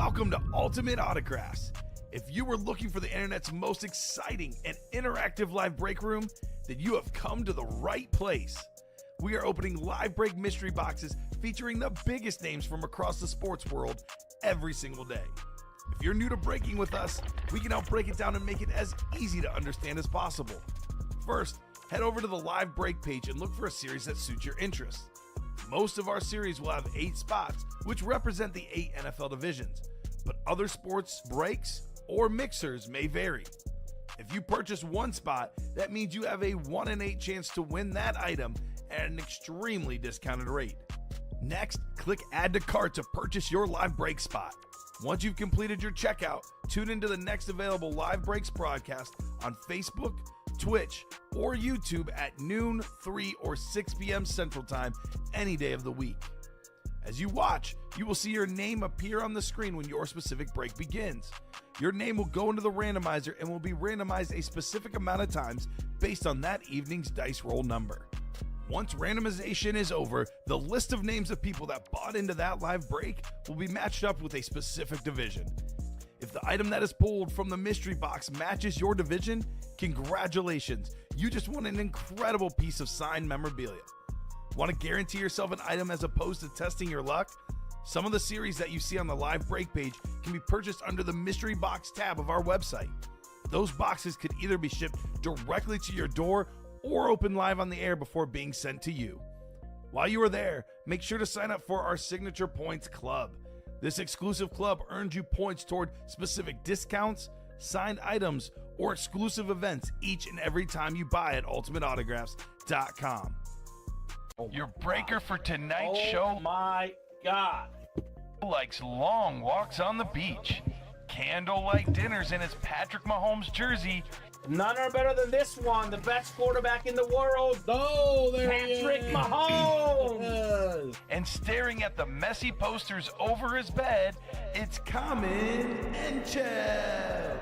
Welcome to Ultimate Autographs. If you were looking for the internet's most exciting and interactive live break room, then you have come to the right place. We are opening live break mystery boxes featuring the biggest names from across the sports world every single day. If you're new to breaking with us, we can help break it down and make it as easy to understand as possible. First, head over to the live break page and look for a series that suits your interests. Most of our series will have 8 spots, which represent the 8 NFL divisions, but other sports breaks or mixers may vary. If you purchase one spot, that means you have a 1 in 8 chance to win that item at an extremely discounted rate. Next, click Add to Cart to purchase your live break spot. Once you've completed your checkout, tune into the next available live breaks broadcast on Facebook, Twitch, or YouTube at noon, 3, or 6 p.m. Central Time any day of the week. As you watch, you will see your name appear on the screen when your specific break begins. Your name will go into the randomizer and will be randomized a specific amount of times based on that evening's dice roll number. Once randomization is over, the list of names of people that bought into that live break will be matched up with a specific division. If the item that is pulled from the mystery box matches your division, congratulations, you just won an incredible piece of signed memorabilia. Want to guarantee yourself an item as opposed to testing your luck? Some of the series that you see on the live break page can be purchased under the mystery box tab of our website. Those boxes could either be shipped directly to your door or open live on the air before being sent to you. While you are there, make sure to sign up for our Signature Points Club. This exclusive club earns you points toward specific discounts, signed items, or exclusive events each and every time you buy at ultimateautographs.com. Your breaker for tonight's show. Oh my God. Likes long walks on the beach, candlelight dinners in his Patrick Mahomes jersey. None are better than this one, the best quarterback in the world. Oh, there Patrick Mahomes. And staring at the messy posters over his bed, it's Kamen Entchev.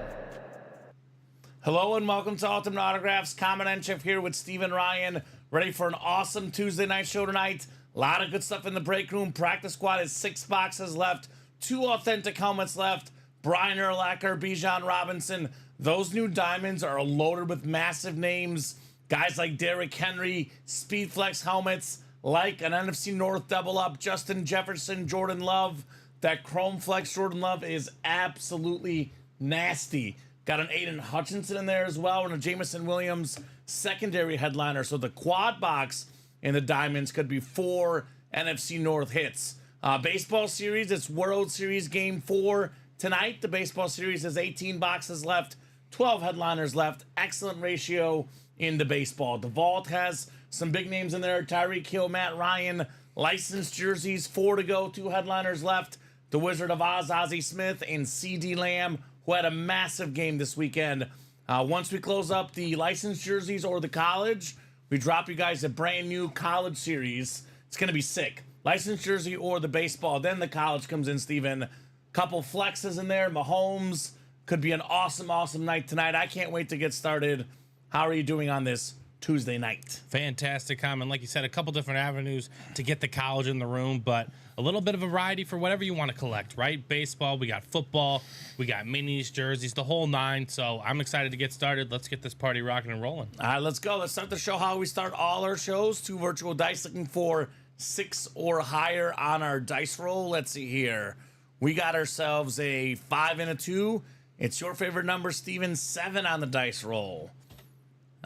Hello and welcome to Ultimate Autographs. Kamen Entchev here with Steven Ryan, ready for an awesome Tuesday night show tonight. A lot of good stuff in the break room. Practice squad has 6 boxes left, 2 authentic helmets left. Brian Urlacher, Bijan Robinson. Those new diamonds are loaded with massive names. Guys like Derrick Henry, Speedflex helmets, like an NFC North double up, Justin Jefferson, Jordan Love. That Chrome Flex Jordan Love is absolutely nasty. Got an Aiden Hutchinson in there as well, and a Jameson Williams secondary headliner. So the quad box in the diamonds could be 4 NFC North hits. Baseball series, it's World Series Game 4 tonight. The baseball series has 18 boxes left, 12 headliners left. Excellent ratio in the baseball. The vault has some big names in there. Tyreek Hill, Matt Ryan, licensed jerseys, 4 to go, 2 headliners left. The Wizard of Oz, Ozzie Smith, and CD Lamb, who had a massive game this weekend. Once we close up the licensed jerseys or the college, we drop you guys a brand new college series. It's going to be sick. Licensed jersey or the baseball. Then the college comes in, Steven. Couple flexes in there. Mahomes. Could be an awesome, awesome night tonight. I can't wait to get started. How are you doing on this Tuesday night? Fantastic, Kamen. Like you said, a couple different avenues to get the college in the room, but a little bit of a variety for whatever you want to collect, right? Baseball, we got football, we got minis, jerseys, the whole 9. So I'm excited to get started. Let's get this party rocking and rolling. All right, let's go. Let's start the show how we start all our shows. 2 virtual dice, looking for 6 or higher on our dice roll. Let's see here. We got ourselves a 5 and a 2. It's your favorite number, Steven. 7 on the dice roll.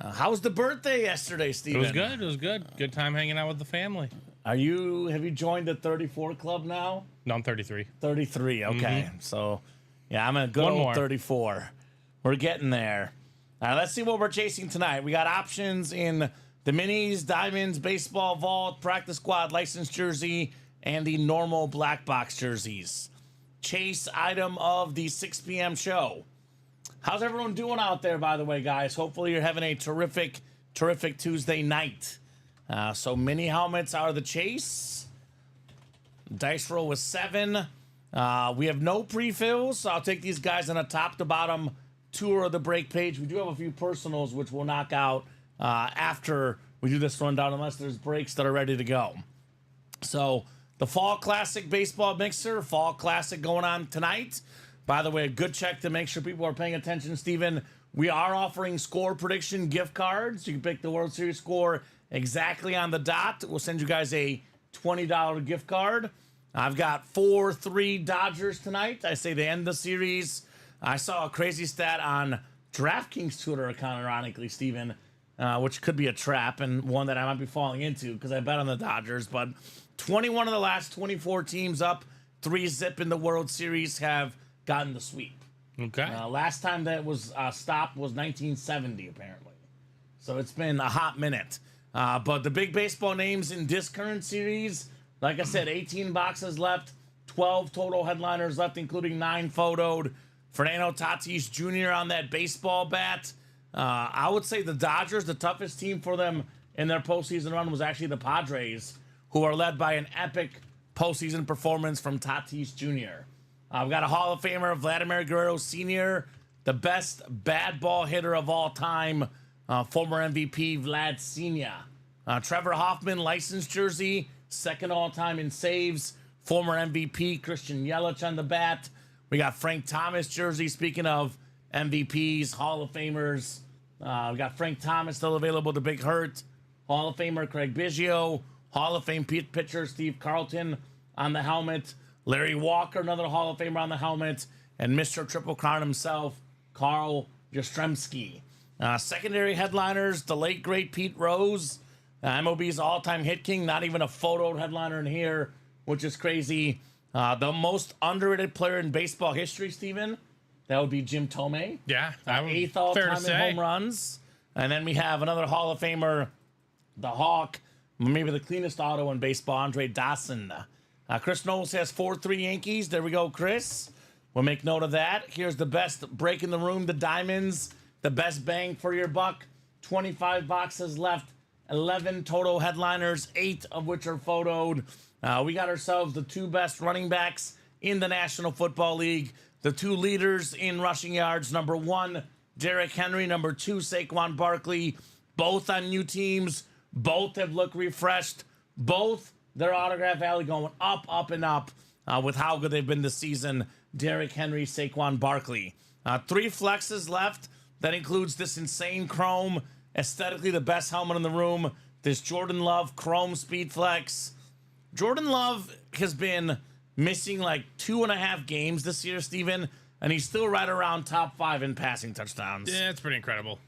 How was the birthday yesterday, Steven? It was good. It was good. Good time hanging out with the family. Have you joined the 34 club now? No, I'm 33. 33, okay. So, yeah, I'm a good One old more. 34. We're getting there. All right, let's see what we're chasing tonight. We got options in the minis, diamonds, baseball, vault, practice squad, licensed jersey, and the normal black box jerseys. Chase item of the 6 p.m. show. How's everyone doing out there, by the way, guys? Hopefully you're having a terrific, terrific Tuesday night. So mini helmets are the chase. Dice roll was 7. We have no pre-fills, so I'll take these guys on a top to bottom tour of the break page. We do have a few personals, which we'll knock out after we do this rundown, unless there's breaks that are ready to go. So the Fall Classic Baseball Mixer, Fall Classic going on tonight. By the way, a good check to make sure people are paying attention, Steven. We are offering score prediction gift cards. You can pick the World Series score exactly on the dot. We'll send you guys a $20 gift card. I've got 4-3 Dodgers tonight. I say they end the series. I saw a crazy stat on DraftKings Twitter account, ironically, Steven, which could be a trap and one that I might be falling into because I bet on the Dodgers. But 21 of the last 24 teams up 3-zip in the World Series have gotten the sweep. Okay. Last time that was stopped was 1970, apparently. So it's been a hot minute. But the big baseball names in this current series, like I said, 18 boxes left, 12 total headliners left, including 9 photoed. Fernando Tatis Jr. on that baseball bat. I would say the Dodgers, the toughest team for them in their postseason run was actually the Padres, who are led by an epic postseason performance from Tatis Jr. We've got a Hall of Famer, Vladimir Guerrero Sr., the best bad ball hitter of all time, former MVP Vlad Senior. Trevor Hoffman, licensed jersey, second all-time in saves, former MVP Christian Yelich on the bat. We got Frank Thomas jersey, speaking of MVPs, Hall of Famers. We got Frank Thomas still available, the Big Hurt. Hall of Famer Craig Biggio. Hall of Fame pitcher Steve Carlton on the helmet. Larry Walker, another Hall of Famer on the helmet. And Mr. Triple Crown himself, Carl Yastrzemski. Secondary headliners, the late, great Pete Rose. MLB's all-time hit king. Not even a photo headliner in here, which is crazy. The most underrated player in baseball history, Steven, that would be Jim Tomei. Yeah. 8th all-time in home runs. And then we have another Hall of Famer, the Hawk, maybe the cleanest auto in baseball, Andre Dawson. Chris Knowles has 4-3 Yankees. There we go, Chris. We'll make note of that. Here's the best break in the room, the Diamonds, the best bang for your buck. 25 boxes left, 11 total headliners, 8 of which are photoed. We got ourselves the 2 best running backs in the National Football League, the 2 leaders in rushing yards. Number 1, Derrick Henry. Number 2, Saquon Barkley. Both on new teams. Both have looked refreshed. Both their autograph alley going up, up, and up with how good they've been this season. Derrick Henry, Saquon Barkley. 3 flexes left. That includes this insane chrome, aesthetically the best helmet in the room. This Jordan Love chrome speed flex. Jordan Love has been missing like 2.5 games this year, Steven, and he's still right around top 5 in passing touchdowns. Yeah, it's pretty incredible.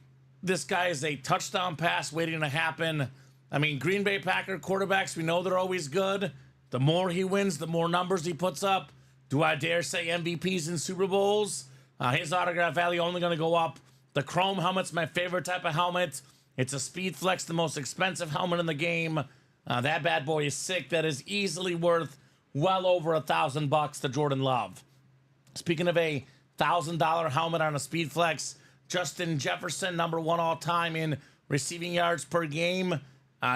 This guy is a touchdown pass waiting to happen. I mean, Green Bay Packer quarterbacks, we know they're always good. The more he wins, the more numbers he puts up. Do I dare say MVPs in Super Bowls? His autograph value only going to go up. The chrome helmet's my favorite type of helmet. It's a Speed Flex, the most expensive helmet in the game. That bad boy is sick. That is easily worth well over $1,000 to Jordan Love. Speaking of a $1,000 helmet on a Speed Flex, Justin Jefferson, number 1 all time in receiving yards per game.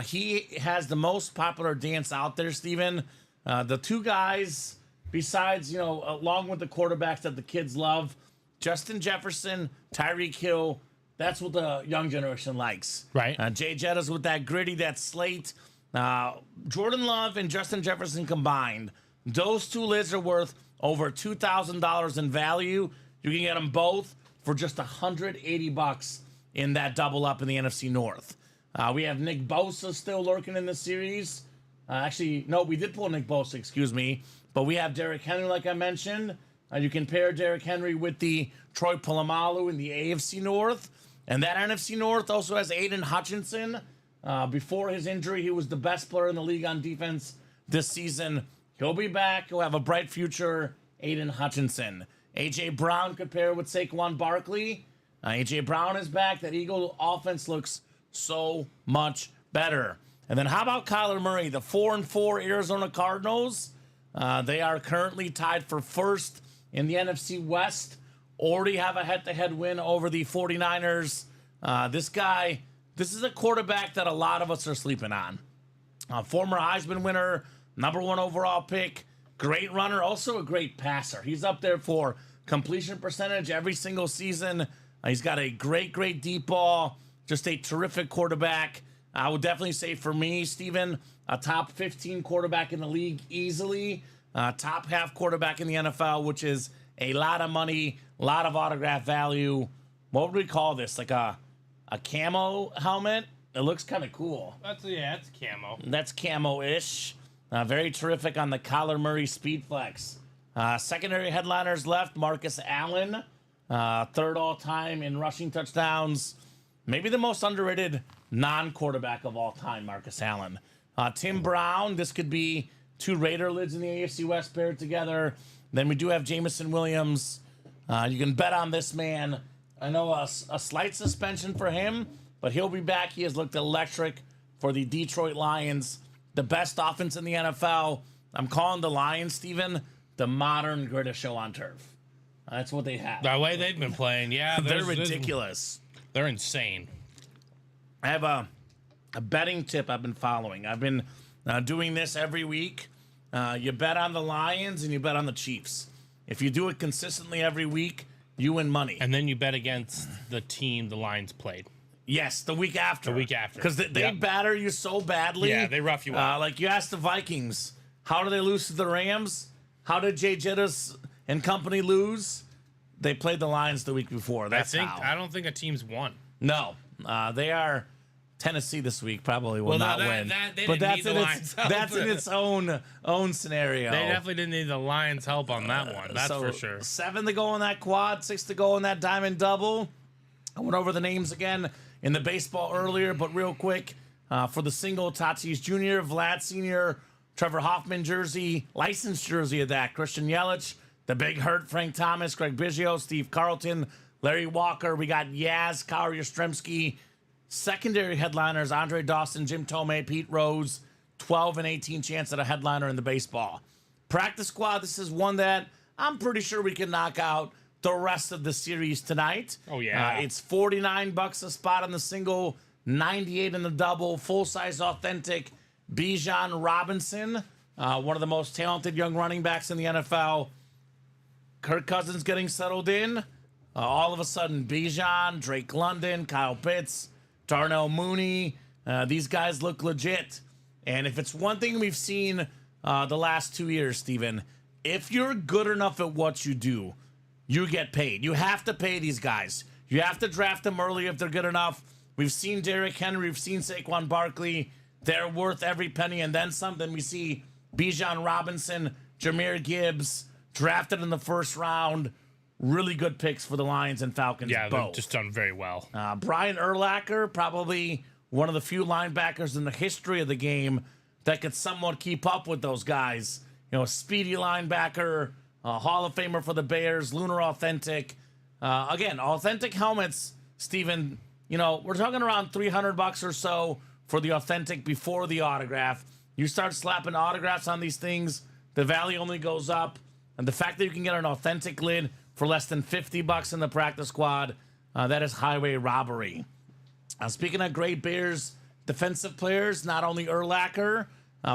He has the most popular dance out there, Steven. The 2 guys, besides, along with the quarterbacks that the kids love, Justin Jefferson, Tyreek Hill, that's what the young generation likes. Right. Jay Jettas with that gritty, that slate. Jordan Love and Justin Jefferson combined, those 2 lids are worth over $2,000 in value. You can get them both for just $180 in that double up in the NFC North. We have Nick Bosa still lurking in the series. Actually, no, we did pull Nick Bosa, excuse me. But we have Derrick Henry, like I mentioned. You can pair Derrick Henry with the Troy Polamalu in the AFC North. And that NFC North also has Aiden Hutchinson. Before his injury, he was the best player in the league on defense this season. He'll be back. He'll have a bright future. Aiden Hutchinson. A.J. Brown could pair with Saquon Barkley. A.J. Brown is back. That Eagle offense looks so much better. And then how about Kyler Murray, the 4-4 Arizona Cardinals? They are currently tied for first in the NFC West. Already have a head-to-head win over the 49ers. This is a quarterback that a lot of us are sleeping on. Former Heisman winner, number 1 overall pick, great runner, also a great passer. He's up there for completion percentage every single season. He's got a great deep ball, just a terrific quarterback. I would definitely say for me, Steven, a top 15 quarterback in the league easily. Top half quarterback in the NFL, which is a lot of money, a lot of autograph value. What would we call this? Like a camo helmet? It looks kind of cool. That's camo. That's camo-ish. Very terrific on the Kyler Murray Speed Flex. Secondary headliners left, Marcus Allen, third all-time in rushing touchdowns. Maybe the most underrated non-quarterback of all time, Marcus Allen. Tim Brown, this could be two Raider lids in the AFC West paired together. Then we do have Jamison Williams. You can bet on this man. I know a slight suspension for him, but he'll be back. He has looked electric for the Detroit Lions. The best offense in the NFL. I'm calling the Lions, Steven, the modern greatest show on turf. That's what they have. The way they've been playing, yeah. They're ridiculous. They're insane. I have a betting tip I've been following. I've been doing this every week. You bet on the Lions and you bet on the Chiefs. If you do it consistently every week, you win money. And then you bet against the team the Lions played. Yes, the week after. The week after. Because they batter you so badly. Yeah, they rough you up. Like you asked the Vikings, how do they lose to the Rams? How did Jay Jettis and company lose? They played the Lions the week before. That's how. I don't think a team's won. No, they are. Tennessee this week probably will not win. That's in its own scenario. They definitely didn't need the Lions' help on that one. That's so for sure. 7 to go on that quad, 6 to go on that diamond double. I went over the names again in the baseball earlier, but real quick, for the single, Tatis Jr., Vlad Sr., Trevor Hoffman jersey, licensed jersey of that, Christian Yelich, the Big Hurt, Frank Thomas, Greg Biggio, Steve Carlton, Larry Walker. We got Yaz, Kyle Yastrzemski. Secondary headliners, Andre Dawson, Jim Tomei, Pete Rose, 12 and 18 chance at a headliner in the baseball. Practice squad, this is one that I'm pretty sure we can knock out the rest of the series tonight. Oh, yeah. It's $49 a spot on the single, 98 in the double, full-size authentic Bijan Robinson, one of the most talented young running backs in the NFL. Kirk Cousins getting settled in. All of a sudden, Bijan, Drake London, Kyle Pitts, Darnell Mooney, these guys look legit. And if it's one thing we've seen the last 2 years, Steven, if you're good enough at what you do, you get paid. You have to pay these guys. You have to draft them early if they're good enough. We've seen Derrick Henry, we've seen Saquon Barkley. They're worth every penny and then some. Then we see Bijan Robinson, Jahmyr Gibbs, drafted in the first round. Really good picks for the Lions and Falcons. Yeah, both. they've just done very well. Brian Urlacher, probably one of the few linebackers in the history of the game that could somewhat keep up with those guys. You know, speedy linebacker, Hall of Famer for the Bears, Lunar Authentic. Again, authentic helmets, Steven, you know, we're talking around $300 or so for the authentic before the autograph. You start slapping autographs on these things, the value only goes up. And the fact that you can get an authentic lid for less than $50 in the practice squad, that is highway robbery. Speaking of great Bears defensive players, not only Urlacher,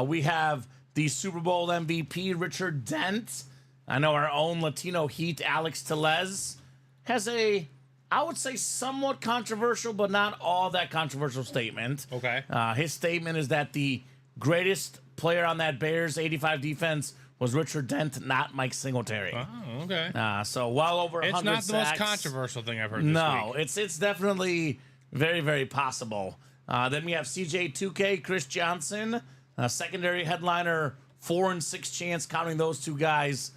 we have the Super Bowl MVP, Richard Dent. I know our own Latino Heat, Alex Tellez, has a, I would say, somewhat controversial, but not all that controversial statement. Okay. His statement is that the greatest player on that Bears 85 defense was Richard Dent, not Mike Singletary. Oh, okay. So well over 100 It's not the sacks. most controversial thing I've heard this week. It's definitely very, very possible. Then we have CJ 2K, Chris Johnson, secondary headliner, 4 and 6 chance, counting those two guys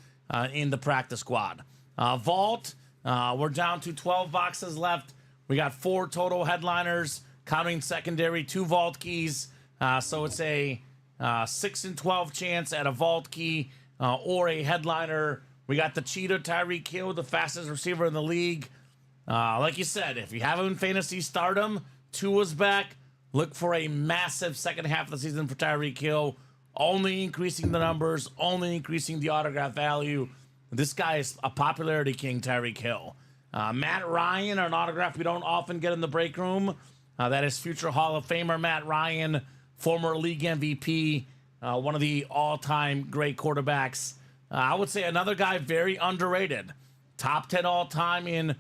in the practice squad. Vault, we're down to 12 boxes left. We got 4 total headliners, counting secondary, 2 vault keys. So it's a 6 and 12 chance at a vault key or a headliner. We got the cheetah, Tyreek Hill, the fastest receiver in the league. Like you said, if you have him in fantasy stardom, Tua's back. Look for a massive second half of the season for Tyreek Hill. Only increasing the numbers, only increasing the autograph value. This guy is a popularity king, Tyreek Hill. Matt Ryan, an autograph we don't often get in the break room. That is future Hall of Famer Matt Ryan, former league MVP, one of the all-time great quarterbacks. I would say another guy very underrated. Top 10 all-time in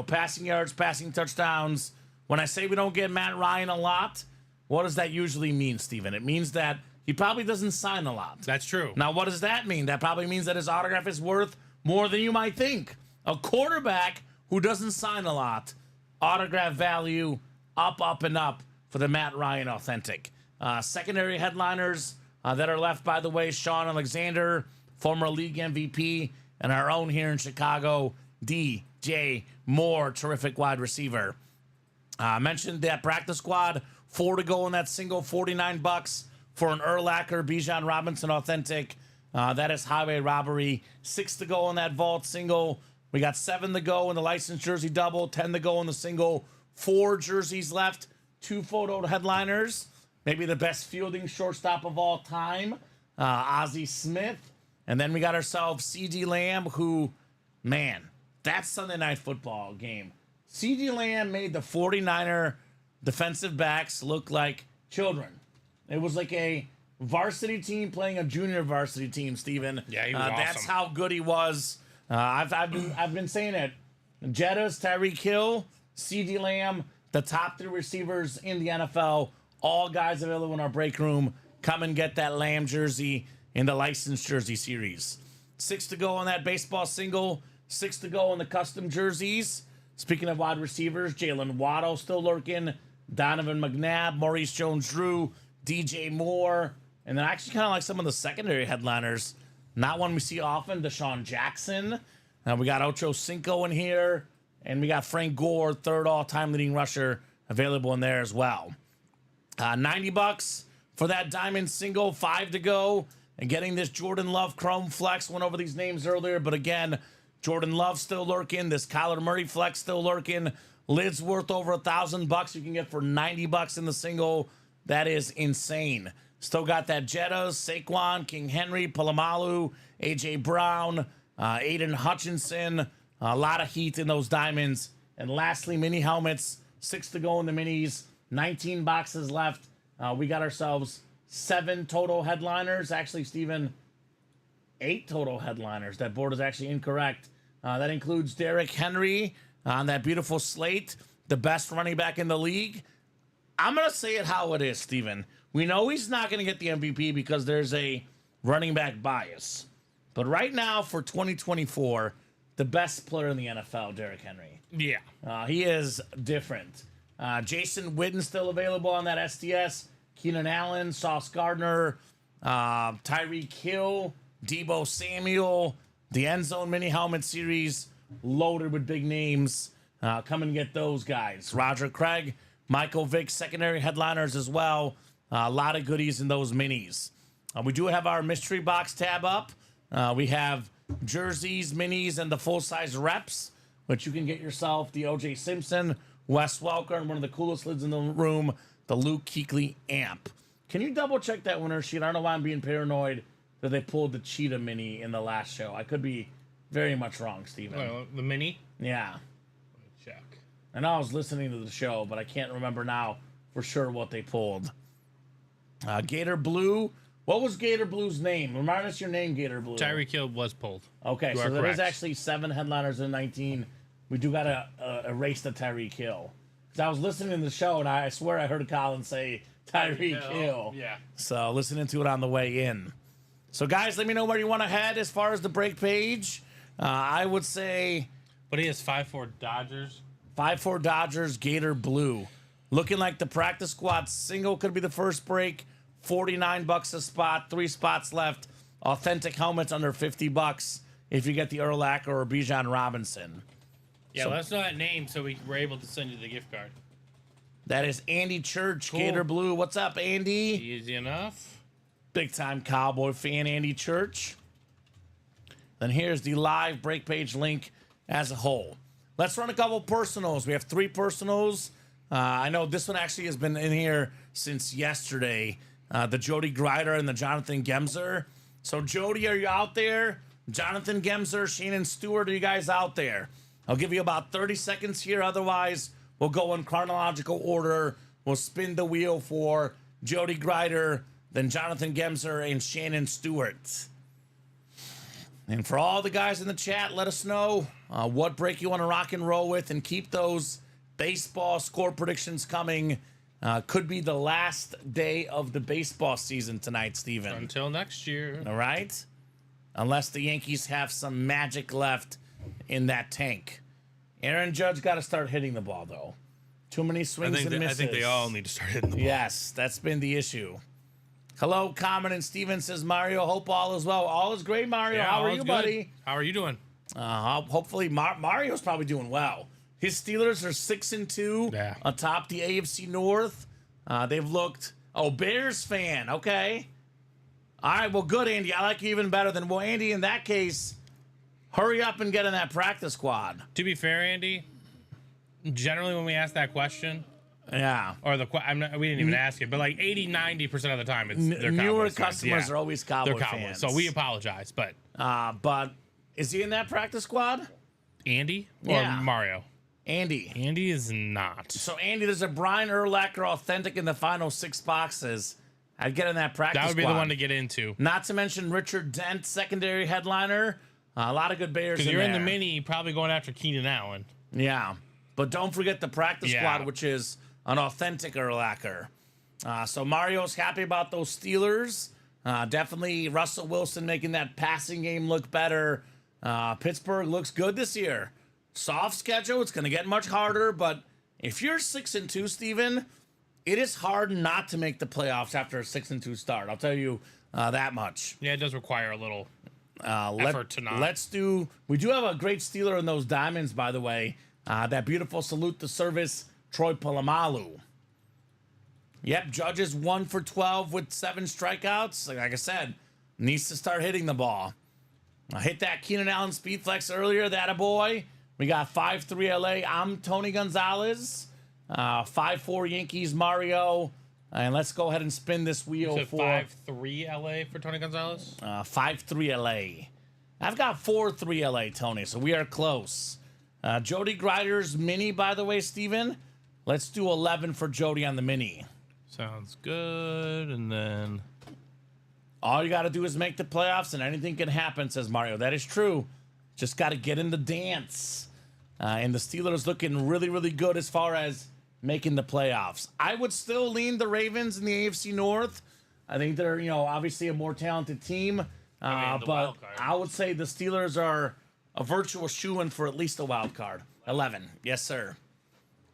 passing yards, passing touchdowns. When I say we don't get Matt Ryan a lot, what does that usually mean, Steven? It means that he probably doesn't sign a lot. That's true. Now, what does that mean? That probably means that his autograph is worth more than you might think. A quarterback who doesn't sign a lot, autograph value up, and up for the Matt Ryan Authentic. Secondary headliners that are left, by the way, Sean Alexander, former league MVP, and our own here in Chicago, DJ Moore, terrific wide receiver. Mentioned that practice squad, 4 to go in that single, $49 for an Urlacher Bijan Robinson Authentic. That is highway robbery. 6 to go in that vault single. We got 7 to go in the licensed jersey double, 10 to go in the single. 4 jerseys left, 2 photo headliners. Maybe the best fielding shortstop of all time, Ozzie Smith. And then we got ourselves C.D. Lamb, who, man, that Sunday Night Football game. C.D. Lamb made the 49er defensive backs look like children. It was like a varsity team playing a junior varsity team, Steven. Yeah, he was awesome. That's how good he was. I've been saying it. Jettas, Tyreek Hill, C.D. Lamb, the top 3 receivers in the NFL, all guys available in our break room. Come and get that Lamb jersey in the licensed jersey series. 6 to go on that baseball single. 6 to go on the custom jerseys. Speaking of wide receivers, Jalen Waddle still lurking. Donovan McNabb, Maurice Jones-Drew, DJ Moore. And then actually kind of like some of the secondary headliners. Not one we see often, Deshaun Jackson. We got Ocho Cinco in here. And we got Frank Gore, 3rd all-time leading rusher, available in there as well. $90 for that diamond single, 5 to go. And getting this Jordan Love Chrome Flex. Went over these names earlier, but again, Jordan Love still lurking. This Kyler Murray Flex still lurking. Lid's worth over $1,000. You can get for $90 in the single. That is insane. Still got that Jettas, Saquon, King Henry, Palomalu, A.J. Brown, Aiden Hutchinson. A lot of heat in those diamonds. And lastly, mini helmets. 6 to go in the minis. 19 boxes left. We got ourselves 7 total headliners. Actually, Steven, 8 total headliners. That board is actually incorrect. That includes Derrick Henry on that beautiful slate, the best running back in the league. I'm going to say it how it is, Steven. We know he's not going to get the MVP because there's a running back bias. But right now, for 2024, the best player in the NFL, Derrick Henry. Yeah. He is different. Jason Witten still available on that STS. Keenan Allen, Sauce Gardner, Tyreek Hill, Debo Samuel. The End Zone Mini Helmet Series loaded with big names. Come and get those guys. Roger Craig, Michael Vick, secondary headliners as well. A lot of goodies in those minis. We do have our mystery box tab up. We have jerseys, minis, and the full-size reps, which you can get yourself the O.J. Simpson, Wes Welker, and one of the coolest lids in the room, the Luke Kuechly amp. Can you double-check that winner sheet? I don't know why I'm being paranoid that they pulled the Cheetah Mini in the last show. I could be very much wrong, Steven. Well, the mini? Yeah. Let me check. I know I was listening to the show, but I can't remember now for sure what they pulled. Gator Blue. What was Gator Blue's name? Remind us your name, Gator Blue. Tyreek Hill was pulled. Okay, You so are there is correct. actually 7 headliners in 19. We do got to erase the Tyreek Hill. Because I was listening to the show, and I swear I heard Colin say Tyreek Hill. Yeah. So listening to it on the way in. So, guys, let me know where you want to head as far as the break page. I would say But he has 5-4 Dodgers. 5-4 Dodgers, Gator Blue. Looking like the practice squad single could be the first break. $49 a spot, 3 spots left. Authentic helmets under $50 if you get the Urlacher or Bijan Robinson. Yeah, So- let us know that name so we were able to send you the gift card. That is Andy Church, Cool. Gator Blue. What's up, Andy? Easy enough. Big time Cowboy fan, Andy Church. Then here's the live break page link as a whole. Let's run a couple personals. We have 3 personals. I know this one actually has been in here since yesterday. The Jody Grider and the Jonathan Gemser. So, Jody, are you out there? Jonathan Gemser, Shannon Stewart, are you guys out there? I'll give you about 30 seconds here. Otherwise, we'll go in chronological order. We'll spin the wheel for Jody Grider, then Jonathan Gemser, and Shannon Stewart. And for all the guys in the chat, let us know what break you want to rock and roll with, and keep those baseball score predictions coming Could be the last day of the baseball season tonight, Steven. Until next year. All right? Unless the Yankees have some magic left in that tank. Aaron Judge got to start hitting the ball, though. Too many swings and misses. I think they all need to start hitting the ball. Yes, that's been the issue. Hello, Kamen and Steven says, Mario, hope all is well. All is great, Mario. Yeah, How are all you, is buddy? good. How are you doing? Hopefully, Mario's probably doing well. His Steelers are 6-2 atop the AFC North. They've looked... Oh, Bears fan. Okay. All right, well, good, Andy. I like you even better than... Well, Andy, in that case, hurry up and get in that practice squad. To be fair, Andy, generally when we ask that question... Yeah. Or we didn't even ask it, but like 80-90% of the time, it's they're newer Cowboys customers fans. are always Cowboy They're Cowboys, fans. so we apologize. But is he in that practice squad? Andy or Mario? Andy. Andy is not. So Andy, there's a Brian Urlacher authentic in the final 6 boxes. I'd get in that practice squad. That would be the one to get into. Not to mention Richard Dent, secondary headliner. A lot of good Bears in there. Because you're in the mini, probably going after Keenan Allen. Yeah, but don't forget the practice squad, which is an authentic Urlacher. So Mario's happy about those Steelers. Definitely Russell Wilson making that passing game look better. Pittsburgh looks good this year. Soft schedule. It's going to get much harder, but if you're 6-2, Steven, it is hard not to make the playoffs after a 6-2 start. I'll tell you that much. Yeah, it does require a little effort to not. We do have a great Steeler in those diamonds, by the way. That beautiful salute to service, Troy Polamalu. Yep, Judge is 1 for 12 with 7 strikeouts. Like I said, needs to start hitting the ball. I hit that Keenan Allen speed flex earlier. That a boy. We got 5-3 LA. I'm Tony Gonzalez. 5-4 Yankees, Mario. And let's go ahead and spin this wheel for 5-3 LA for Tony Gonzalez. 5-3 LA. I've got 4-3 LA, Tony. So we are close. Jody Grider's mini, by the way, Steven. Let's do 11 for Jody on the mini. Sounds good. And then all you got to do is make the playoffs, and anything can happen, says Mario. That is true. Just got to get in the dance. And the Steelers looking really, really good as far as making the playoffs. I would still lean the Ravens in the AFC North. I think they're, obviously a more talented team. But I would say the Steelers are a virtual shoo-in for at least a wild card. 11. Yes, sir.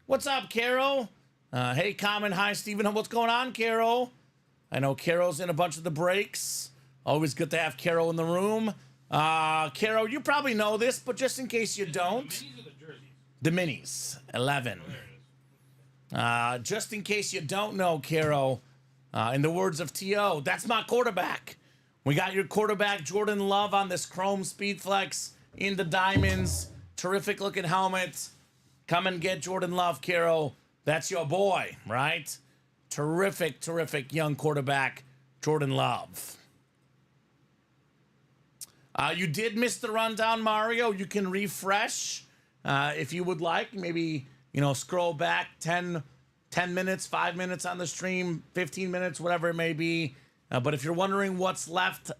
What's up, Carol? Hey, Kamen. Hi, Steven. What's going on, Carol? I know Carol's in a bunch of the breaks. Always good to have Carol in the room. Carol, you probably know this, but just in case you don't. The minis or the jerseys? The minis. 11. Just in case you don't know, Carol, in the words of T.O., that's my quarterback. We got your quarterback, Jordan Love, on this chrome speed flex in the diamonds. Terrific looking helmet. Come and get Jordan Love, Carol. That's your boy, right? Terrific, terrific young quarterback, Jordan Love. You did miss the rundown, Mario. You can refresh if you would like. Maybe, scroll back 10 minutes, 5 minutes on the stream, 15 minutes, whatever it may be. But if you're wondering what's left,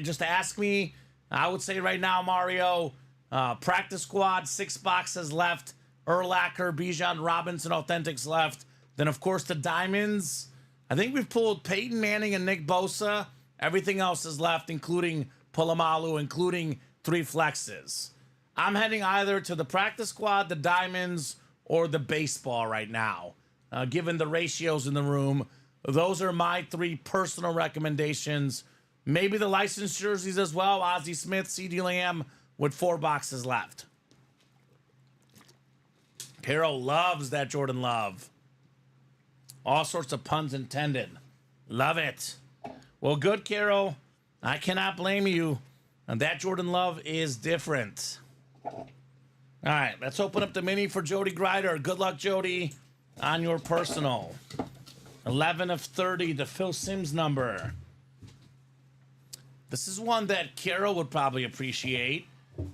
just ask me. I would say right now, Mario, practice squad, 6 boxes left. Urlacher, Bijan Robinson Authentics left. Then, of course, the diamonds. I think we've pulled Peyton Manning and Nick Bosa. Everything else is left, including Polamalu, including 3 flexes. I'm heading either to the practice squad, the diamonds, or the baseball right now. Given the ratios in the room, those are my 3 personal recommendations. Maybe the licensed jerseys as well. Ozzie Smith, CeeDee Lamb with 4 boxes left. Carol loves that Jordan Love. All sorts of puns intended. Love it. Well, good, Carol. I cannot blame you. And that Jordan Love is different. All right, let's open up the mini for Jody Grider. Good luck, Jody, on your personal. 11 of 30, the Phil Simms number. This is one that Carol would probably appreciate.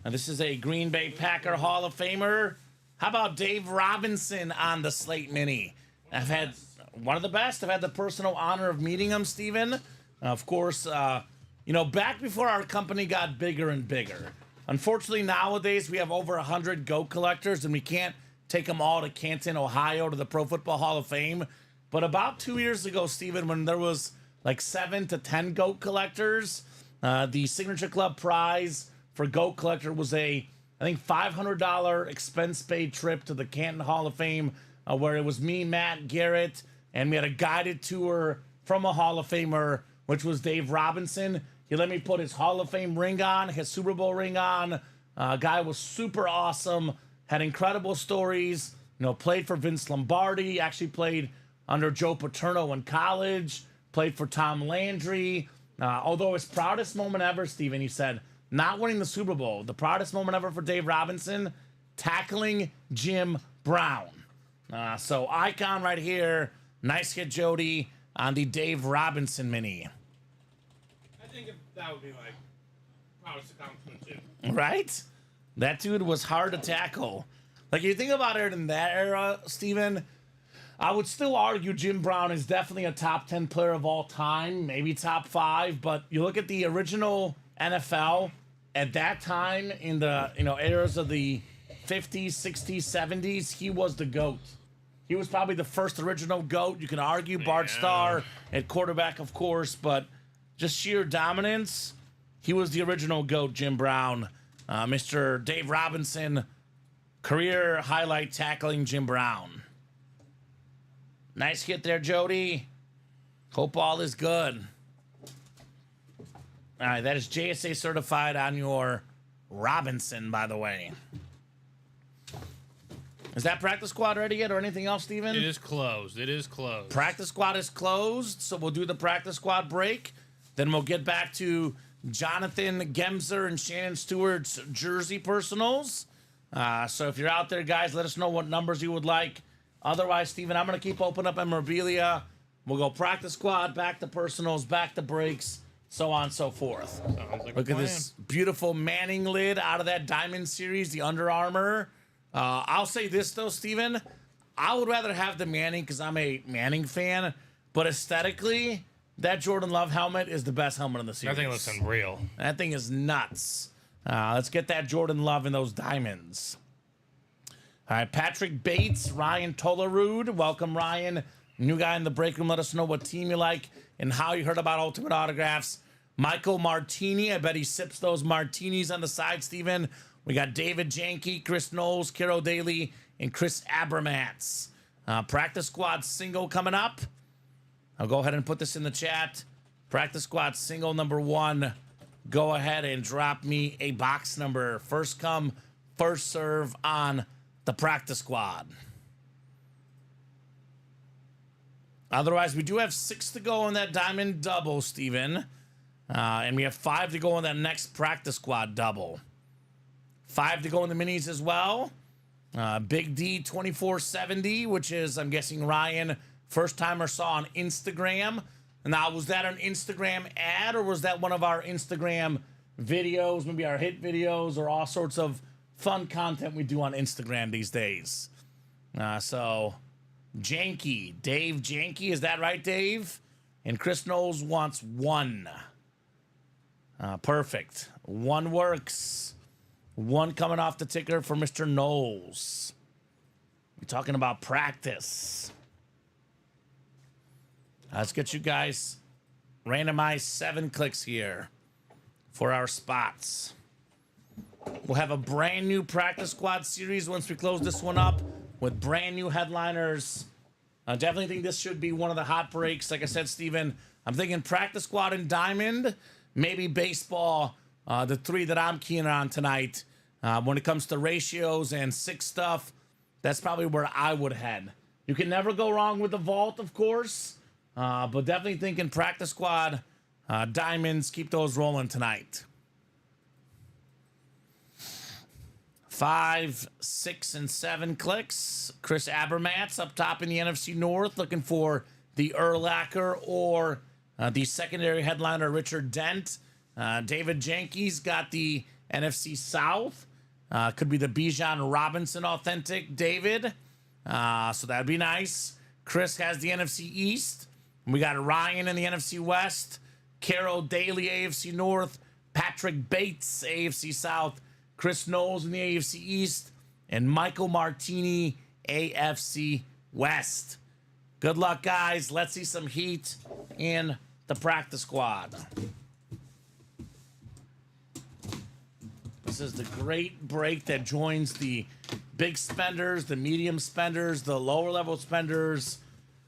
And this is a Green Bay Packer Hall of Famer. How about Dave Robinson on the Slate Mini? I've had one of the best. I've had the personal honor of meeting him, Steven. Of course, back before our company got bigger and bigger. Unfortunately, nowadays we have over 100 GOAT collectors, and we can't take them all to Canton, Ohio, to the Pro Football Hall of Fame. But about 2 years ago, Steven, when there was like 7 to 10 GOAT collectors, the Signature Club prize for GOAT collector was I think $500 expense paid trip to the Canton Hall of Fame, where it was me, Matt, Garrett, and we had a guided tour from a Hall of Famer, which was Dave Robinson. He let me put his Hall of Fame ring on, his Super Bowl ring on. Guy was super awesome, had incredible stories, played for Vince Lombardi, actually played under Joe Paterno in college, played for Tom Landry. Although his proudest moment ever, Steven, he said, not winning the Super Bowl, the proudest moment ever for Dave Robinson, tackling Jim Brown. So icon right here. Nice hit, Jody, on the Dave Robinson mini. I think that would be like proudest accomplishment too. Right? That dude was hard to tackle. Like, you think about it in that era, Steven, I would still argue Jim Brown is definitely a top 10 player of all time, maybe top 5, but you look at the original NFL at that time in the eras of the 50s, 60s, 70s, he was the GOAT. He was probably the first original GOAT. You can argue Bart Starr at quarterback, of course, but just sheer dominance, he was the original GOAT, Jim Brown. Mr. Dave Robinson, career highlight tackling Jim Brown. Nice hit there, Jody. Hope all is good. All right, that is JSA certified on your Robinson, by the way. Is that practice squad ready yet or anything else, Steven? It is closed. It is closed. Practice squad is closed, so we'll do the practice squad break. Then we'll get back to Jonathan Gemser and Shannon Stewart's jersey personals. So if you're out there, guys, let us know what numbers you would like. Otherwise, Steven, I'm going to keep opening up memorabilia. We'll go practice squad, back to personals, back to breaks, so on and so forth. Sounds like Look a at plan. this beautiful Manning lid out of that Diamond Series, the Under Armour. I'll say this, though, Steven. I would rather have the Manning because I'm a Manning fan. But aesthetically, that Jordan Love helmet is the best helmet in the series. That thing looks unreal. That thing is nuts. Let's get that Jordan Love in those diamonds. All right, Patrick Bates, Ryan Tolerud. Welcome, Ryan. New guy in the break room. Let us know what team you like and how you heard about Ultimate Autographs. Michael Martini. I bet he sips those martinis on the side, Steven. We got David Janke, Chris Knowles, Carol Daly, and Chris Abramatz. Practice squad single coming up. I'll go ahead and put this in the chat. Practice squad single number 1. Go ahead and drop me a box number. First come, first serve on the practice squad. Otherwise, we do have 6 to go on that diamond double, Steven. And we have 5 to go on that next practice squad double. 5 to go in the minis as well. Big D 2470, which is, I'm guessing, Ryan, first timer saw on Instagram. Now, was that an Instagram ad or was that one of our Instagram videos, maybe our hit videos or all sorts of fun content we do on Instagram these days? So, Janke, Dave Janke, is that right, Dave? And Chris Knowles wants 1. Perfect. 1 works. 1 coming off the ticker for Mr. Knowles. We're talking about practice. Let's get you guys randomized 7 clicks here for our spots. We'll have a brand new practice squad series once we close this one up with brand new headliners. I definitely think this should be one of the hot breaks. Like I said, Steven, I'm thinking practice squad and diamond, maybe baseball, the 3 that I'm keen on tonight. When it comes to ratios and 6 stuff, that's probably where I would head. You can never go wrong with the vault, of course. But definitely thinking practice squad, diamonds, keep those rolling tonight. 5, 6, and 7 clicks. Chris Abramatz up top in the NFC North, looking for the Urlacher or the secondary headliner Richard Dent. David Janke's got the NFC South. Could be the Bijan Robinson authentic David. So that'd be nice. Chris has the NFC East. We got Ryan in the NFC West, Carol Daly, AFC North, Patrick Bates, AFC South, Chris Knowles in the AFC East, and Michael Martini, AFC West. Good luck, guys. Let's see some heat in the practice squad. This is the great break that joins the big spenders, the medium spenders, the lower level spenders.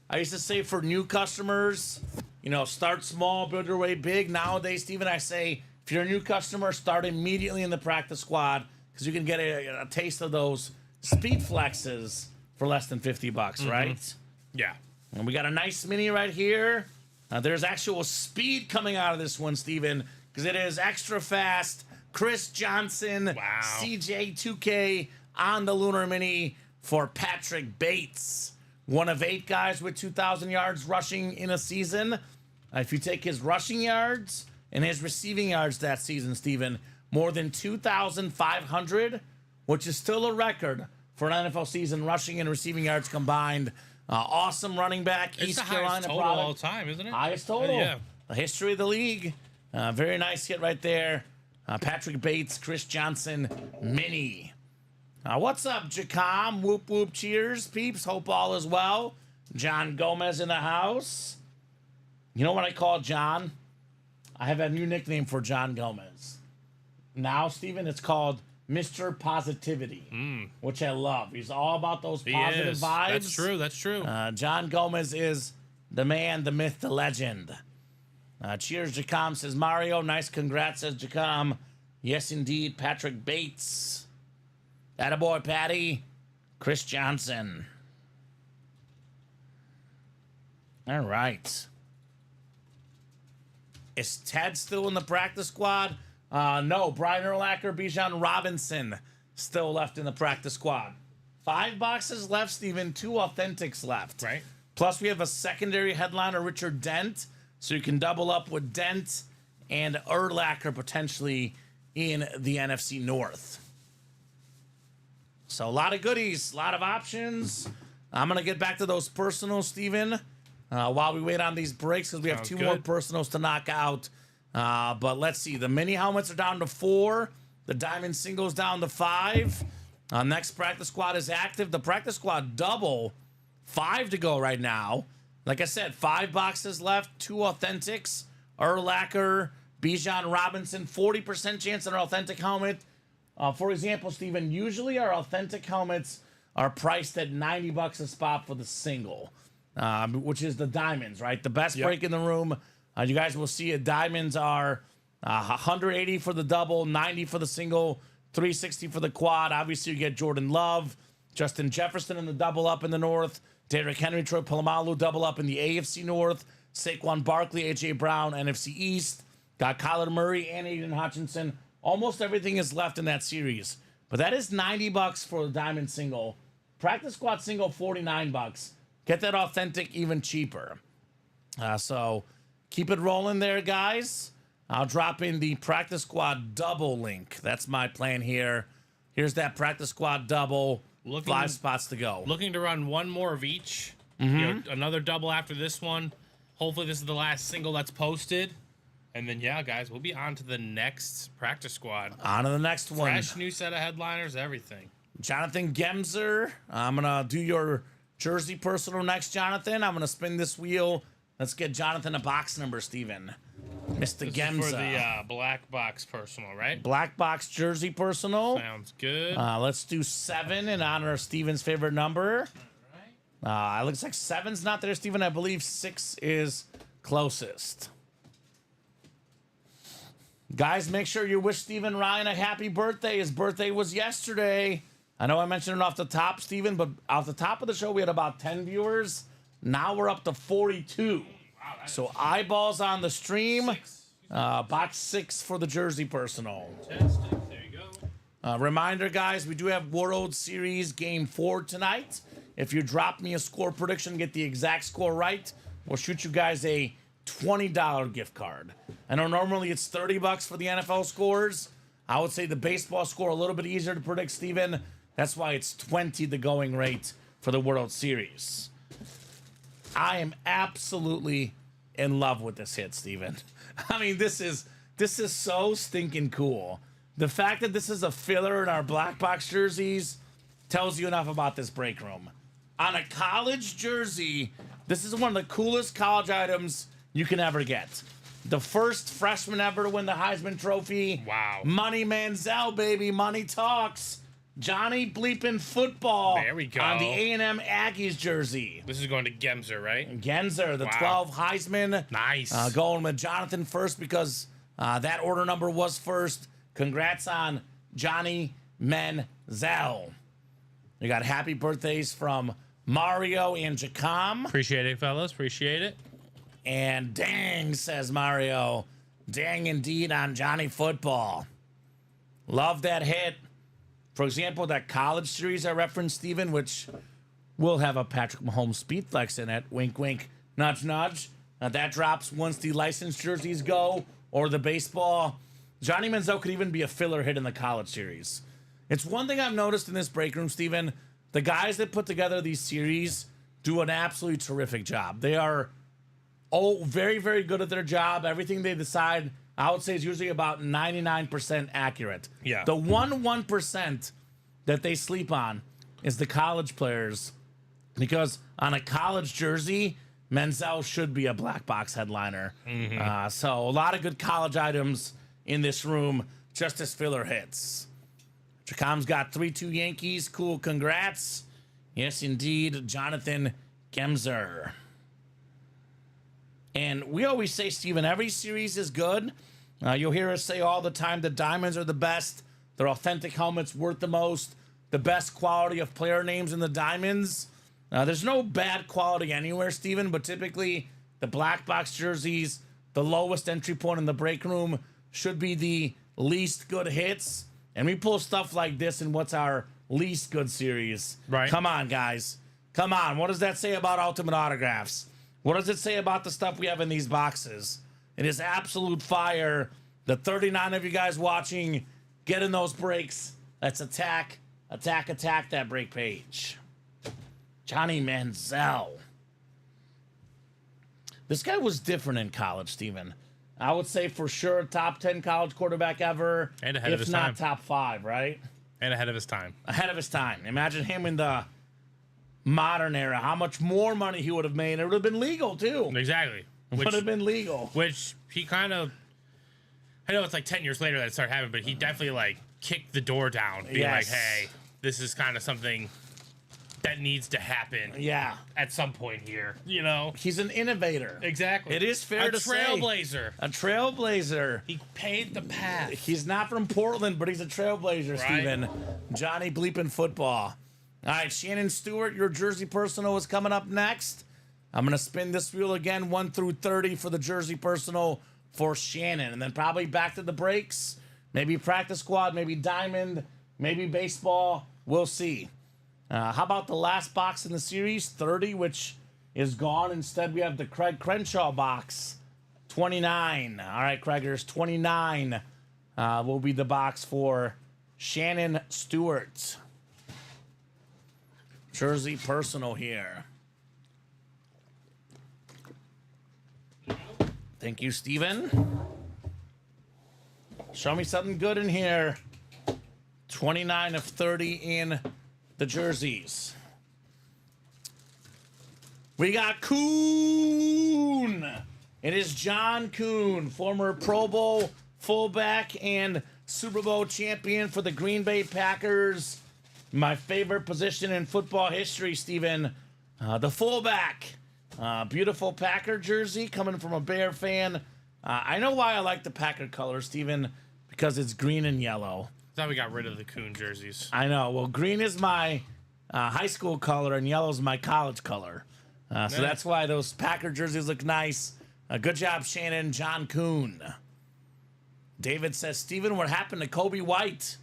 I used to say for new customers, you know, start small, build your way big. Nowadays, Steven, I say if you're a new customer, start immediately in the practice squad because you can get a taste of those speed flexes for less than $50, right? Yeah. And we got a nice mini right here. There's actual speed coming out of this one, Steven, because it is extra fast. Chris Johnson, Wow. CJ2K on the Lunar Mini for Patrick Bates. One of 8 guys with 2,000 yards rushing in a season. If you take his rushing yards and his receiving yards that season, Steven, more than 2,500, which is still a record for an NFL season, rushing and receiving yards combined. Awesome running back, It's East the Carolina highest total product. all time, isn't it? Highest total. Yeah. The history of the league. Very nice hit right there. Patrick Bates, Chris Johnson, mini. What's up, Jacom? Whoop, whoop, cheers, peeps. Hope all is well. John Gomez in the house. You know what I call John? I have a new nickname for John Gomez. Now, Steven, it's called Mr. Positivity, which I love. He's all about those positive vibes. That's true. That's true. John Gomez is the man, the myth, the legend. Cheers, Jacom, says Mario. Nice congrats, says Jacom. Yes, indeed, Patrick Bates. Attaboy, Patty. Chris Johnson. All right. Is Ted still in the practice squad? No, Brian Urlacher, Bijan Robinson still left in the practice squad. 5 boxes left, Steven. 2 authentics left. Right. Plus, we have a secondary headliner, Richard Dent. So you can double up with Dent and Urlacher potentially in the NFC North. So a lot of goodies, a lot of options. I'm going to get back to those personals, Steven, while we wait on these breaks because we have Sounds 2 good. more personals to knock out. But let's see. The mini helmets are down to 4. The diamond singles down to 5. Next practice squad is active. The practice squad double, 5 to go right now. Like I said, 5 boxes left, 2 authentics. Urlacher, Bijan Robinson, 40% chance on an authentic helmet. For example, Steven, usually our authentic helmets are priced at $90 a spot for the single, which is the diamonds, right? The best break in the room. You guys will see it. Diamonds are 180 for the double, 90 for the single, 360 for the quad. Obviously, you get Jordan Love, Justin Jefferson in the double up in the North, Derrick Henry, Troy Polamalu double up in the AFC North, Saquon Barkley, A.J. Brown, NFC East. Got Kyler Murray and Aiden Hutchinson. Almost everything is left in that series. But that is $90 for the diamond single. Practice squad single, $49. Get that authentic even cheaper. So keep it rolling there, guys. I'll drop in the practice squad double link. That's my plan here. Here's that practice squad double. 5 spots to go. Looking to run 1 more of each. You know, another double after this one. Hopefully this is the last single that's posted. And then, yeah, guys, we'll be on to the next practice squad. On to the next one. Fresh new set of headliners, everything. Jonathan Gemser. I'm going to do your jersey personal next, Jonathan. I'm going to spin this wheel. Let's get Jonathan a box number, Steven. Mr. This is Gemser. for the black box personal, right? Black box jersey personal. Sounds good. Let's do 7 in honor of Steven's favorite number. It looks like 7's not there, Steven. I believe 6 is closest. Guys, make sure you wish Steven Ryan a happy birthday. His birthday was yesterday. I know I mentioned it off the top, Steven, but off the top of the show, we had about 10 viewers. Now we're up to 42. So eyeballs on the stream. Box 6 for the jersey personal. Fantastic. There you go. Reminder, guys, we do have World Series Game 4 tonight. If you drop me a score prediction, get the exact score right, we'll shoot you guys a $20 gift card. I know normally it's $30 for the NFL scores. I would say the baseball score a little bit easier to predict, Steven. That's why it's 20 the going rate for the World Series. I am absolutely in love with this hit, Steven. I mean, this is so stinking cool. The fact that this is a filler in our black box jerseys tells you enough about this break room. On a college jersey, This is one of the coolest college items you can ever get. The first freshman ever to win the Heisman Trophy. Wow. Money Manziel, baby. Money talks. Johnny bleeping football. There we go. On the A&M Aggies jersey. This is going to Gemser, right? Genzer, the Wow. 12 Heisman. Nice. Going with Jonathan first because that order number was first. Congrats on Johnny Manziel. We got happy birthdays from Mario and Jacom. Appreciate it, fellas. Appreciate it. And dang, says Mario. Dang indeed on Johnny Football. Love that hit. For example, that college series I referenced, Steven, which will have a Patrick Mahomes speed flex in it. Wink, wink, nudge, nudge. That drops once the licensed jerseys go or the baseball. Johnny Manziel could even be a filler hit in the college series. It's one thing I've noticed in this break room, Steven. The guys that put together these series do an absolutely terrific job. They are very, very good at their job. Everything they decide, I would say, is usually about 99% accurate. Yeah. The 1% that they sleep on is the college players, because on a college jersey, Manziel should be a black box headliner. So a lot of good college items in this room, just as filler hits. Jacom's got 3-2 Yankees. Cool, congrats. Yes, indeed, Jonathan Gemser. And we always say, Steven, every series is good. You'll hear us say all the time the diamonds are the best. They're authentic helmets worth the most. The best quality of player names in the diamonds. There's no bad quality anywhere, Steven, but typically the black box jerseys, the lowest entry point in the break room, should be the least good hits. And we pull stuff like this in what's our least good series. Right. Come on, guys. Come on. What does that say about Ultimate Autographs? What does it say about the stuff we have in these boxes? It is absolute fire. The 39 of you guys watching, get in those breaks. Let's attack that break page. Johnny Manziel. This guy was different in college, Steven. I would say for sure top 10 college quarterback ever. And ahead of his time. If not top 5, right? And ahead of his time. Ahead of his time. Imagine him in the modern era. How much more money he would have made. It would have been legal, too. Exactly. Would have been legal. Which he kind of, I know it's like 10 years later that it started happening, but he definitely like kicked the door down, being like, hey, this is kind of something that needs to happen at some point here, you know? He's an innovator. Exactly. It is fair to say. A trailblazer. He paved the path. He's not from Portland, but he's a trailblazer, Right. Steven. Johnny bleeping football. All right, Shannon Stewart, your jersey personal is coming up next. I'm going to spin this wheel again, 1 through 30 for the jersey personal for Shannon. And then probably back to the breaks. Maybe practice squad, maybe diamond, maybe baseball. We'll see. How about the last box in the series, 30, which is gone. Instead, we have the Craig Crenshaw box, 29. All right, Craigers, 29 will be the box for Shannon Stewart. Jersey personal here. Thank you, Steven. Show me something good in here. 29 of 30 in the jerseys. We got Kuhn. It is John Kuhn, former Pro Bowl fullback and Super Bowl champion for the Green Bay Packers. My favorite position in football history, Steven. The fullback. Beautiful Packer jersey coming from a Bear fan. I know why I like the Packer color, Steven, because it's green and yellow. I thought we got rid of the Kuhn jerseys. I know. Well, green is my high school color and yellow is my college color. So that's why those Packer jerseys look nice. Good job, Shannon. John Kuhn. David says, Steven, what happened to Kobe White?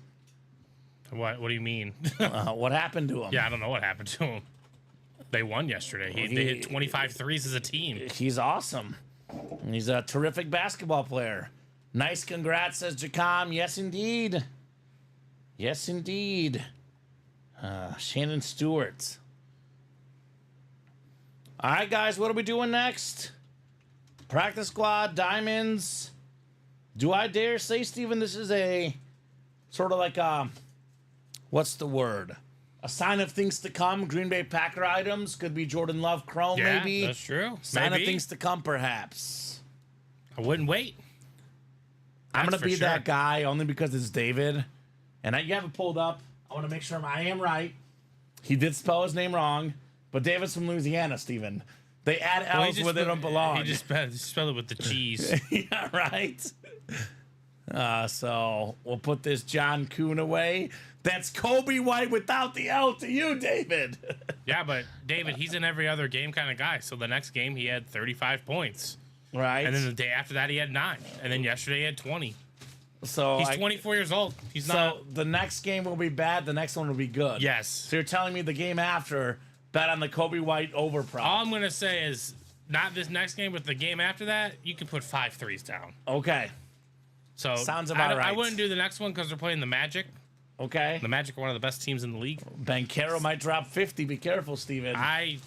What do you mean? What happened to him? Yeah, I don't know what happened to him. They won yesterday. They hit 25 threes as a team. He's awesome. He's a terrific basketball player. Nice congrats, says Jacom. Yes, indeed. Yes, indeed. Shannon Stewart. All right, guys, what are we doing next? Practice squad, diamonds. Do I dare say, Steven, this is a sort of like a, what's the word? A sign of things to come. Green Bay Packer items. Could be Jordan Love Chrome, Yeah, maybe. that's true. Sign Maybe. of things to come, perhaps. I wouldn't wait. I'm That's going to for be sure. that guy only because it's David. And you have it pulled up. I want to make sure I am right. He did spell his name wrong. But David's from Louisiana, Steven. They add Well, L's where they don't belong. He just spelled it with the cheese. Yeah, right. So we'll put this John Kuhn away. That's Kobe White without the L to you, David. Yeah, but David, he's an every other game kind of guy. So the next game he had 35 points. Right. And then the day after that he had 9. And then yesterday he had 20. So He's 24 years old. He's not. So the next game will be bad. The next one will be good. Yes. So you're telling me the game after, bet on the Kobe White over prop. All I'm going to say is not this next game, but the game after that, you can put 5 threes down. Okay. So Sounds about right. I wouldn't do the next one because they're playing the Magic. Okay. The Magic are one of the best teams in the league. Bankero might drop 50. Be careful, Steven.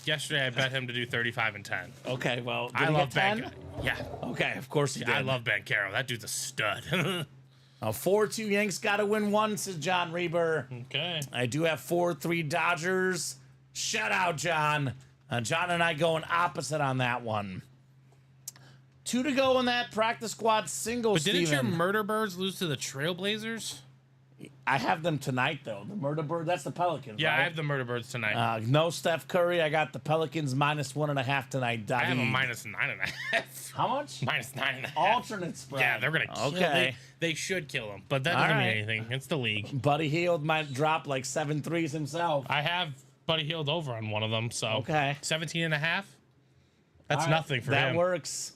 Yesterday I bet him to do 35 and 10. Okay, well, did I he love get 10? Bankero. Yeah. Okay, of course he did. I love Bankero. That dude's a stud. 4-2 Yanks got to win one, says John Reber. Okay. I do have 4-3 Dodgers. Shout out, John. John and I going opposite on that one. 2 to go in that practice squad single, But didn't your Steven. Murder Birds lose to the Trailblazers? I have them tonight, though. The Murder Bird, that's the Pelicans, Yeah, right? I have the Murder Birds tonight. No Steph Curry. I got the Pelicans -1.5 tonight. I have a David. -9.5. How much? -9.5. Alternate spread. Yeah, they're gonna kill. Okay. They should kill him, but that All doesn't mean right. anything. It's the league. Buddy Hield might drop like 7 threes himself. I have Buddy Hield over on one of them, so Okay. 17.5. That's All right, nothing for that him. works.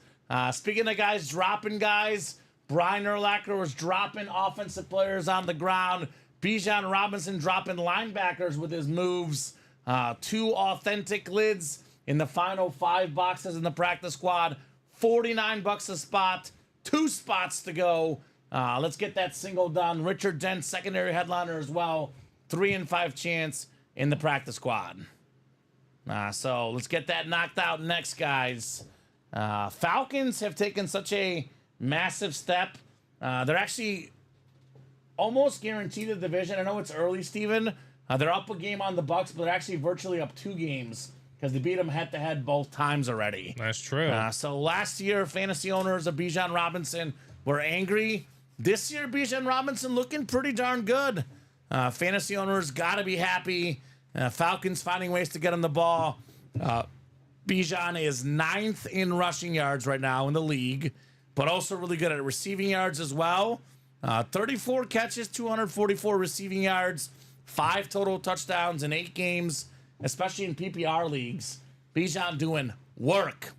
Speaking of guys dropping guys, Brian Urlacher was dropping offensive players on the ground. Bijan Robinson dropping linebackers with his moves. 2 authentic lids in the final 5 boxes in the practice squad. $49 a spot. 2 spots to go. Let's get that single done. Richard Dent, secondary headliner as well. 3 and 5 chance in the practice squad. So let's get that knocked out next, guys. Falcons have taken such a massive step. They're actually almost guaranteed the division. I know it's early, Steven. They're up a game on the Bucks, but they're actually virtually up 2 games because they beat them head-to-head both times already. That's true. So last year, fantasy owners of Bijan Robinson were angry. This year, Bijan Robinson looking pretty darn good. Fantasy owners got to be happy. Falcons finding ways to get him the ball. Bijan is 9th in rushing yards right now in the league, but also really good at receiving yards as well. 34 catches, 244 receiving yards, 5 total touchdowns in 8 games, especially in PPR leagues. Bijan doing work.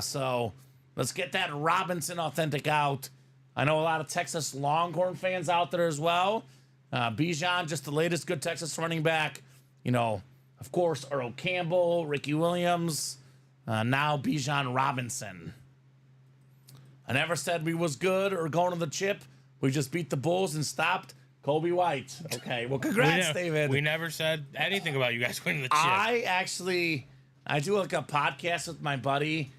So let's get that Robinson authentic out. I know a lot of Texas Longhorn fans out there as well. Bijan, just the latest good Texas running back. You know, of course, Earl Campbell, Ricky Williams, now Bijan Robinson. I never said we was good or going to the chip. We just beat the Bulls and stopped Kobe White. Okay, well, congrats, David. We never said anything about you guys winning the chip. I do like a podcast with my buddy,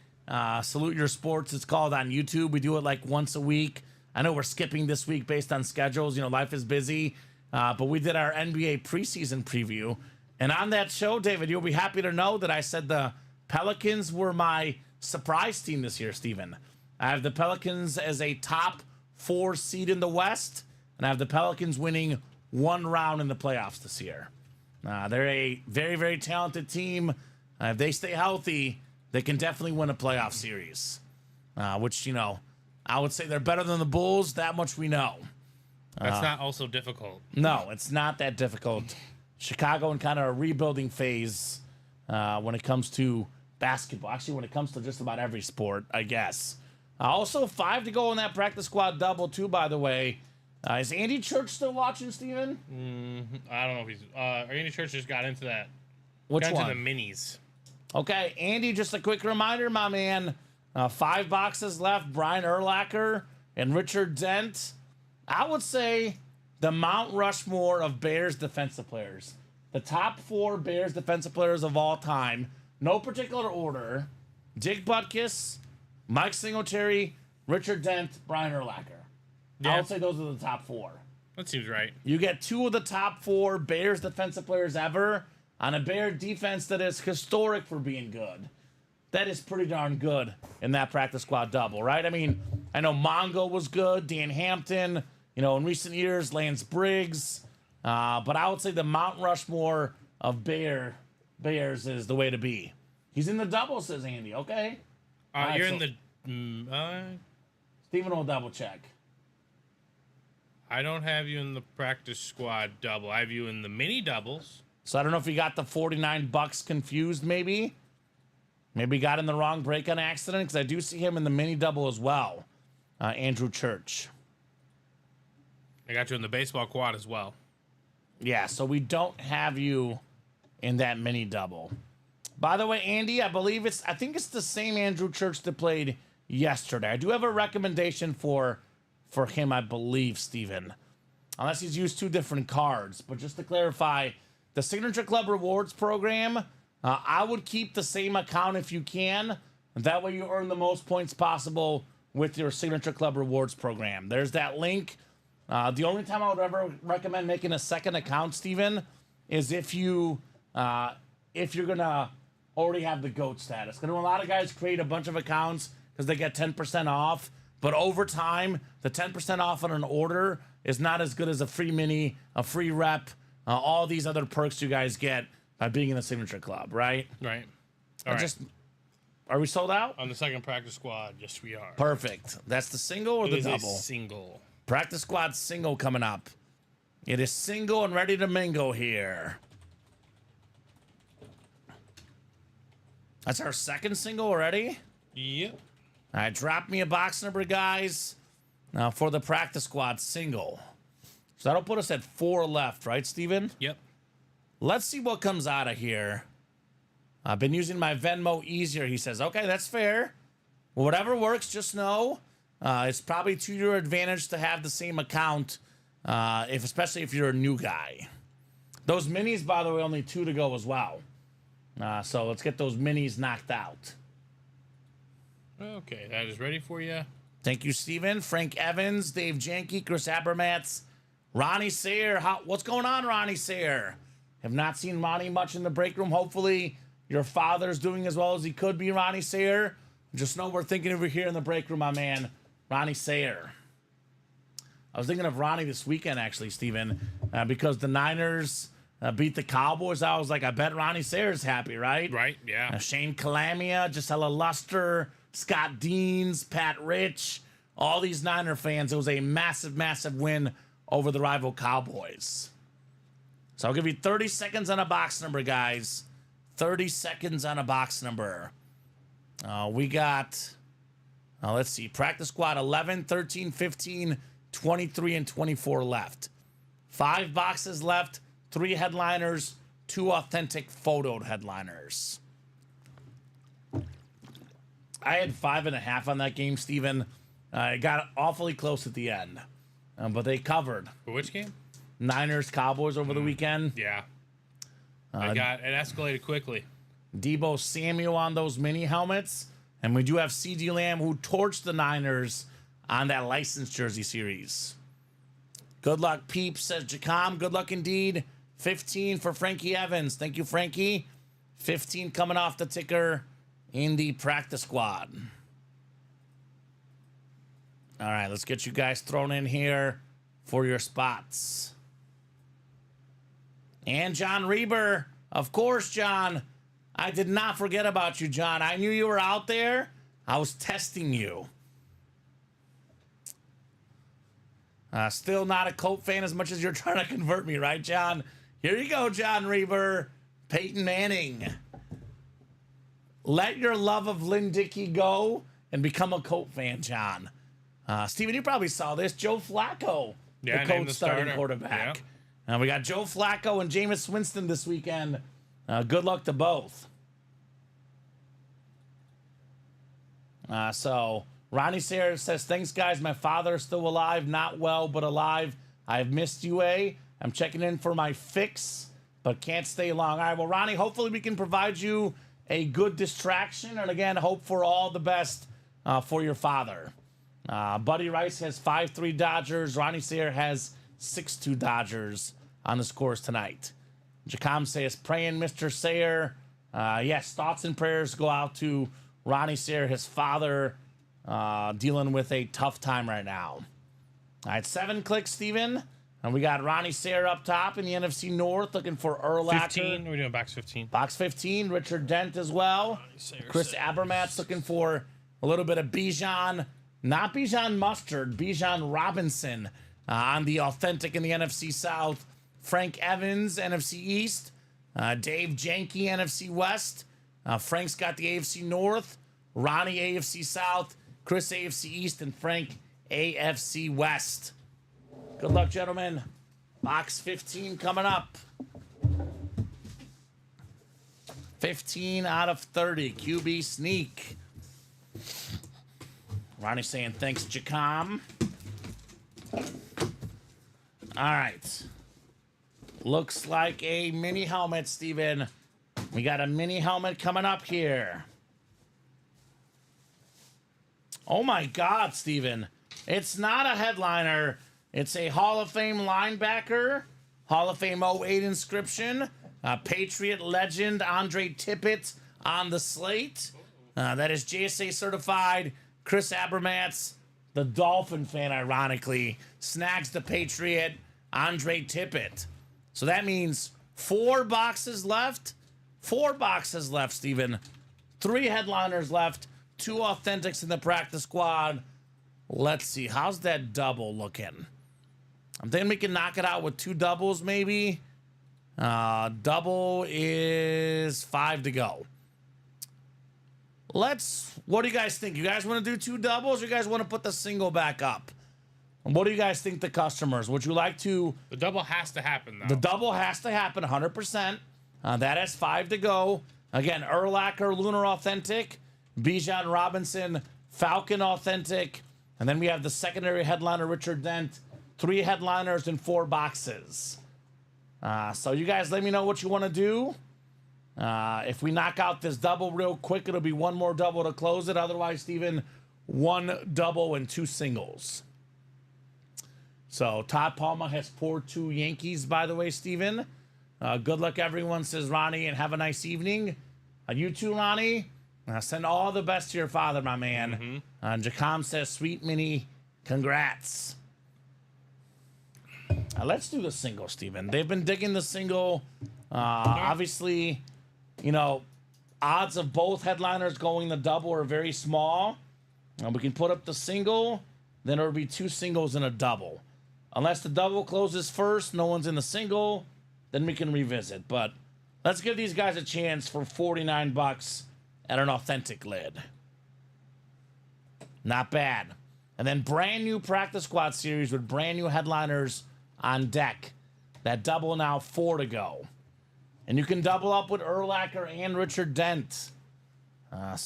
Salute Your Sports. It's called on YouTube. We do it like once a week. I know we're skipping this week based on schedules. You know, life is busy. But we did our NBA preseason preview. And on that show, David, you'll be happy to know that I said the Pelicans were my surprise team this year, Steven. I have the Pelicans as a top 4 seed in the West, and I have the Pelicans winning 1 round in the playoffs this year. They're a very, very talented team. If they stay healthy, they can definitely win a playoff series, which, you know, I would say they're better than the Bulls. That much we know. That's not also difficult. No, it's not that difficult. Chicago in kind of a rebuilding phase when it comes to basketball. Actually, when it comes to just about every sport, I guess. Also, 5 to go in that practice squad double, too, by the way. Is Andy Church still watching, Steven? I don't know if he's... Andy Church just got into that. Which got one? into the minis. Okay, Andy, just a quick reminder, my man. 5 boxes left. Brian Urlacher and Richard Dent. I would say the Mount Rushmore of Bears defensive players. The top 4 Bears defensive players of all time. No particular order. Dick Butkus, Mike Singletary, Richard Dent, Brian Urlacher. I Yeah. would say those are the top 4. That seems right. You get 2 of the top 4 Bears defensive players ever on a Bear defense that is historic for being good. That is pretty darn good in that practice squad double, right? I mean, I know Mongo was good, Dan Hampton, you know, in recent years, Lance Briggs. But I would say the Mount Rushmore of Bears is the way to be. He's in the double, says Andy. Okay. You're so in the. Steven will double check. I don't have you in the practice squad double. I have you in the mini doubles. So I don't know if you got the $49 confused, maybe. Maybe got in the wrong break on accident, because I do see him in the mini double as well. Andrew Church. I got you in the baseball quad as well. Yeah, so we don't have you in that mini double. By the way, Andy, I think it's the same Andrew Church that played yesterday. I do have a recommendation for him, I believe, Steven. Unless he's used 2 different cards. But just to clarify, the Signature Club Rewards program, I would keep the same account if you can. That way you earn the most points possible with your Signature Club Rewards program. There's that link. The only time I would ever recommend making a second account, Steven, is if you're gonna already have the GOAT status. Because a lot of guys create a bunch of accounts because they get 10% off. But over time, the 10% off on an order is not as good as a free mini, a free rep, all these other perks you guys get by being in the Signature Club, right? Right. All right. Are we sold out? On the second practice squad, yes, we are. Perfect. That's the single or the double? Single. Practice squad single coming up. It is single and ready to mingle here. That's our second single already? Yep. All right, drop me a box number, guys, for the practice squad single. So that'll put us at 4 left, right, Steven? Yep. Let's see what comes out of here. I've been using my Venmo easier, he says. Okay, that's fair. Well, whatever works, just know it's probably to your advantage to have the same account, especially if you're a new guy. Those minis, by the way, only 2 to go as well. So let's get those minis knocked out. Okay, that is ready for you. Thank you, Steven. Frank Evans, Dave Janke, Chris Abermatz, Ronnie Sayre. What's going on, Ronnie Sayre? Have not seen Ronnie much in the break room. Hopefully your father's doing as well as he could be, Ronnie Sayre. Just know we're thinking over here in the break room, my man, Ronnie Sayre. I was thinking of Ronnie this weekend, actually, Steven, because the Niners beat the Cowboys. I was like, I bet Ronnie Sayre's happy, right? Right, yeah. Shane Calamia, Gisela Luster, Scott Deans, Pat Rich, all these Niner fans. It was a massive, massive win over the rival Cowboys. So I'll give you 30 seconds on a box number, guys. 30 seconds on a box number. We got, let's see, practice squad 11, 13, 15, 23, and 24 left. 5 boxes left, 3 headliners, 2 authentic photoed headliners. I had 5.5 on that game, Steven. It got awfully close at the end, but they covered. For which game? Niners Cowboys over the weekend. Yeah. It escalated quickly. Debo Samuel on those mini helmets, and we do have CeeDee Lamb, who torched the Niners on that licensed jersey series. Good luck, peeps, says Jacom. Good luck indeed. 15 for Frankie Evans. Thank you, Frankie. 15 coming off the ticker in the practice squad. All right, let's get you guys thrown in here for your spots. And John Reber. Of course, John. I did not forget about you, John. I knew you were out there. I was testing you. Still not a Colt fan as much as you're trying to convert me, right, John? Here you go, John Reber. Peyton Manning. Let your love of Lynn Dickey go and become a Colt fan, John. Steven, you probably saw this. Joe Flacco, the Colts starting quarterback. Yeah. We got Joe Flacco and Jameis Winston this weekend. Good luck to both. So Ronnie Sayre says, thanks, guys. My father is still alive, not well, but alive. I've missed you, I'm checking in for my fix, but can't stay long. All right, well, Ronnie, hopefully we can provide you a good distraction. And again, hope for all the best for your father. Buddy Rice has 5-3 Dodgers. Ronnie Sayre has 6-2 Dodgers on the scores tonight. Jacom says, praying Mr. Sayer. Yes, thoughts and prayers go out to Ronnie Sayer, his father, dealing with a tough time right now. All right, 7 clicks, Steven. And we got Ronnie Sayer up top in the NFC North looking for Urlacher. 15. We're doing box 15. Box 15, Richard Dent as well. Chris Abermat's looking for a little bit of Bijan. Not Bijan Mustard, Bijan Robinson on the authentic in the NFC South. Frank Evans, NFC East. Dave Janke, NFC West. Frank's got the AFC North. Ronnie, AFC South. Chris, AFC East. And Frank, AFC West. Good luck, gentlemen. Box 15 coming up. 15 out of 30. QB sneak. Ronnie saying thanks, Jacom. All right. Looks like a mini helmet, Steven. We got a mini helmet coming up here. Oh my God, Steven. It's not a headliner. It's a Hall of Fame linebacker. Hall of Fame 08 inscription. Patriot legend Andre Tippett on the slate. That is JSA certified. Chris Abermatz, the Dolphin fan, ironically, snags the Patriot Andre Tippett. So that means 4 boxes left. 4 boxes left, Steven. 3 headliners left. 2 authentics in the practice squad. Let's see. How's that double looking? I'm thinking we can knock it out with 2 doubles, maybe. Double is 5 to go. What do you guys think? You guys want to do 2 doubles, or you guys want to put the single back up? And what do you guys think, the customers? Would you like to... The double has to happen, though. The double has to happen, 100%. That has 5 to go. Again, Urlacher, Lunar Authentic. Bijan Robinson, Falcon Authentic. And then we have the secondary headliner, Richard Dent. 3 headliners and 4 boxes. So you guys let me know what you want to do. If we knock out this double real quick, it'll be 1 more double to close it. Otherwise, Steven, 1 double and 2 singles. So Todd Palma has poured 2 Yankees, by the way, Steven. Good luck, everyone, says Ronnie, and have a nice evening. You too, Ronnie. Send all the best to your father, my man. Jacom says, sweet mini, congrats. Let's do the single, Steven. They've been digging the single. Obviously, you know, odds of both headliners going the double are very small. We can put up the single, then it'll be 2 singles and a double. Unless the double closes first, no one's in the single, then we can revisit. But let's give these guys a chance for $49 and an authentic lid. Not bad. And then brand new practice squad series with brand new headliners on deck. That double now 4 to go. And you can double up with Urlacher and Richard Dent. And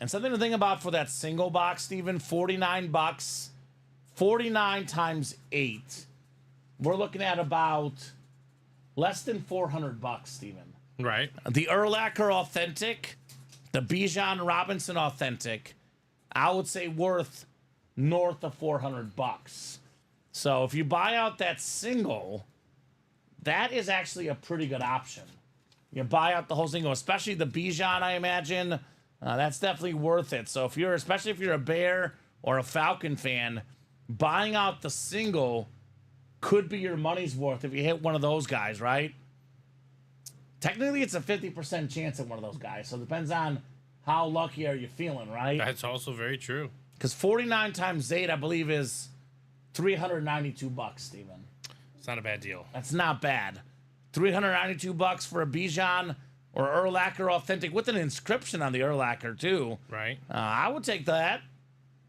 something to think about for that single box, Steven, $49. 49 times 8. We're looking at about less than $400, Steven. Right. The Urlacher Authentic, the Bijan Robinson Authentic, I would say worth north of $400. So if you buy out that single, that is actually a pretty good option. You buy out the whole single, especially the Bijan, I imagine. That's definitely worth it. So especially if you're a Bear or a Falcon fan, buying out the single could be your money's worth if you hit one of those guys, right? Technically, it's a 50% chance at one of those guys. So it depends on how lucky are you feeling, right? That's also very true. Because 49 times 8, I believe, is $392, Steven. It's not a bad deal. That's not bad. $392 for a Bijan or Urlacher Authentic with an inscription on the Urlacher, too. Right. I would take that.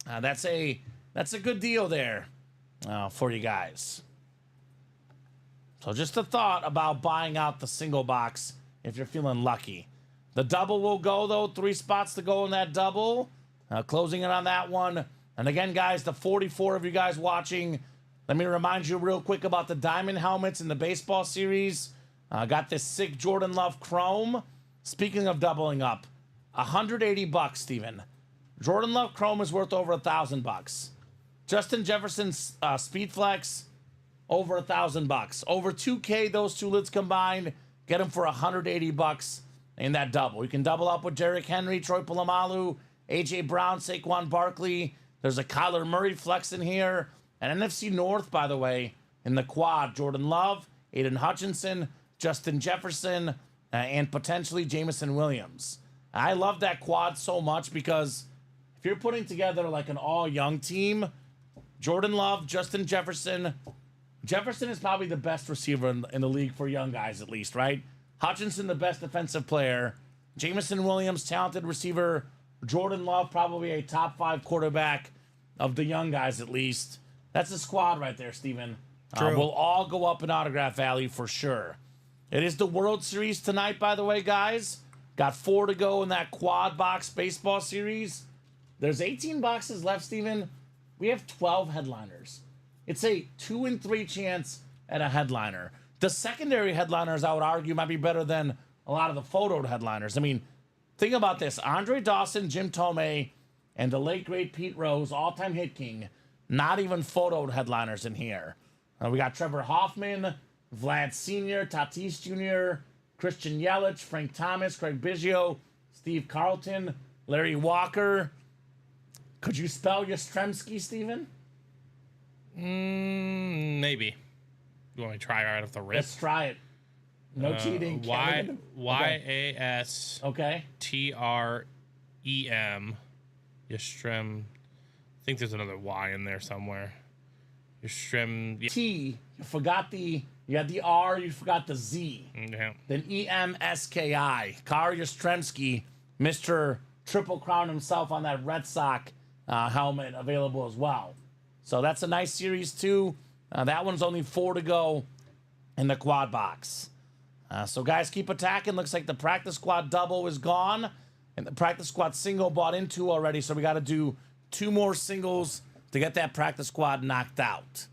That's a good deal there for you guys. So just a thought about buying out the single box if you're feeling lucky. The double will go, though. 3 spots to go in that double. Closing it on that one. And again, guys, the 44 of you guys watching, let me remind you real quick about the diamond helmets in the baseball series. Got this sick Jordan Love Chrome. Speaking of doubling up, $180, Steven. Jordan Love Chrome is worth over $1,000. Justin Jefferson's speed flex, over $1,000. Over 2K, those two lids combined, get him for $180 in that double. You can double up with Derrick Henry, Troy Polamalu, AJ Brown, Saquon Barkley. There's a Kyler Murray flex in here. And NFC North, by the way, in the quad, Jordan Love, Aiden Hutchinson, Justin Jefferson, and potentially Jameson Williams. I love that quad so much because if you're putting together like an all-young team, Jordan Love, Justin Jefferson. Jefferson is probably the best receiver in the league for young guys, at least, right? Hutchinson, the best defensive player. Jameson Williams, talented receiver. Jordan Love, probably a top 5 quarterback of the young guys, at least. That's a squad right there, Steven. We'll all go up in autograph value for sure. It is the World Series tonight, by the way, guys. Got 4 to go in that quad box baseball series. There's 18 boxes left, Steven. We have 12 headliners. It's a 2 in 3 chance at a headliner. The secondary headliners, I would argue, might be better than a lot of the photoed headliners. I mean, think about this. Andre Dawson, Jim Tomei, and the late, great Pete Rose, all-time hit king, not even photoed headliners in here. We got Trevor Hoffman, Vlad Sr., Tatis Jr., Christian Yelich, Frank Thomas, Craig Biggio, Steve Carlton, Larry Walker. Could you spell Yastrzemski, Steven? Maybe. You want me to try right off the rip? Let's try it. No cheating. Y-A-S. Okay. T-R-E-M. Ystrem. I think there's another Y in there somewhere. Ystrem. T. You forgot you had the R, you forgot the Z. Yeah. Then E-M-S-K-I. Kar Yastrzemski, Mr. Triple Crown himself on that Red Sox helmet available as well. So that's a nice series too. That one's only 4 to go in the quad box. So guys, keep attacking. Looks like the practice squad double is gone, and the practice squad single bought into already. So we got to do 2 more singles to get that practice squad knocked out.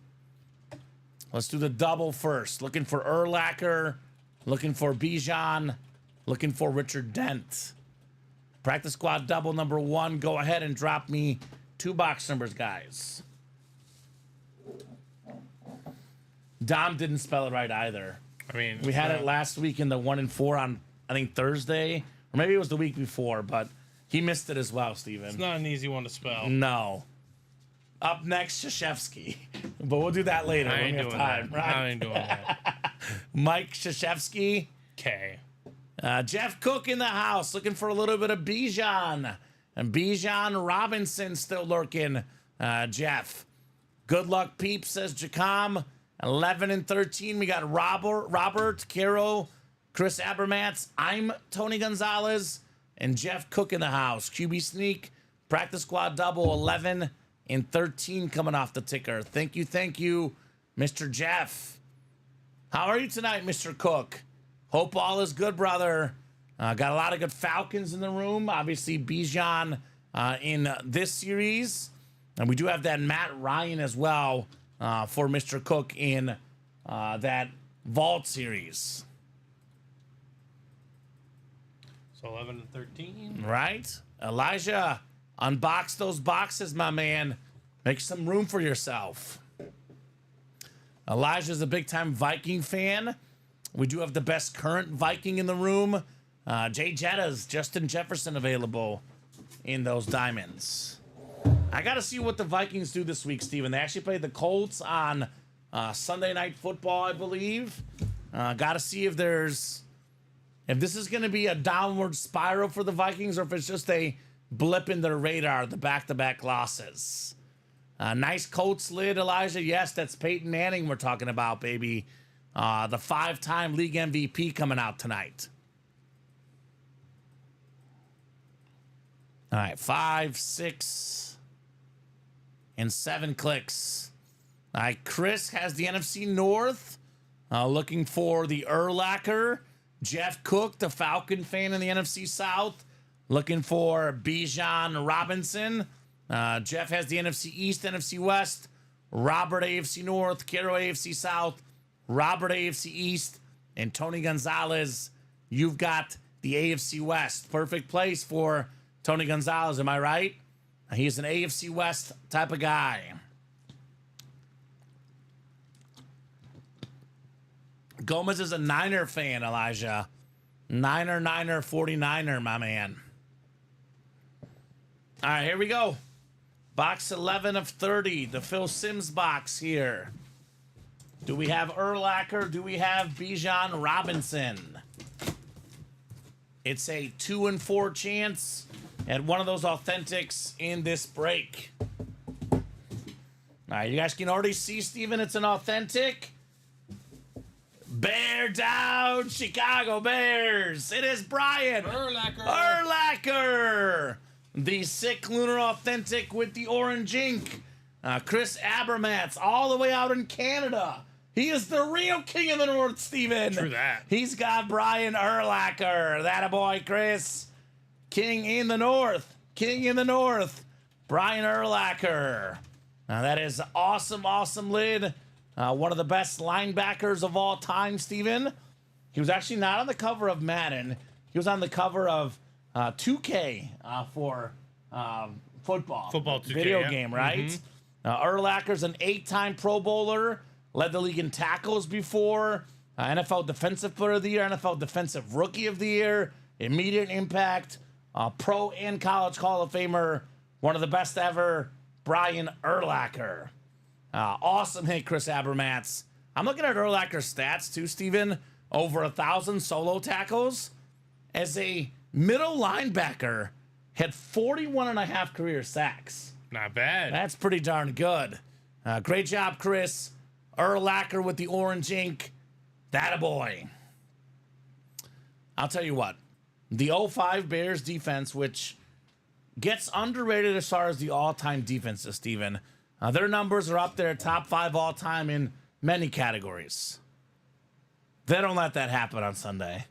Let's do the double first. Looking for Urlacher, looking for Bijan, looking for Richard Dent. Practice squad double number 1. Go ahead and drop me 2 box numbers, guys. Dom didn't spell it right either. I mean, we had it last week in the 1 and 4 on, I think, Thursday, or maybe it was the week before, but he missed it as well, Steven. It's not an easy one to spell. No. Up next, Krzyzewski. But we'll do that later when we have time. That. Right? I ain't doing that. Mike Krzyzewski. Okay. Jeff Cook in the house, looking for a little bit of Bijan. And Bijan Robinson still lurking, Jeff. Good luck, peeps, says Jacom. 11 and 13, we got Robert, Caro, Chris Abermats. I'm Tony Gonzalez, and Jeff Cook in the house. QB sneak, practice squad double, 11 and 13 coming off the ticker. Thank you, Mr. Jeff. How are you tonight, Mr. Cook? Hope all is good, brother. Got a lot of good Falcons in the room. Obviously, Bijan in this series. And we do have that Matt Ryan as well for Mr. Cook in that Vault series. So 11 and 13. Right? Elijah, unbox those boxes, my man. Make some room for yourself. Elijah's a big-time Viking fan. We do have the best current Viking in the room. Jay Jetta's Justin Jefferson available in those diamonds. I got to see what the Vikings do this week, Steven. They actually played the Colts on Sunday Night Football, I believe. Got to see if this is going to be a downward spiral for the Vikings or if it's just a blip in their radar, the back-to-back losses. Nice Colts lid, Elijah. Yes, that's Peyton Manning we're talking about, baby. The 5-time league MVP coming out tonight. All right, 5, 6, and 7 clicks. All right, Chris has the NFC North. Looking for the Urlacher. Jeff Cook, the Falcon fan in the NFC South. Looking for Bijan Robinson. Jeff has the NFC East, NFC West. Robert, AFC North. Caro, AFC South. Robert, AFC East. And Tony Gonzalez, you've got the AFC West. Perfect place for Tony Gonzalez, am I right? He's an AFC West type of guy. Gomez is a Niner fan, Elijah. Niner, 49er, my man. All right, here we go. Box 11 of 30, the Phil Simms box here. Do we have Urlacher? Do we have Bijan Robinson? It's a 2 and 4 chance at one of those authentics in this break. All right, you guys can already see, Steven, it's an authentic. Bear down, Chicago Bears. It is Brian Urlacher. The sick lunar authentic with the orange ink. Chris Abermats, all the way out in Canada. He is the real king of the North, Steven. True that. He's got Brian Urlacher. That a boy, Chris. King in the North. King in the North. Brian Urlacher. Now that is awesome, awesome lid. One of the best linebackers of all time, Steven. He was actually not on the cover of Madden. He was on the cover of 2K for football. Football 2K, video yeah. game, right? Urlacher's an 8-time Pro Bowler. Led the league in tackles before. NFL Defensive Player of the Year, NFL Defensive Rookie of the Year. Immediate impact. Pro and College Hall of Famer. One of the best ever. Brian Urlacher. Awesome hit, Chris Abermats. I'm looking at Urlacher's stats too, Steven. Over 1,000 solo tackles. As a middle linebacker, had 41 and a half career sacks. Not bad. That's pretty darn good. Great job, Chris. Urlacher with the orange ink. That a boy. I'll tell you what. The 05 Bears defense, which gets underrated as far as the all-time defenses, Steven. Their numbers are up there, top 5 all-time in many categories. They don't let that happen on Sunday.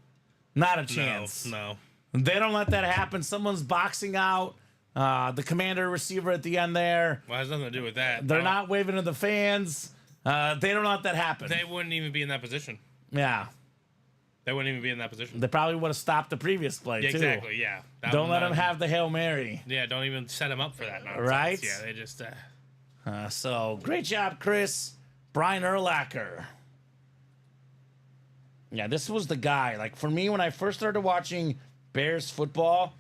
Not a chance. No. They don't let that happen. Someone's boxing out. The commander receiver at the end there. Well, it has nothing to do with that. They're not waving to the fans. They don't let that happen. They wouldn't even be in that position. Yeah. They wouldn't even be in that position. They probably would have stopped the previous play, too. Exactly, yeah. Don't let them have the Hail Mary. Yeah, don't even set them up for that nonsense. Right? Yeah, they just... So, great job, Chris. Brian Urlacher. Yeah, this was the guy. Like, for me, when I first started watching Bears football,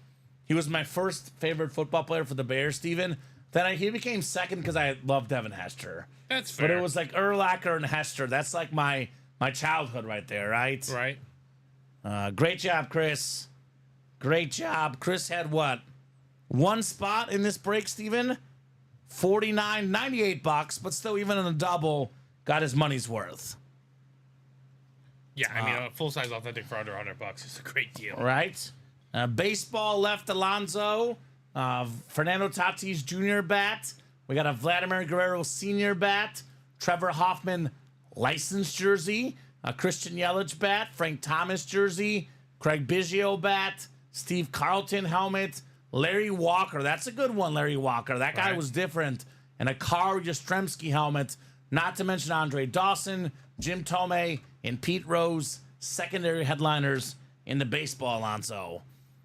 he was my first favorite football player for the Bears, Steven. Then he became second because I loved Devin Hester. That's fair. But it was like Urlacher and Hester. That's like my childhood right there, right? Right. Great job, Chris. Great job. Chris had what? One spot in this break, Steven? $98, but still, even in a double, got his money's worth. Yeah, I mean, a full-size authentic for under $100 is a great deal. Right? Baseball left Alonso. Fernando Tatis Jr. bat. We got a Vladimir Guerrero Sr. bat. Trevor Hoffman licensed jersey. A Christian Yelich bat. Frank Thomas jersey. Craig Biggio bat. Steve Carlton helmet. Larry Walker. That's a good one, Larry Walker. That guy was different. And a Carl Yastrzemski helmet. Not to mention Andre Dawson, Jim Tomei, and Pete Rose. Secondary headliners in the baseball, Alonso.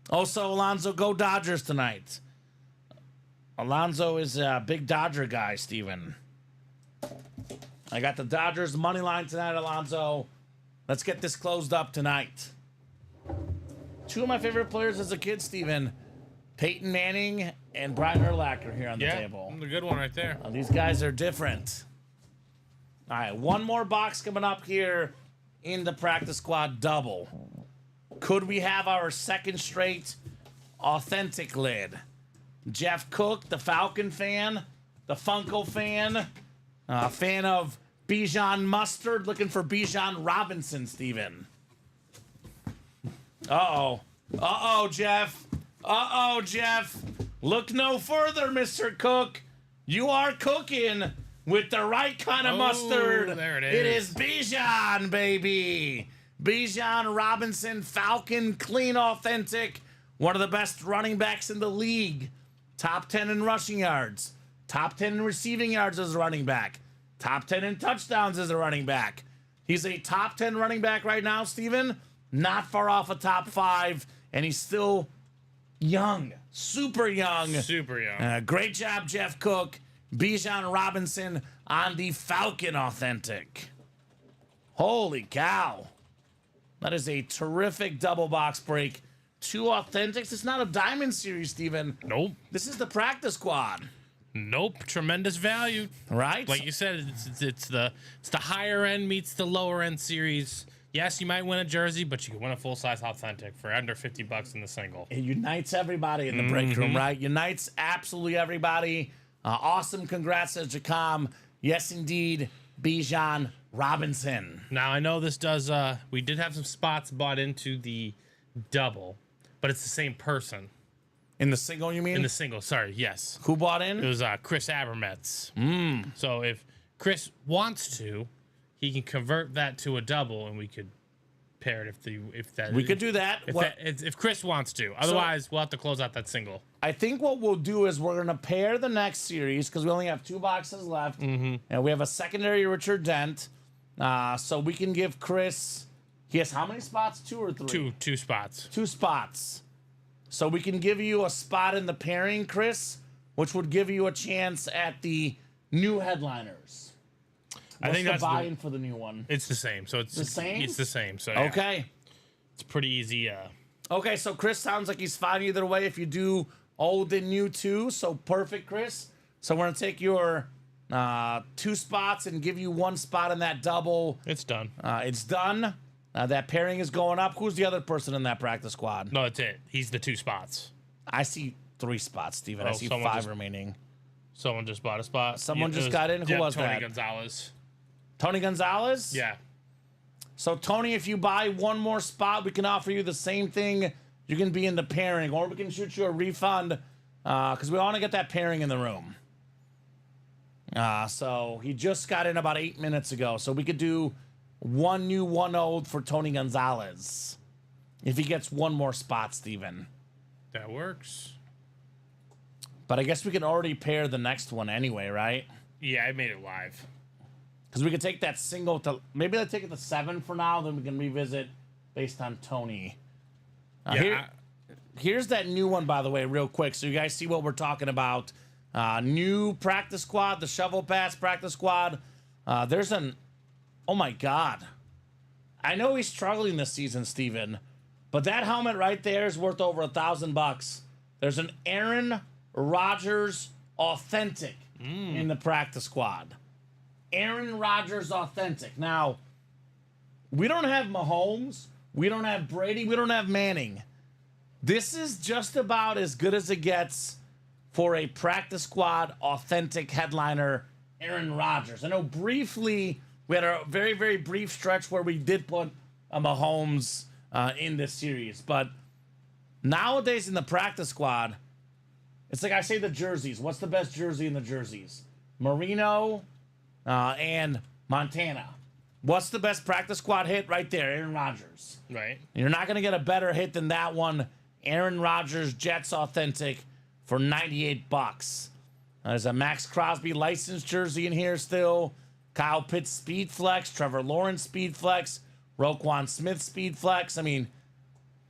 Also, Alonso, go Dodgers tonight. Alonso is a big Dodger guy, Steven. I got the Dodgers money line tonight, Alonso. Let's get this closed up tonight. Two of my favorite players as a kid, Steven. Peyton Manning and Brian Urlacher here on the table. Yeah, a good one right there. These guys are different. All right, one more box coming up here in the practice squad double. Could we have our second straight authentic lid? Jeff Cook, the Falcon fan, the Funko fan, fan of Bijan Mustard, looking for Bijan Robinson, Steven. Uh-oh. Uh-oh, Jeff. Uh-oh, Jeff. Look no further, Mr. Cook. You are cooking with the right kind of mustard. There it is. It is Bijan, baby. Bijan Robinson, Falcon, clean, authentic. One of the best running backs in the league. Top 10 in rushing yards. Top 10 in receiving yards as a running back. Top 10 in touchdowns as a running back. He's a top 10 running back right now, Steven. Not far off a top 5. And he's still young. Super young. Super young. Great job, Jeff Cook. Bijan Robinson on the Falcon authentic. Holy cow. That is a terrific double box break. 2 authentics. It's not a diamond series, Steven. Nope. This is the practice squad. Nope. Tremendous value. Right? Like you said, it's the higher end meets the lower end series. Yes, you might win a jersey, but you can win a full size authentic for under $50 in the single. It unites everybody in the break room, right? Unites absolutely everybody. Awesome. Congrats to Jacom. Yes, indeed. Bijan Robinson. Now, I know this does, we did have some spots bought into the double, but it's the same person. In the single, you mean? In the single, sorry, yes. Who bought in? It was Chris Abermetz. So if Chris wants to, he can convert that to a double, and we could pair it we could do that. If Chris wants to. Otherwise, we'll have to close out that single. I think what we'll do is we're going to pair the next series because we only have 2 boxes left, and we have a secondary Richard Dent. So we can give Chris. He has how many spots? 2 or 3? Two spots. 2 spots. So we can give you a spot in the pairing, Chris, which would give you a chance at the new headliners. I think that's buy-in for the new one. It's the same. So it's the same. It's the same. So yeah. Okay. It's pretty easy. Okay, so Chris sounds like he's fine either way if you do old and new too. So perfect, Chris. So we're gonna take your 2 spots and give you 1 spot in that double. It's done. It's done. That pairing is going up. Who's the other person in that practice squad? No, that's it. He's the 2 spots. I see 3 spots, Steven. I see 5 remaining. Someone just bought a spot. Someone just got in. Who was Tony that? Gonzalez. Tony Gonzalez? Yeah. So, Tony, if you buy 1 more spot, we can offer you the same thing. You can be in the pairing, or we can shoot you a refund because we want to get that pairing in the room. So, he just got in about 8 minutes ago. So, we could do 1 new, 1 old for Tony Gonzalez. If he gets 1 more spot, Steven. That works. But I guess we can already pair the next one anyway, right? Yeah, I made it live. Because we could take that single to... Maybe let's take it to 7 for now, then we can revisit based on Tony. Here's that new one, by the way, real quick, so you guys see what we're talking about. New practice squad, the shovel pass practice squad. There's an... Oh, my God. I know he's struggling this season, Steven, but that helmet right there is worth over $1,000. There's an Aaron Rodgers authentic in the practice squad. Aaron Rodgers authentic. Now, we don't have Mahomes. We don't have Brady. We don't have Manning. This is just about as good as it gets for a practice squad authentic headliner, Aaron Rodgers. I know briefly, we had a very, very brief stretch where we did put a Mahomes in this series. But nowadays in the practice squad, it's like I say the jerseys. What's the best jersey in the jerseys? Marino and Montana. What's the best practice squad hit? Right there, Aaron Rodgers. Right. You're not going to get a better hit than that one. Aaron Rodgers Jets authentic for $98. There's a Max Crosby licensed jersey in here still. Kyle Pitts Speed Flex, Trevor Lawrence Speed Flex, Roquan Smith Speed Flex. I mean,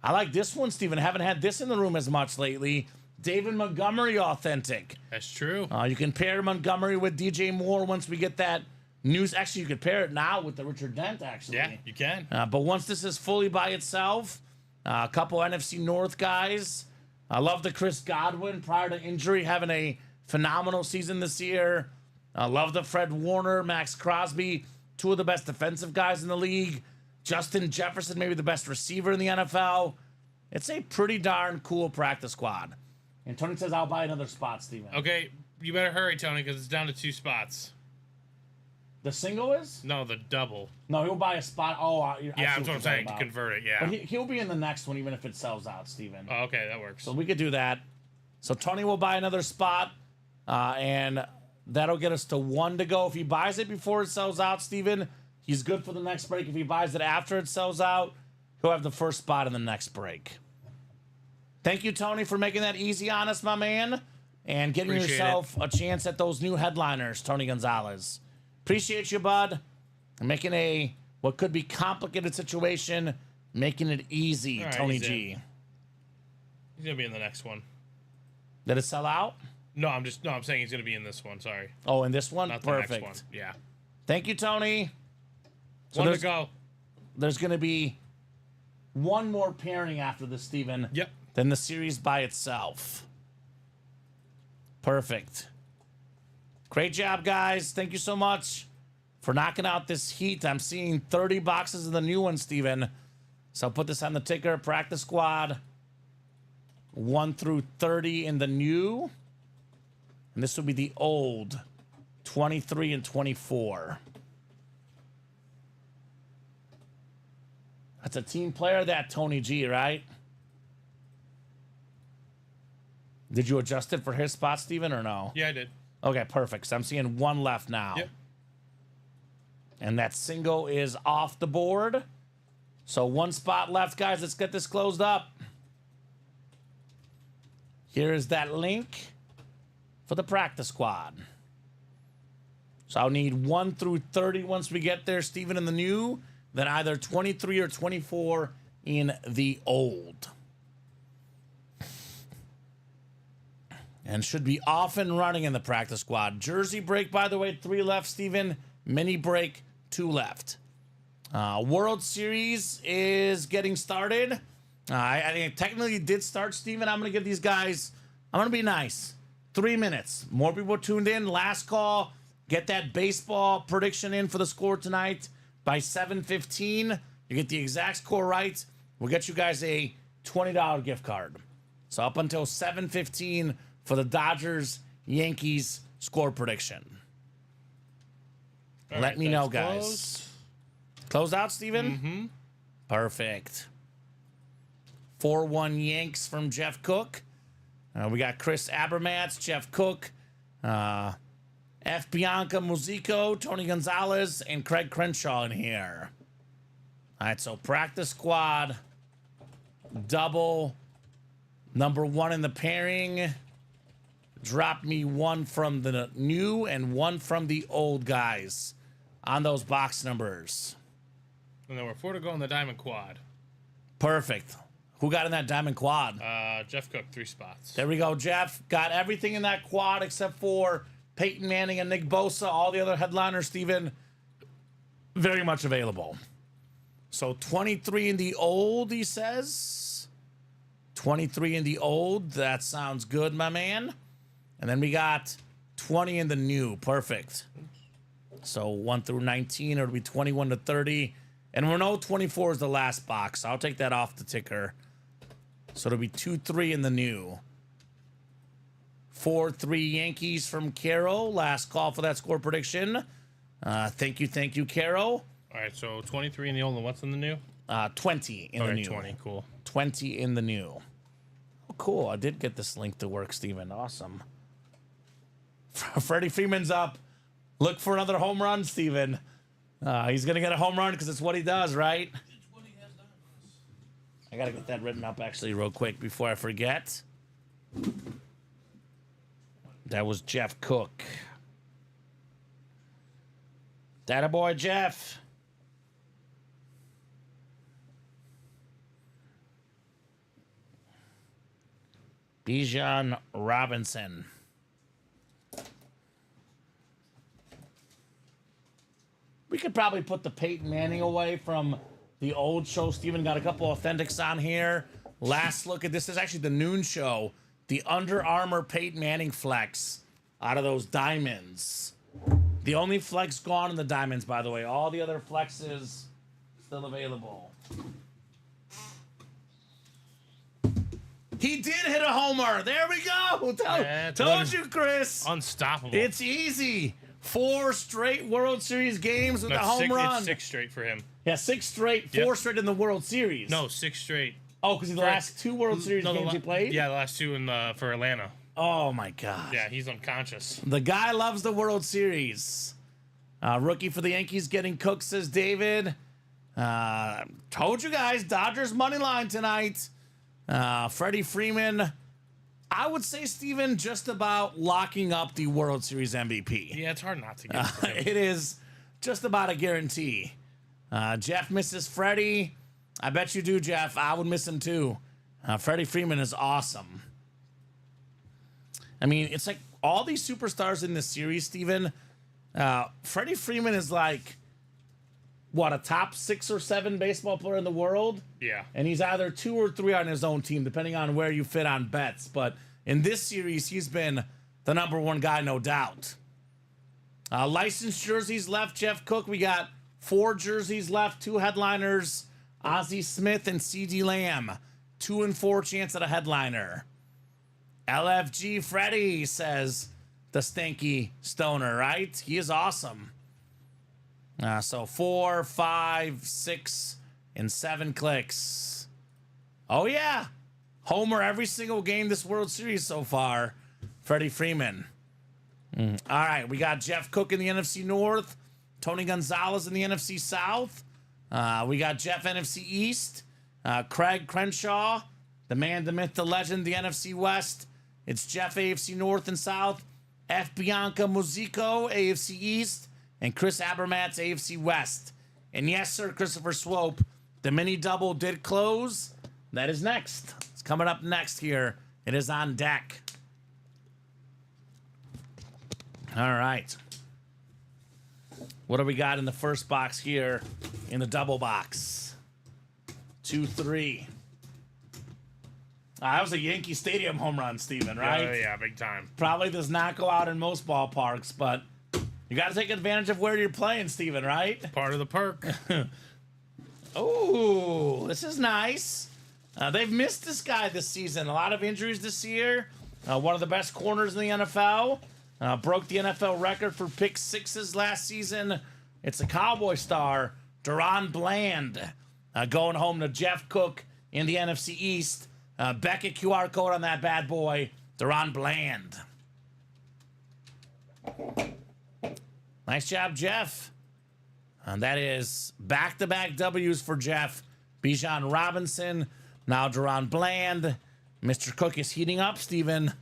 I like this one, Steven. I haven't had this in the room as much lately. David Montgomery authentic. That's true. You can pair Montgomery with DJ Moore once we get that news. Actually, you could pair it now with the Richard Dent, actually. Yeah, you can. But once this is fully by itself, a couple NFC North guys. I love the Chris Godwin prior to injury, having a phenomenal season this year. I love the Fred Warner, Max Crosby, 2 of the best defensive guys in the league. Justin Jefferson, maybe the best receiver in the NFL. It's a pretty darn cool practice squad. And Tony says, I'll buy another spot, Steven. Okay, you better hurry, Tony, because it's down to 2 spots. The single is? No, the double. No, he'll buy a spot. Oh, yeah, that's what I'm saying, to convert it, yeah. But he'll be in the next one, even if it sells out, Steven. Oh, okay, that works. So we could do that. So Tony will buy another spot, and that'll get us to 1 to go. If he buys it before it sells out, Steven, he's good for the next break. If he buys it after it sells out, he'll have the first spot in the next break. Thank you, Tony, for making that easy on us, my man, and getting yourself a chance at those new headliners, Tony Gonzalez. Appreciate you, bud. Making a what could be complicated situation, making it easy, right, Tony G. He's gonna be in the next one. Did it sell out? No, I'm saying he's gonna be in this one. Sorry. Oh, in this one? Not Perfect. The next one. Yeah. Thank you, Tony. So One to go. There's going to be one more pairing after this, Steven. Yep. Than the series by itself. Perfect. Great job, guys. Thank you so much for knocking out this heat. I'm seeing 30 boxes of the new one, Steven. So I'll put this on the ticker. Practice squad. 1 through 30 in the new. And this will be the old 23 and 24. That's a team player, that Tony G, right? Did you adjust it for his spot, Steven, or no? Yeah, I did. Okay, perfect. So I'm seeing one left now. Yep. And that single is off the board. So one spot left, guys. Let's get this closed up. Here is that link for the practice squad. So I'll need 1 through 30 once we get there, Steven, in the new. Then either 23 or 24 in the old. And should be off and running in the practice squad. Jersey break, by the way, 3 left, Steven. Mini break, 2 left. World Series is getting started. I think it technically did start, Steven. I'm going to give these guys, I'm going to be nice. 3 minutes. More people tuned in. Last call. Get that baseball prediction in for the score tonight by 7:15. You get the exact score right, we'll get you guys a $20 gift card. So up until 7:15 for the Dodgers-Yankees score prediction. Let me know, guys. Close out, Steven? Mm-hmm. Perfect. 4-1 Yanks from Jeff Cook. We got Chris Abermats, Jeff Cook, F. Bianca Musico, Tony Gonzalez, and Craig Crenshaw in here. All right, so practice squad, double, number 1 in the pairing. Drop me 1 from the new and 1 from the old guys on those box numbers. And then we're 4 to go in the diamond quad. Perfect. Who got in that diamond quad? Jeff Cook, 3 spots. There we go, Jeff. Got everything in that quad except for Peyton Manning and Nick Bosa. All the other headliners, Steven, very much available. So 23 in the old, he says. 23 in the old. That sounds good, my man. And then we got 20 in the new. Perfect. So 1 through 19, it'll be 21 to 30. And we know 24 is the last box. I'll take that off the ticker. So it'll be 2-3 in the new. 4-3 Yankees from Carol. Last call for that score prediction. Thank you, Carol. All right, so 23 in the old, and what's in the new? 20 in the new. 20, cool. 20 in the new. Oh, cool. I did get this link to work, Steven. Awesome. Freddie Freeman's up. Look for another home run, Steven. He's going to get a home run because it's what he does, right? It's what he has done. I got to get that written up, actually, real quick before I forget. That was Jeff Cook. That boy, Jeff. Bijan Robinson. We could probably put the Peyton Manning away from the old show. Steven got a couple authentics on here. Last look at this is actually the noon show. The Under Armour Peyton Manning flex out of those diamonds. The only flex gone in the diamonds, by the way. All the other flexes still available. He did hit a homer. There we go. Told you, Chris. Unstoppable. It's easy. 4 straight World Series games with a home run. It's 6 straight for him. Yeah, 6 straight, 4 straight in the World Series. No, 6 straight. Oh, because the last 2 World Series games he played? Yeah, the last 2 for Atlanta. Oh, my God. Yeah, he's unconscious. The guy loves the World Series. Rookie for the Yankees getting cooked, says David. Told you guys, Dodgers money line tonight. Freddie Freeman. I would say, Steven, just about locking up the World Series MVP. Yeah, it's hard not to get for him. It is just about a guarantee. Jeff misses Freddie. I bet you do, Jeff. I would miss him too. Freddie Freeman is awesome. I mean, it's like all these superstars in this series, Steven. Freddie Freeman is like what, a top 6 or 7 baseball player in the world. Yeah. And he's either 2 or 3 on his own team, depending on where you fit on bets. But in this series, he's been the number 1 guy, no doubt. Licensed jerseys left, Jeff Cook. We got 4 jerseys left, 2 headliners, Ozzie Smith and C.D. Lamb. 2 and 4 chance at a headliner. LFG Freddy, says the stinky stoner, right? He is awesome. So 4, 5, 6, and 7 clicks. Oh, yeah. Homer every single game this World Series so far. Freddie Freeman. All right, we got Jeff Cook in the NFC North. Tony Gonzalez in the NFC South. We got Jeff NFC East. Craig Crenshaw, the man, the myth, the legend, the NFC West. It's Jeff AFC North and South. F. Bianca Musico, AFC East. And Chris Abermatz, AFC West. And yes, sir, Christopher Swope, the mini double did close. That is next. It's coming up next here. It is on deck. All right. What do we got in the first box here in the double box? 2, 3. That was a Yankee Stadium home run, Steven, right? Yeah, big time. Probably does not go out in most ballparks, but you got to take advantage of where you're playing, Steven, right? Part of the perk. Oh, this is nice. They've missed this guy this season. A lot of injuries this year. One of the best corners in the NFL. Broke the NFL record for pick 6s last season. It's a Cowboy star, Deron Bland, going home to Jeff Cook in the NFC East. Beckett QR code on that bad boy, Deron Bland. Nice job, Jeff. And that is back-to-back W's for Jeff. Bijan Robinson, now Deron Bland. Mr. Cook is heating up, Steven.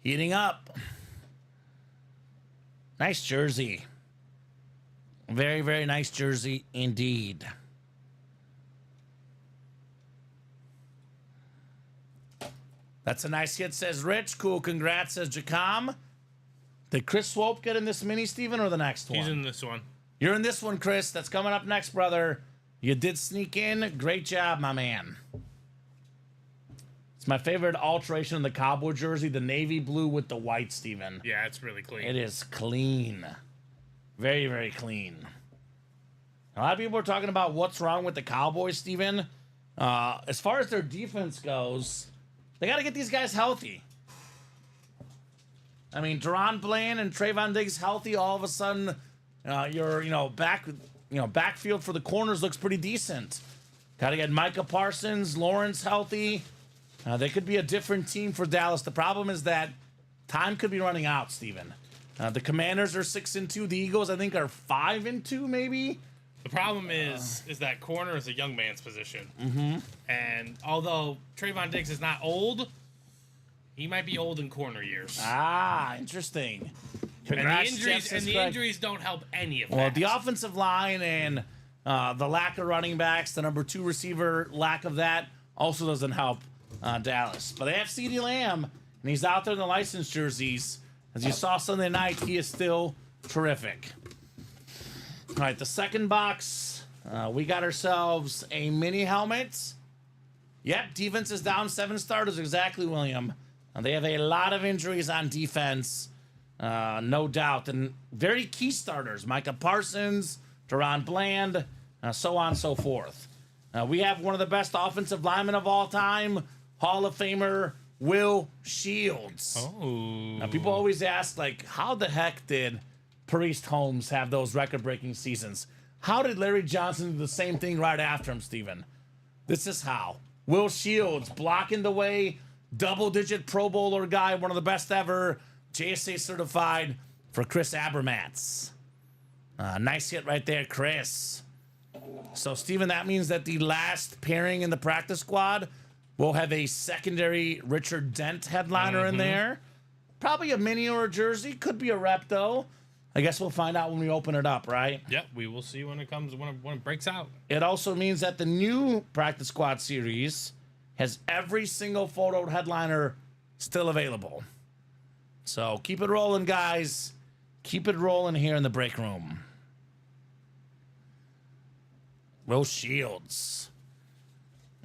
Heating up. Nice jersey. Very, very nice jersey indeed. That's a nice hit, says Rich. Cool, congrats, says Jacom. Did Chris Swope get in this mini, Steven, or the next one? He's in this one. You're in this one, Chris. That's coming up next, brother. You did sneak in. Great job, my man. It's my favorite alteration of the Cowboy jersey, the navy blue with the white, Steven. Yeah, it's really clean. It is clean. Very, very clean. A lot of people are talking about what's wrong with the Cowboys, Steven. As far as their defense goes, they got to get these guys healthy. I mean, Deron Bland and Trayvon Diggs healthy, all of a sudden, backfield for the corners looks pretty decent. Got to get Micah Parsons, Lawrence healthy. They could be a different team for Dallas. The problem is that time could be running out, Steven. The Commanders are 6-2. The Eagles, I think, are 5-2, maybe. The problem is that corner is a young man's position. Mm-hmm. And although Trayvon Diggs is not old, he might be old in corner years. Ah, interesting. Congrats, and the injuries don't help any of that. Well, the offensive line and the lack of running backs, the number 2 receiver, lack of that, also doesn't help Dallas. But they have C.D. Lamb, and he's out there in the licensed jerseys. As you saw Sunday night, he is still terrific. All right, the second box, we got ourselves a mini helmet. Yep, defense is down 7 starters, exactly, William. They have a lot of injuries on defense, no doubt. And very key starters, Micah Parsons, Deron Bland, so on and so forth. We have one of the best offensive linemen of all time, Hall of Famer Will Shields. Oh. Now, people always ask, like, how the heck did Priest Holmes have those record-breaking seasons? How did Larry Johnson do the same thing right after him, Steven? This is how. Will Shields blocking the way, double-digit Pro Bowler guy, one of the best ever, JSA certified for Chris Abermatz. Nice hit right there, Chris. So, Steven, that means that the last pairing in the practice squad will have a secondary Richard Dent headliner in there. Probably a mini or a jersey. Could be a rep, though. I guess we'll find out when we open it up, right? Yep, we will see when it breaks out. It also means that the new practice squad series has every single photo headliner still available. So keep it rolling, guys. Keep it rolling here in the break room. Will Shields.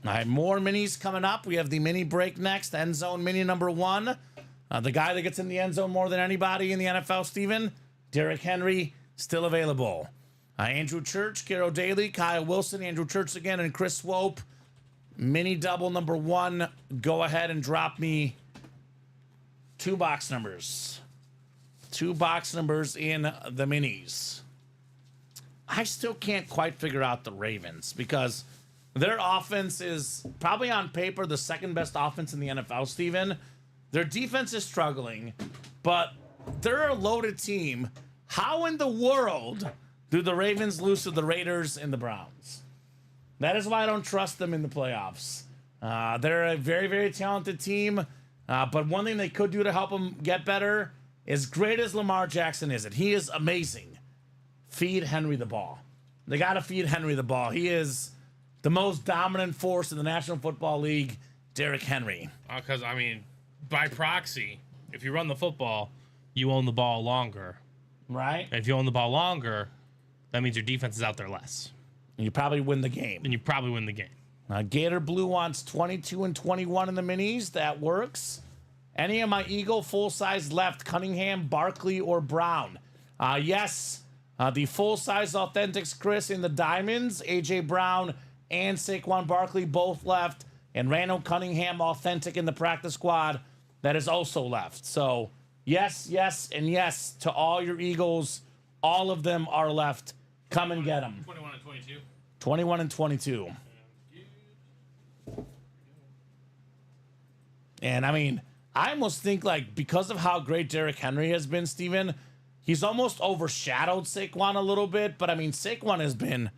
All right, more minis coming up. We have the mini break next. End zone mini number 1. The guy that gets in the end zone more than anybody in the NFL, Steven, Derrick Henry, still available. Andrew Church, Carol Daly, Kyle Wilson, Andrew Church again, and Chris Swope. Mini double number 1. Go ahead and drop me 2 box numbers. 2 box numbers in the minis. I still can't quite figure out the Ravens because their offense is probably on paper the second best offense in the NFL, Steven. Their defense is struggling, but they're a loaded team. How in the world do the Ravens lose to the Raiders and the Browns? That is why I don't trust them in the playoffs. They're a very, very talented team, but one thing they could do to help them get better, as great as Lamar Jackson is, and he is amazing, feed Henry the ball. They got to feed Henry the ball. He is the most dominant force in the National Football League, Derrick Henry. Because, I mean, by proxy, if you run the football, you own the ball longer. Right? And if you own the ball longer, that means your defense is out there less. And you probably win the game. And you probably win the game. Gator Blue wants 22 and 21 in the minis. That works. Any of my Eagle full-size left, Cunningham, Barkley, or Brown? Yes. The full-size Authentics, Chris, in the diamonds. A.J. Brown and Saquon Barkley both left. And Randall Cunningham, authentic in the practice squad, that is also left. So, yes, yes, and yes to all your Eagles. All of them are left. Come and get them. 21 and 22. 21 and 22. And, I mean, I almost think, like, because of how great Derrick Henry has been, Steven, he's almost overshadowed Saquon a little bit. But, I mean, Saquon has been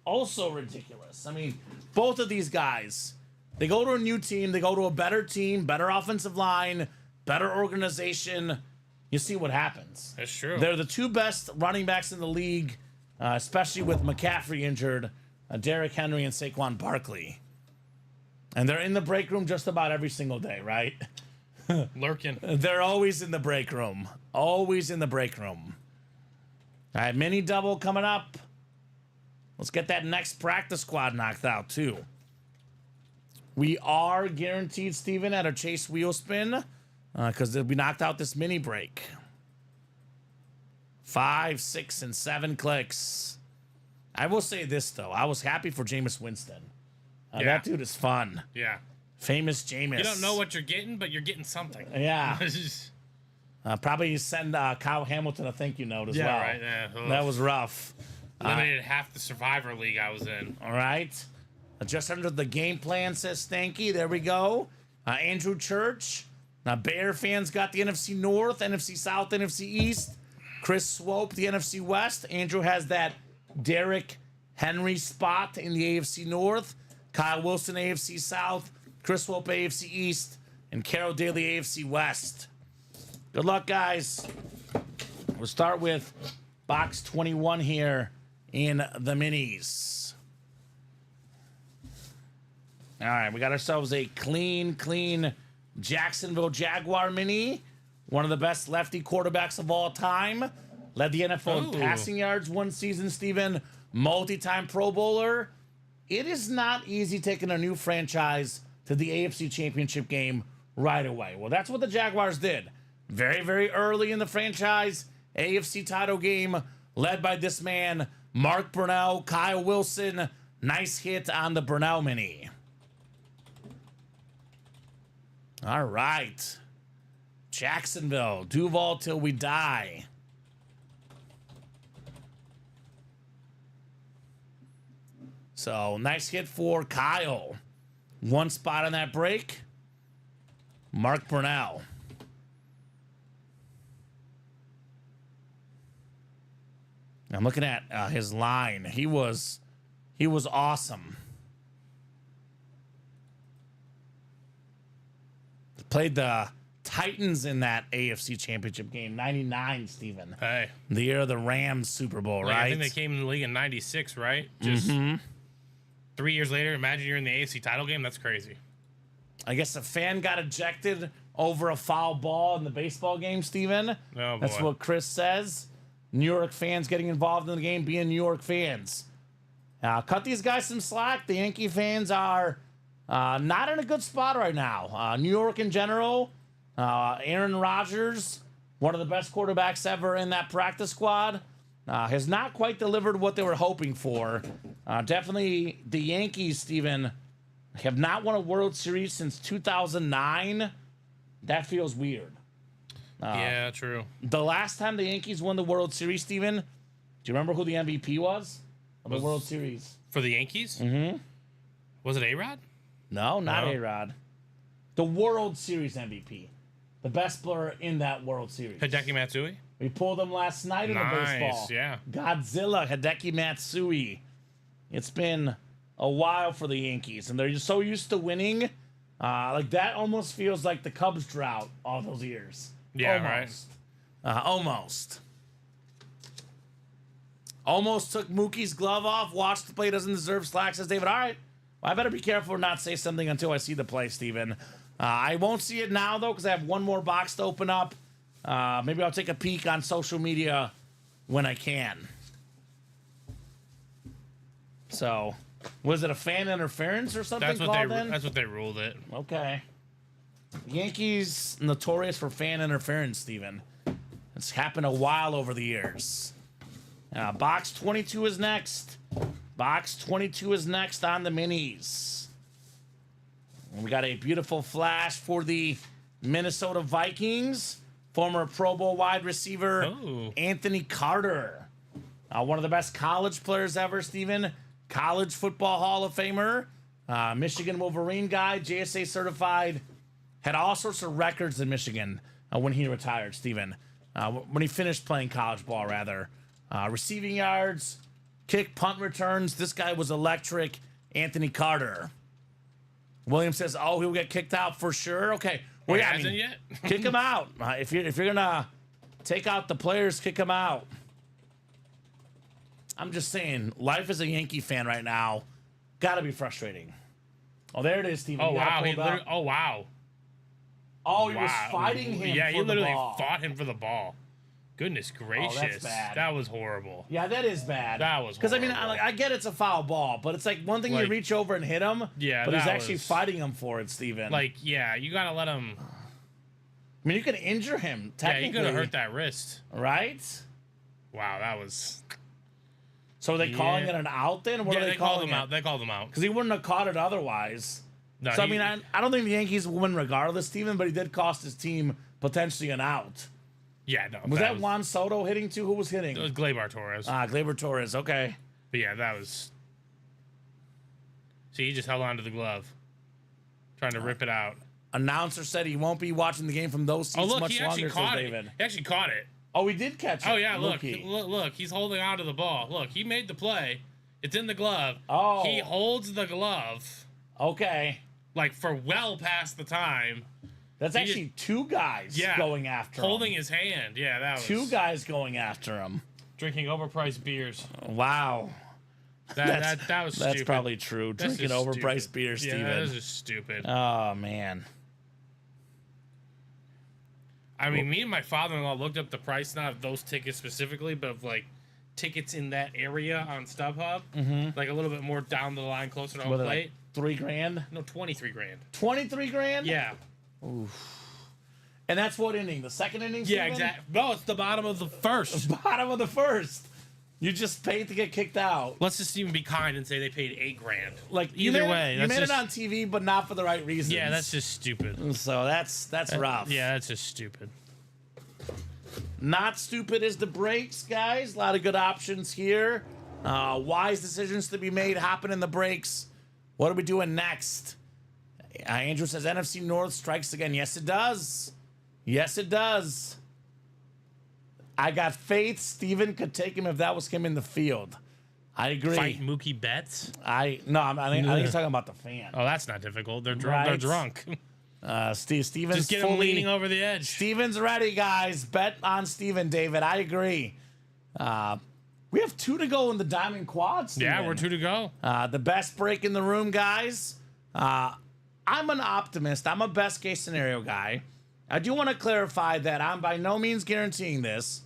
also ridiculous. I mean, both of these guys, they go to a new team. They go to a better team, better offensive line, better organization. You see what happens. That's true. They're the 2 best running backs in the league, especially with McCaffrey injured, Derrick Henry and Saquon Barkley. And they're in the break room just about every single day, right? Lurking. They're always in the break room. Always in the break room. All right, mini double coming up. Let's get that next practice squad knocked out, too. We are guaranteed, Steven, at a Chase wheel spin because we knocked out this mini break. 5, 6, and 7 clicks. I will say this, though. I was happy for Jameis Winston. Yeah. That dude is fun. Yeah. Famous Jameis. You don't know what you're getting, but you're getting something. Yeah. Probably send Kyle Hamilton a thank you note as well. Right. Yeah. That was rough. Eliminated half the Survivor League I was in. All right. Just under the game plan, says Stanky. There we go. Andrew Church. Now, Bear fans got the NFC North, NFC South, NFC East. Chris Swope, the NFC West. Andrew has that Derrick Henry spot in the AFC North. Kyle Wilson, AFC South. Chris Swope, AFC East. And Carol Daly, AFC West. Good luck, guys. We'll start with box 21 here in the minis. All right, we got ourselves a clean Jacksonville Jaguar mini. One of the best lefty quarterbacks of all time. Led the NFL in passing yards one season, Steven. Multi-time Pro Bowler. It is not easy taking a new franchise to the AFC Championship game right away. Well, that's what the Jaguars did. Very, very early in the franchise AFC title game, led by this man, Mark Brunell, Kyle Wilson. Nice hit on the Brunell mini. All right. Jacksonville, Duval till we die. So, nice hit for Kyle. One spot on that break. Mark Brunell. I'm looking at his line. He was awesome. Played the Titans in that AFC Championship game, 99, Steven. Hey. The year of the Rams Super Bowl, right? I think they came in the league in 96, right? Just 3 years later, imagine you're in the AFC title game. That's crazy. I guess a fan got ejected over a foul ball in the baseball game, Steven. Oh, boy. That's what Chris says. New York fans getting involved in the game, being New York fans. Cut these guys some slack. The Yankee fans are not in a good spot right now. New York in general, Aaron Rodgers, one of the best quarterbacks ever in that practice squad, has not quite delivered what they were hoping for. Definitely the Yankees, Steven, have not won a World Series since 2009. That feels weird. Yeah, true. The last time the Yankees won the World Series, Steven, do you remember who the MVP was of the World Series? For the Yankees? Mm-hmm. Was it A-Rod? No, not No. A-Rod. The World Series MVP. The best player in that World Series. Hideki Matsui? We pulled him last night in the baseball. Yeah. Godzilla, Hideki Matsui. It's been a while for the Yankees, and they're just so used to winning. Like, that almost feels like the Cubs drought all those years. Yeah, almost. Almost. Almost took Mookie's glove off. Watched the play, doesn't deserve slack, says David. All right. Well, I better be careful and not say something until I see the play, Steven. I won't see it now, though, because I have one more box to open up. Maybe I'll take a peek on social media when I can. So, was it a fan interference or something That's what called they then? that's what they ruled it. Okay. Yankees notorious for fan interference, Steven. It's happened a while over the years. Box 22 is next. Box 22 is next on the minis. We got a beautiful flash for the Minnesota Vikings. Former Pro Bowl wide receiver Anthony Carter. One of the best college players ever, Steven. College Football Hall of Famer. Michigan Wolverine guy, JSA certified. Had all sorts of records in Michigan when he retired, Steven. When he finished playing college ball, rather. Receiving yards, kick, punt returns. This guy was electric. Anthony Carter. Williams says, "Oh, he'll get kicked out for sure." Okay, well, yeah, Hasn't yet? kick him out. If you're gonna take out the players, kick him out. I'm just saying, life as a Yankee fan right now, gotta be frustrating. Oh, there it is, Steven. Oh You got it wow! pulled up. Oh wow! Oh, he Wow. was fighting him. Yeah, for he literally the ball. fought him for the ball. Goodness gracious, bad. that was horrible. Yeah, that is bad. That was because I mean, horrible. I get it's a foul ball, but it's like one thing you Like, reach over and hit him. yeah, but he's that actually was- fighting him for it, Steven. Like, yeah, you gotta let him. I mean, you could injure him. Yeah, Technically, you could have hurt that wrist. right? Wow, that was. So are they calling Yeah. it an out then? What Yeah, are they they called calling him it? out. They called him out. Because he wouldn't have caught it otherwise. No, So, I he- mean, I don't think the Yankees will win regardless, Steven, but he did cost his team potentially an out. yeah, no. Was that Juan Soto hitting too? Who was hitting? It was Gleyber Torres. Gleyber Torres. Okay. But yeah, that was. See, he just held on to the glove, trying to rip it out. Announcer said he won't be watching the game from those seats Oh look, much he actually longer, says caught it. David. He actually caught it. Oh, he did catch it. Oh yeah, look, Looky. look, he's holding on to the ball. Look, he made the play. It's in the glove. Oh. He holds the glove Okay. like for well past the time. That's He actually two guys Yeah, going after holding him. his hand. Yeah, that was Two guys going after him. drinking overpriced beers. Wow. That was That's stupid. probably true. That's Drinking just overpriced stupid. beer, Yeah, Steven. that is just stupid. Oh, man. I mean, me and my father-in-law looked up the price, not of those tickets specifically, but of like tickets in that area on StubHub, like a little bit more down the line, closer to home What are plate. they, like $3,000? No, 23 grand. 23 grand? Yeah, And that's what inning? The second inning? yeah, Steven? exactly. No, it's the bottom of the first. Bottom of the first. You just paid to get kicked out. Let's just even be kind and say they paid $8 grand. Like Either way, you that's made just, it on TV, but not for the right reasons. yeah, that's just stupid. So that's rough. Yeah, that's just stupid. Not stupid is the breaks, guys. A lot of good options here. Wise decisions to be made happen in the breaks. What are we doing next? Andrew says NFC North strikes again. Yes, it does. Yes, it does. I got faith Steven could take him if that was him in the field. I agree. Fight Mookie Betts. I think he's talking about the fan. Oh, that's not difficult. They're drunk. They're Right. drunk. Steven's Just get him fully leaning over the edge. Steven's ready, guys. Bet on Steven, David. I agree. We have 2 to go in the Diamond Quad, Steven. Yeah, we're 2 to go. The best break in the room, guys. I'm an optimist. I'm a best case scenario guy. I do want to clarify that I'm by no means guaranteeing this,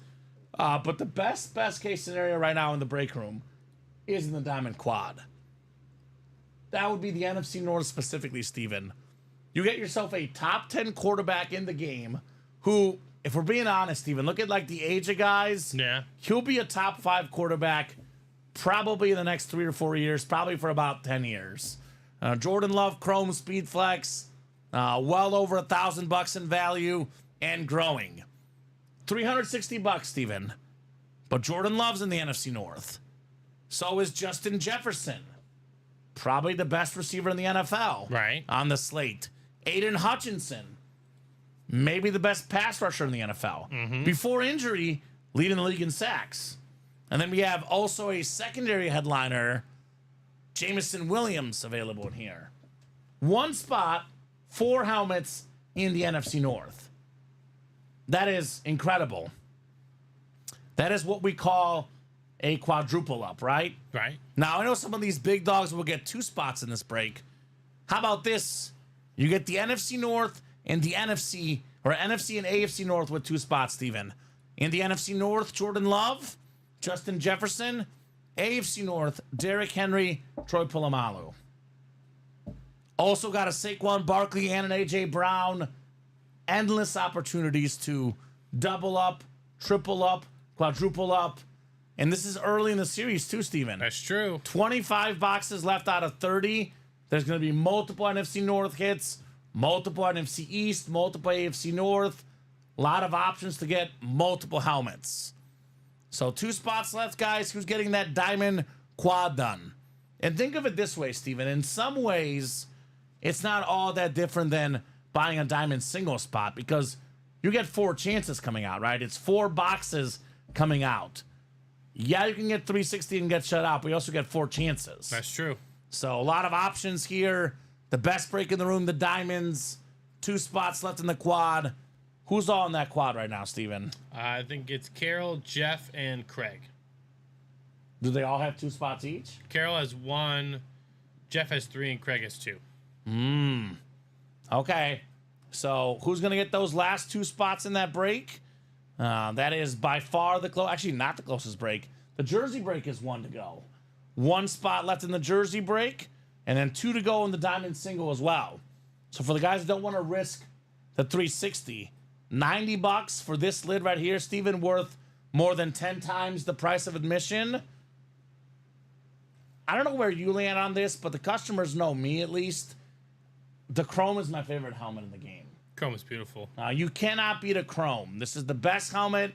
but the best case scenario right now in the break room is in the Diamond Quad. That would be the NFC North specifically, Steven. You get yourself a top 10 quarterback in the game who, if we're being honest, Steven, look at like the age of guys. Yeah. He'll be a top 5 quarterback probably in the next 3 or 4 years, probably for about 10 years. Jordan Love, Chrome, Speed Flex, well over $1,000 in value and growing. $360, Steven. But Jordan Love's in the NFC North. So is Justin Jefferson. Probably the best receiver in the NFL. Right. On the slate. Aiden Hutchinson. Maybe the best pass rusher in the NFL. Before injury, leading the league in sacks. And then we have also a secondary headliner, Jameson Williams, available in here. 1 spot, 4 helmets in the NFC North. That is incredible. That is what we call a quadruple up, right? Right. Now, I know some of these big dogs will get 2 spots in this break. How about this? You get the NFC North and the NFC, or NFC and AFC North with 2 spots, Steven. In the NFC North, Jordan Love, Justin Jefferson. AFC North, Derrick Henry, Troy Polamalu. Also got a Saquon Barkley and an A.J. Brown. Endless opportunities to double up, triple up, quadruple up. And this is early in the series too, Steven. That's true. 25 boxes left out of 30. There's going to be multiple NFC North hits, multiple NFC East, multiple AFC North. A lot of options to get multiple helmets. So 2 spots left, guys. Who's getting that Diamond Quad done? And think of it this way, Steven. In some ways, it's not all that different than buying a Diamond single spot because you get 4 chances coming out, right? It's 4 boxes coming out. Yeah, you can get 360 and get shut out, but you also get 4 chances. That's true. So a lot of options here. The best break in the room, the Diamonds. 2 spots left in the quad. Who's all in that quad right now, Steven? I think it's Carol, Jeff, and Craig. Do they all have 2 spots each? Carol has 1, Jeff has 3, and Craig has 2. Okay. So who's going to get those last 2 spots in that break? That is by far the actually not the closest break. The jersey break is 1 to go. 1 spot left in the jersey break, and then 2 to go in the Diamond single as well. So for the guys that don't want to risk the 360, $90 for this lid right here, Steven, worth more than 10 times the price of admission. I don't know where you land on this, but the customers know me at least. The Chrome is my favorite helmet in the game. Chrome is beautiful. You cannot beat a Chrome. This is the best helmet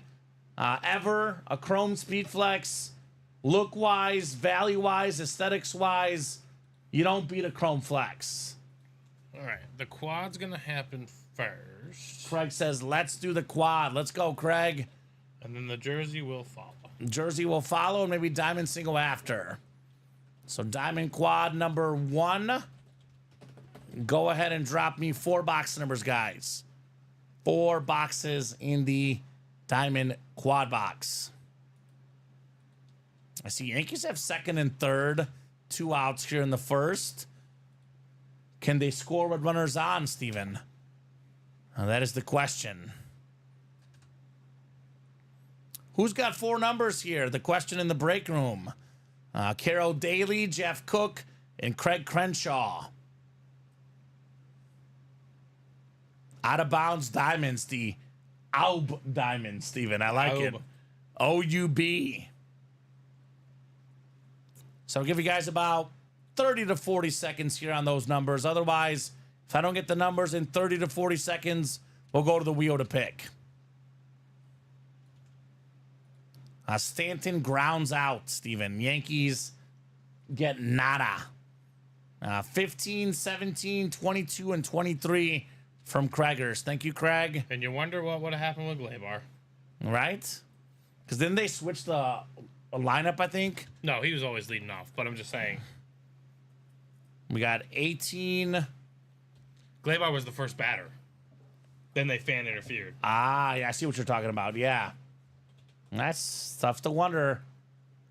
ever. A Chrome Speed Flex. Look-wise, value-wise, aesthetics-wise, you don't beat a Chrome Flex. All right. The quad's going to happen first. Craig says, let's do the quad. Let's go, Craig. And then the jersey will follow. Jersey will follow, and maybe Diamond single after. So Diamond Quad number 1. Go ahead and drop me 4 box numbers, guys. 4 boxes in the Diamond Quad box. I see Yankees have 2nd and 3rd. 2 outs here in the 1st. Can they score with runners on, Steven? That is the question. Who's got 4 numbers here? The question in the break room. Carol Daly, Jeff Cook, and Craig Crenshaw. Out of bounds diamonds, the Aub diamond, Steven. I like it. O-U-B. So I'll give you guys about 30 to 40 seconds here on those numbers. Otherwise, if I don't get the numbers in 30 to 40 seconds, we'll go to the wheel to pick. Stanton grounds out, Steven. Yankees get nada. 15, 17, 22, and 23 from Craigers. Thank you, Craig. And you wonder what would have happened with Glaber. Right? Because then they switched the lineup, I think. No, he was always leading off, but I'm just saying. We got 18. Glaber was the first batter. Then they fan interfered. Ah, yeah, I see what you're talking about. Yeah. That's tough to wonder.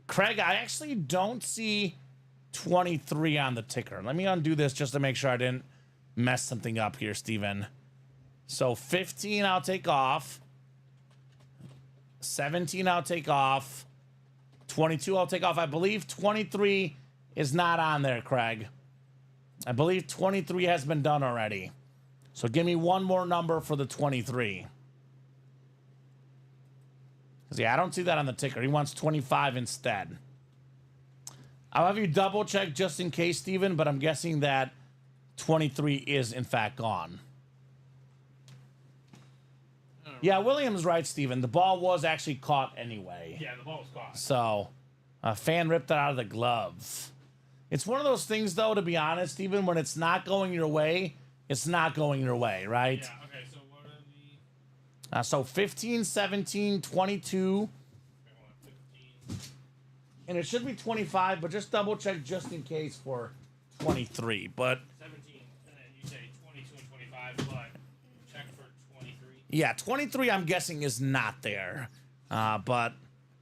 Craig, I actually don't see 23 on the ticker. Let me undo this just to make sure I didn't mess something up here, Steven. So 15 I'll take off. 17 I'll take off. 22 I'll take off. I believe 23 is not on there, Craig. I believe 23 has been done already. So give me one more number for the 23. Because, yeah, I don't see that on the ticker. He wants 25 instead. I'll have you double check just in case, Steven, but I'm guessing that 23 is, in fact, gone. Yeah, William's right, Steven. The ball was actually caught anyway. Yeah, the ball was caught. So, a fan ripped it out of the glove. It's one of those things, though, to be honest, Steven, when it's not going your way, it's not going your way, right? Yeah, okay, so what are the... So 15, 17, 22. Okay, 15. And it should be 25, but just double check just in case for 23. But 17, and then you say 22 and 25, but check for 23. yeah, 23 I'm guessing is not there. But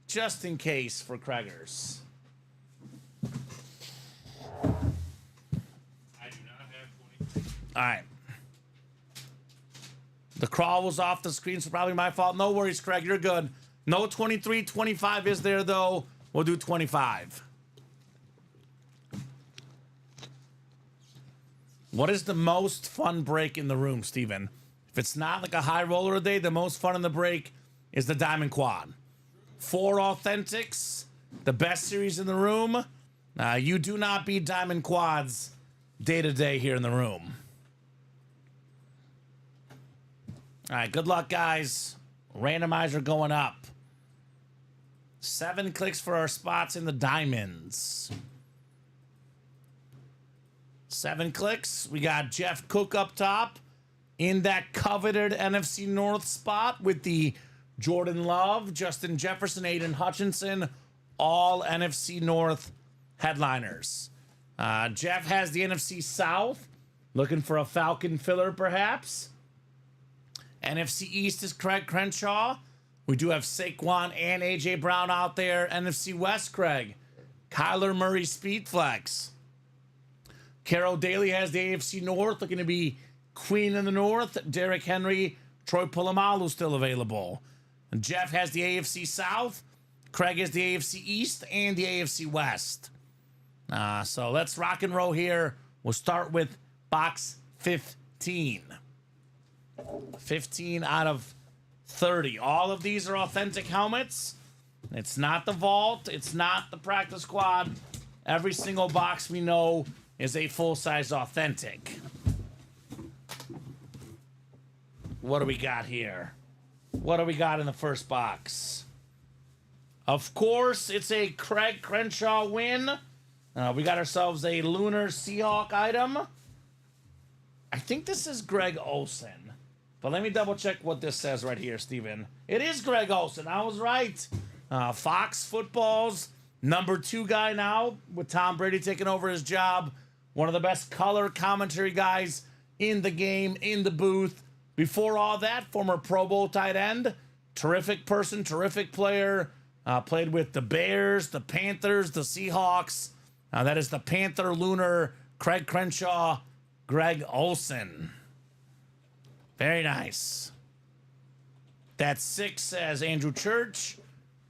just in case for Craigers. I do not have 23. All right. The crawl was off the screen, so probably my fault. No worries, Craig. You're good. No 23. 25 is there, though. We'll do 25. What is the most fun break in the room, Steven? If it's not like a high roller day, the most fun in the break is the Diamond Quad. 4 Authentics, the best series in the room. You do not beat Diamond Quads day to day here in the room. All right, good luck, guys. Randomizer going up. 7 clicks for our spots in the diamonds. 7 clicks. We got Jeff Cook up top in that coveted NFC North spot with the Jordan Love, Justin Jefferson, Aiden Hutchinson, all NFC North headliners. Jeff has the NFC South, looking for a Falcon filler perhaps. NFC East is Craig Crenshaw. We do have Saquon and A.J. Brown out there. NFC West, Craig. Kyler Murray Speedflex. Carol Daly has the AFC North, looking to be Queen in the North. Derrick Henry, Troy Polamalu still available. And Jeff has the AFC South. Craig has the AFC East and the AFC West. So let's rock and roll here. We'll start with box 15. 15 out of 30. All of these are authentic helmets. It's not the vault. It's not the practice squad. Every single box we know is a full-size authentic. What do we got here? What do we got in the first box? Of course, it's a Craig Crenshaw win. We got ourselves a Lunar Seahawk item. I think this is Greg Olsen. But let me double check what this says right here, Steven. It is Greg Olsen. I was right. Fox Football's #2 guy now with Tom Brady taking over his job. One of the best color commentary guys in the game, in the booth. Before all that, former Pro Bowl tight end. Terrific person, terrific player. Played with the Bears, the Panthers, the Seahawks. That is the Panther Lunar Craig Crenshaw, Greg Olsen. Very nice. That 6 says Andrew Church.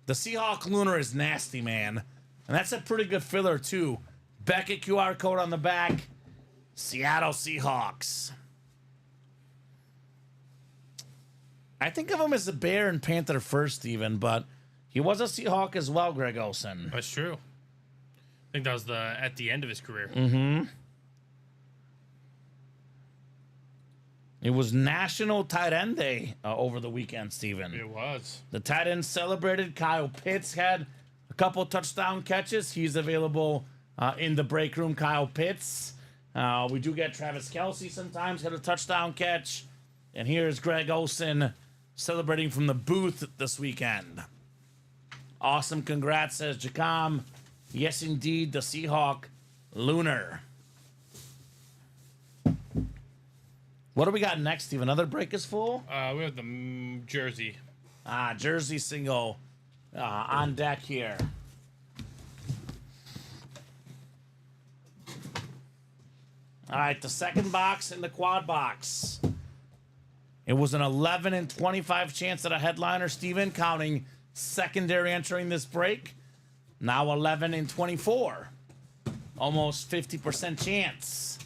The Seahawk Lunar is nasty, man. And that's a pretty good filler, too. Beckett QR code on the back. Seattle Seahawks. I think of him as a Bear and Panther first, even, but he was a Seahawk as well, Greg Olsen. That's true. I think that was at the end of his career. Mm-hmm. It was National Tight End Day over the weekend, Steven. It was. The tight ends celebrated. Kyle Pitts had a couple touchdown catches. He's available in the break room, Kyle Pitts. We do get Travis Kelce sometimes, had a touchdown catch. And here's Greg Olsen celebrating from the booth this weekend. Awesome. Congrats, says Jacom. Yes, indeed, the Seahawk Lunar. What do we got next, Steve? Another break is full? We have the jersey. Jersey single on deck here. All right, the second box in the quad box. It was an 11 and 25 chance at a headliner, Steven, counting secondary entering this break. Now 11 and 24. Almost 50% chance.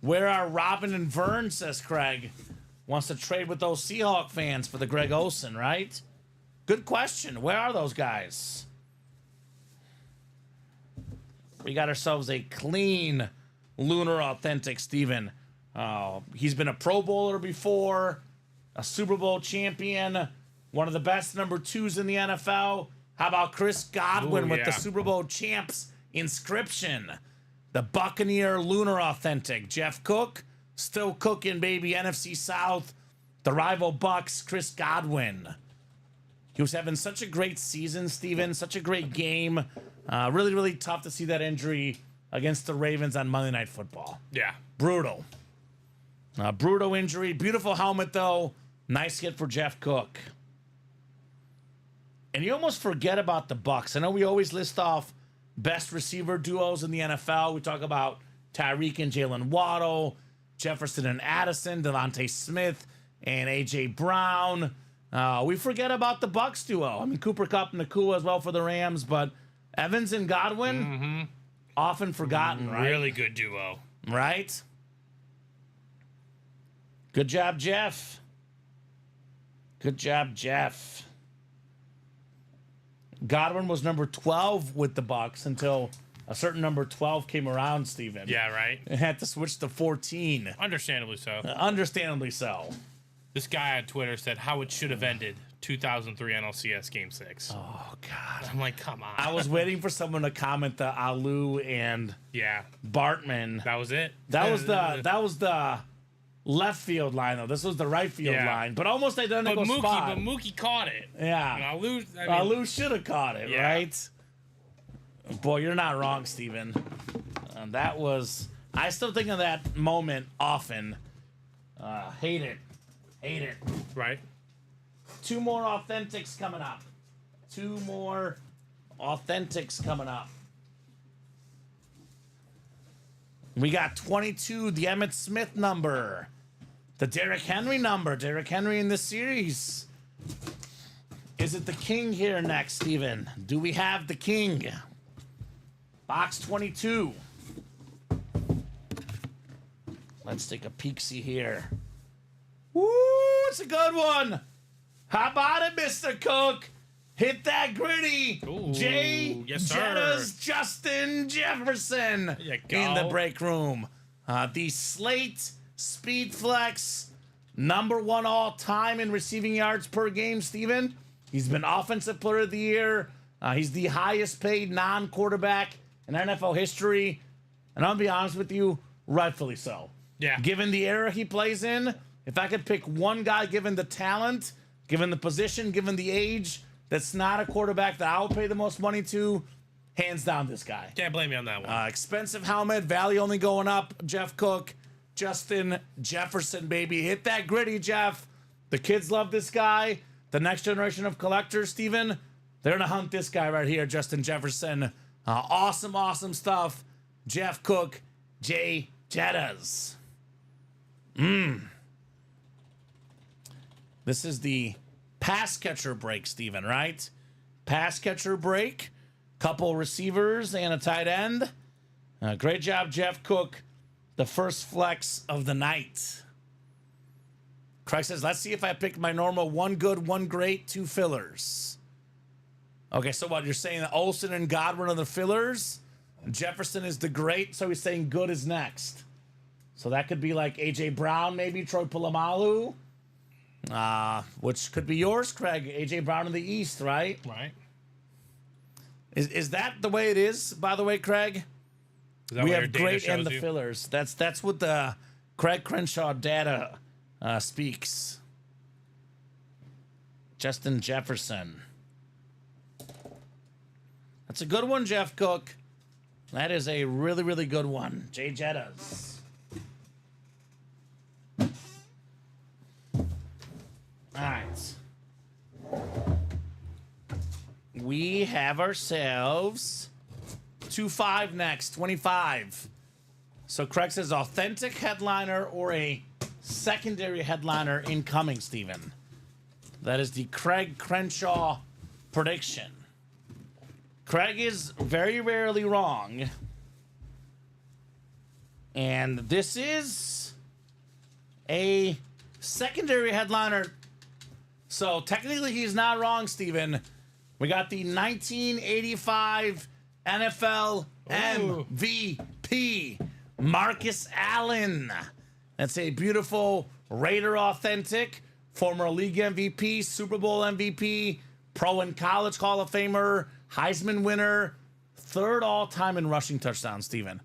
Where are Robin and Vern, says Craig. Wants to trade with those Seahawk fans for the Greg Olsen, right? Good question. Where are those guys? We got ourselves a clean Lunar Authentic, Steven. He's been a Pro Bowler before, a Super Bowl champion, one of the best number 2s in the NFL. How about Chris Godwin with the Super Bowl champs inscription? The Buccaneer Lunar Authentic. Jeff Cook, still cooking, baby. NFC South, the rival Bucks, Chris Godwin. He was having such a great season, Steven, such a great game. Really, really tough to see that injury against the Ravens on Monday Night Football. Yeah. Brutal. Brutal injury. Beautiful helmet, though. Nice hit for Jeff Cook. And you almost forget about the Bucks. I know we always list off best receiver duos in the NFL. We talk about Tyreek and Jalen Waddle, Jefferson and Addison, Devontae Smith and A.J. Brown. We forget about the Bucks duo. I mean, Cooper Kupp and Nakua as well for the Rams, but Evans and Godwin, often forgotten, right? Really good duo. Right? Good job, Jeff. Good job, Jeff. Godwin was number 12 with the Bucks until a certain number 12 came around, Steven. Yeah, right. And had to switch to 14. Understandably so. Understandably so. This guy on Twitter said how it should have ended 2003 NLCS Game 6. Oh, God. I'm like, come on. I was waiting for someone to comment the Alu and Bartman. That was it. That was the left field line, though. This was the right field line, but almost identical spot. But Mookie caught it. Yeah. Alu should have caught it, right? Boy, you're not wrong, Steven. That was... I still think of that moment often. Hate it. Hate it. Right. 2 more Authentics coming up. 2 more Authentics coming up. We got 22, the Emmitt Smith number. The Derrick Henry number. Derrick Henry in this series. Is it the King here next, Steven? Do we have the King? Box 22. Let's take a peek-see here. Woo, it's a good one. How about it, Mr. Cook? Hit that gritty. Ooh, Jay yes, sir. Jetta's Justin Jefferson There you go. in the break room. The Slate Speed Flex, number 1 all time in receiving yards per game, Steven. He's been Offensive Player of the Year. He's the highest paid non-quarterback in NFL history. And I'll be honest with you, rightfully so. Yeah. Given the era he plays in, if I could pick one guy given the talent, given the position, given the age, that's not a quarterback that I would pay the most money to, hands down this guy. Can't blame me on that one. Expensive helmet, value only going up. Jeff Cook, Justin Jefferson, baby. Hit that gritty, Jeff. The kids love this guy. The next generation of collectors, Steven, they're going to hunt this guy right here, Justin Jefferson. Awesome, awesome stuff. Jeff Cook, Jay Jettas. This is the pass catcher break, Steven, right? Pass catcher break. Couple receivers and a tight end. Great job, Jeff Cook. The first flex of the night. Craig says, let's see if I pick my normal 1 good, 1 great, 2 fillers. Okay, so what, you're saying that Olsen and Godwin are the fillers? Jefferson is the great, so he's saying good is next. So that could be like A.J. Brown, maybe, Troy Polamalu. Which could be yours, Craig. A.J. Brown in the East, right? Right. Is that the way it is, by the way, Craig? We have great and the fillers. That's what the Craig Crenshaw data speaks. Justin Jefferson. That's a good one, Jeff Cook. That is a really, really good one. Jay Jettas. All right. We have ourselves 2-5 next, 25. So Craig says authentic headliner or a secondary headliner incoming, Steven. That is the Craig Crenshaw prediction. Craig is very rarely wrong. And this is a secondary headliner. So technically he's not wrong, Steven. We got the 1985 NFL MVP, Marcus Allen. That's a beautiful Raider authentic, former league MVP, Super Bowl MVP, pro and college Hall of Famer, Heisman winner, third all-time in rushing touchdowns, Steven.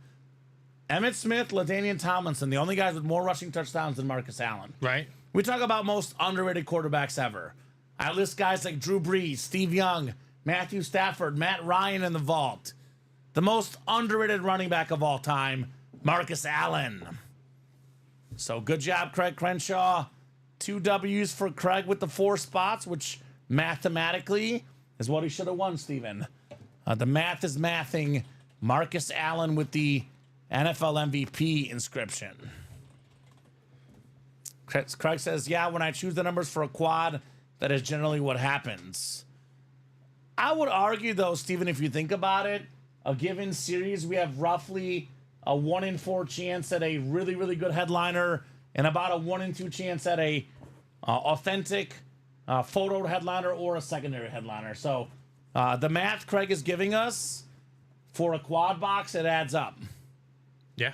Emmitt Smith, LaDainian Tomlinson, the only guys with more rushing touchdowns than Marcus Allen. Right. We talk about most underrated quarterbacks ever. I list guys like Drew Brees, Steve Young, Matthew Stafford, Matt Ryan in the vault. The most underrated running back of all time, Marcus Allen. So good job, Craig Crenshaw. 2 W's for Craig with the 4 spots, which mathematically is what he should have won, Steven. The math is mathing Marcus Allen with the NFL MVP inscription. Craig says, yeah, when I choose the numbers for a quad, that is generally what happens. I would argue, though, Steven, if you think about it, a given series, we have roughly a 1 in 4 chance at a really, really good headliner and about a 1 in 2 chance at a authentic photo headliner or a secondary headliner. So the math Craig is giving us for a quad box, it adds up. Yeah.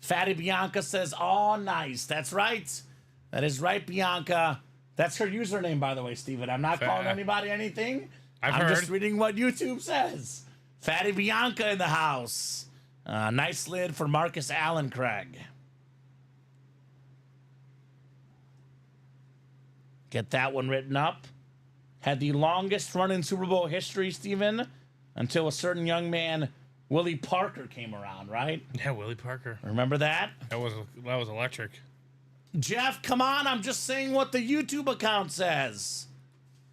Fatty Bianca says, oh, nice. That's right. That is right, Bianca. That's her username, by the way, Steven. I'm not calling anybody anything. I'm heard. just reading what YouTube says. Fatty Bianca in the house. Nice lid for Marcus Allen, Craig. Get that one written up. Had the longest run in Super Bowl history, Steven, until a certain young man, Willie Parker, came around, right? Yeah, Willie Parker. Remember that? That was electric. Jeff, come on. I'm just saying what the YouTube account says.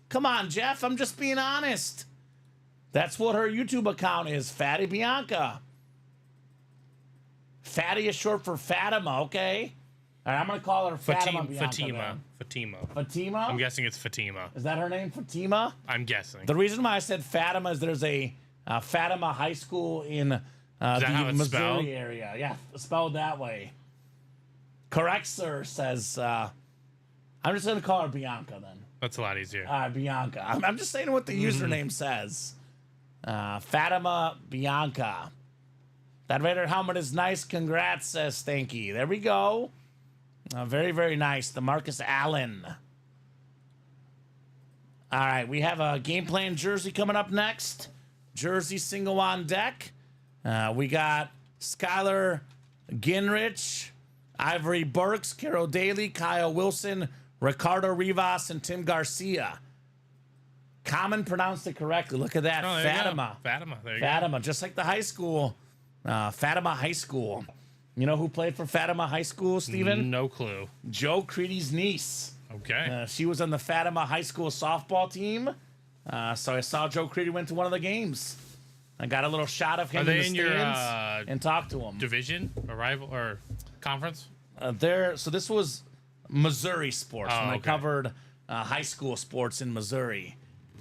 Come on, Jeff. I'm just being honest. That's what her YouTube account is, Fatty Bianca. Fatty is short for Fatima, okay? All right, I'm going to call her Fatima Bianca. Fatima. Fatima? I'm guessing it's Fatima. Is that her name, Fatima? I'm guessing. The reason why I said Fatima is there's a Fatima High School in the Missouri spelled? area. Yeah, spelled that way. Correct, sir, says... I'm just going to call her Bianca, then. That's a lot easier. Bianca. I'm just saying what the username says. Fatima Bianca. That Raider helmet is nice. Congrats, says Stanky. There we go. Very, very nice. The Marcus Allen. All right, we have a game plan jersey coming up next. Jersey single on deck. We got Skylar Ginrich, Ivory Burks, Carol Daly, Kyle Wilson, Ricardo Rivas, and Tim Garcia. Kamen pronounced it correctly. Look at that. Oh, Fatima. Fatima. There you go. Fatima, just like the high school. Fatima High School. You know who played for Fatima High School, Steven? No clue. Joe Creedy's niece. Okay. She was on the Fatima High School softball team. So I saw Joe Creedy went to one of the games. I got a little shot of him Are they in the stands and talked to him. Division or rival or conference? So this was Missouri sports when I okay. covered high school sports in Missouri.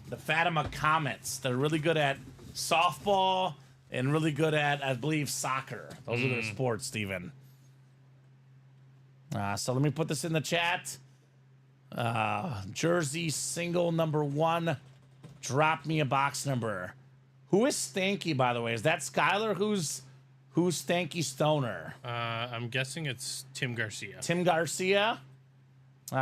The Fatima Comets. They're really good at softball and really good at, I believe, soccer. Those are their sports, Steven. So let me put this in the chat. Jersey single number 1. Drop me a box number. Who is Stanky, by the way? Is that Skylar? Who's Stanky Stoner? I'm guessing it's Tim Garcia. Tim Garcia.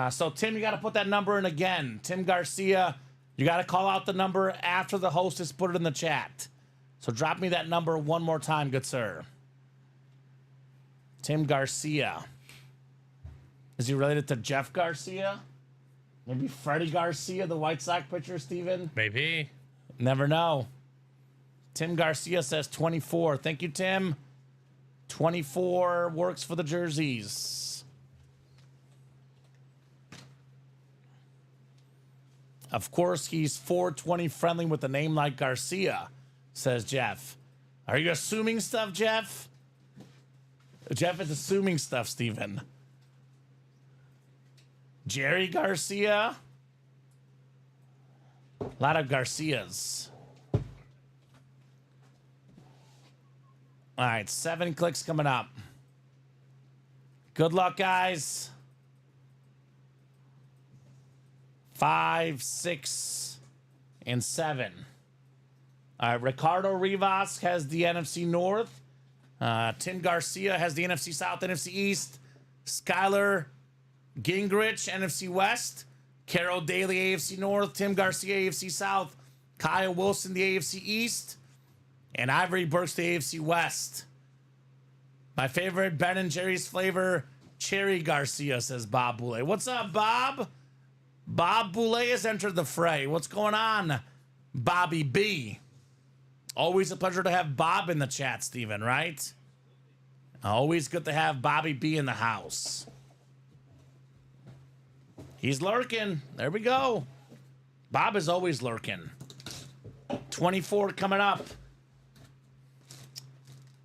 So, Tim, you got to put that number in again. Tim Garcia, you got to call out the number after the hostess put it in the chat. So, drop me that number one more time, good sir. Tim Garcia. Is he related to Jeff Garcia? Maybe Freddie Garcia, the White Sox pitcher, Steven? Maybe. Never know. Tim Garcia says 24. Thank you, Tim. 24 works for the jerseys. Of course, he's 420 friendly with a name like Garcia, says Jeff. Are you assuming stuff, Jeff? Jeff is assuming stuff, Steven. Jerry Garcia. A lot of Garcias. All right, 7 clicks coming up. Good luck, guys. 5, 6, and 7. All right, Ricardo Rivas has the NFC North. Tim Garcia has the NFC South, NFC East. Skylar Gingrich, NFC West. Carol Daly, AFC North. Tim Garcia, AFC South. Kyle Wilson, the AFC East. And Ivory Burks, the AFC West. My favorite Ben and Jerry's flavor, Cherry Garcia, says Bob Boulay. What's up, Bob? Bob Boulay has entered the fray. What's going on, Bobby B? Always a pleasure to have Bob in the chat, Steven, right? Always good to have Bobby B in the house. He's lurking. There we go. Bob is always lurking. 24 coming up.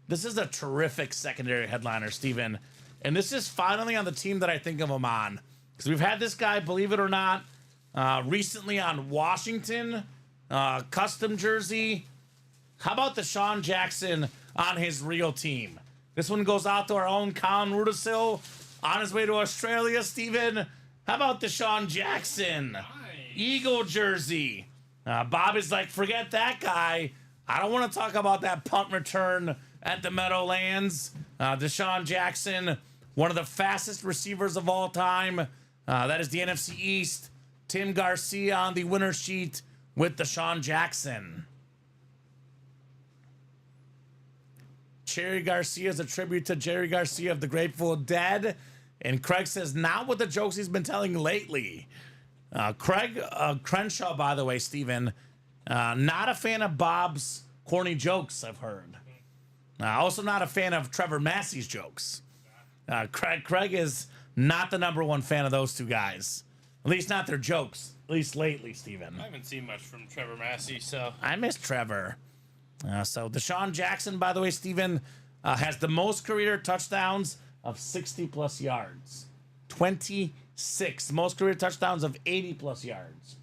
This is a terrific secondary headliner, Steven. And this is finally on the team that I think of him on. Because we've had this guy, believe it or not, recently on Washington, custom jersey. How about Deshaun Jackson on his real team? This one goes out to our own Colin Rudisil on his way to Australia, Steven. How about Deshaun Jackson? Nice. Eagle jersey. Bob is like, forget that guy. I don't want to talk about that punt return at the Meadowlands. Deshaun Jackson, one of the fastest receivers of all time. That is the NFC East. Tim Garcia on the winner sheet with Deshaun Jackson. Cherry Garcia is a tribute to Jerry Garcia of the Grateful Dead. And Craig says, not with the jokes he's been telling lately. Craig Crenshaw, by the way, Steven, not a fan of Bob's corny jokes, I've heard. Also not a fan of Trevor Massey's jokes. Craig is not the '1 fan of those two guys. At least not their jokes. At least lately, Steven. I haven't seen much from Trevor Massey, so. I miss Trevor. So Deshaun Jackson, by the way, Steven, has the most career touchdowns of 60-plus yards. 26. Most career touchdowns of 80-plus yards.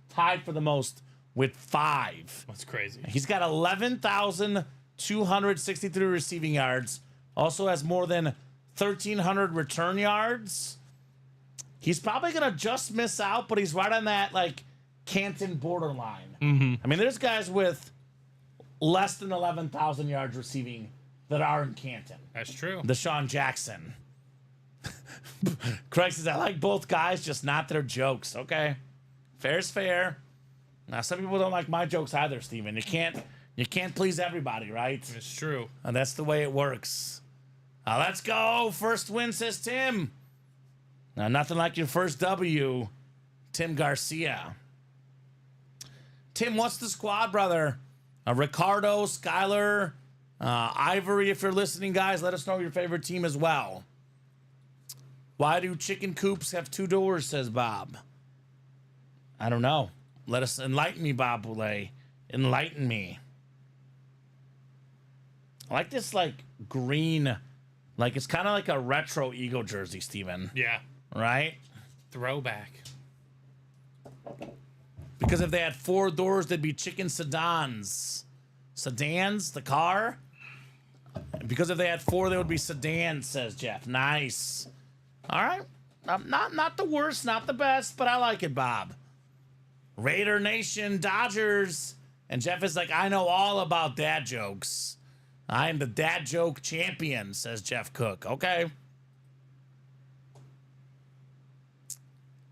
Tied for the most with 5. That's crazy. He's got 11,263 receiving yards. Also has more than 1,300 return yards. He's probably going to just miss out, but he's right on that, like, Canton borderline. Mm-hmm. I mean, there's guys with less than 11,000 yards receiving that are in Canton. That's true. Deshaun Jackson. Craig says, I like both guys, just not their jokes. Okay. Fair's fair. Now, some people don't like my jokes either, Steven. You can't please everybody, right? It's true. And that's the way it works. Let's go. First win, says Tim. Now, nothing like your first W, Tim Garcia. Tim, what's the squad, brother? Ricardo, Skylar, Ivory, if you're listening, guys, let us know your favorite team as well. Why do chicken coops have 2 doors, says Bob. I don't know. Let us enlighten me, Bob Boulay. Enlighten me. I like this, like, green, like, it's kind of like a retro Eagle jersey, Steven. Yeah. Right? Throwback. Because if they had 4 doors, they'd be chicken sedans. Sedans, the car? Because if they had 4, they would be sedans, says Jeff. Nice. All right. Not the worst, not the best, but I like it, Bob. Raider Nation, Dodgers. And Jeff is like, I know all about dad jokes. I am the dad joke champion, says Jeff Cook. Okay.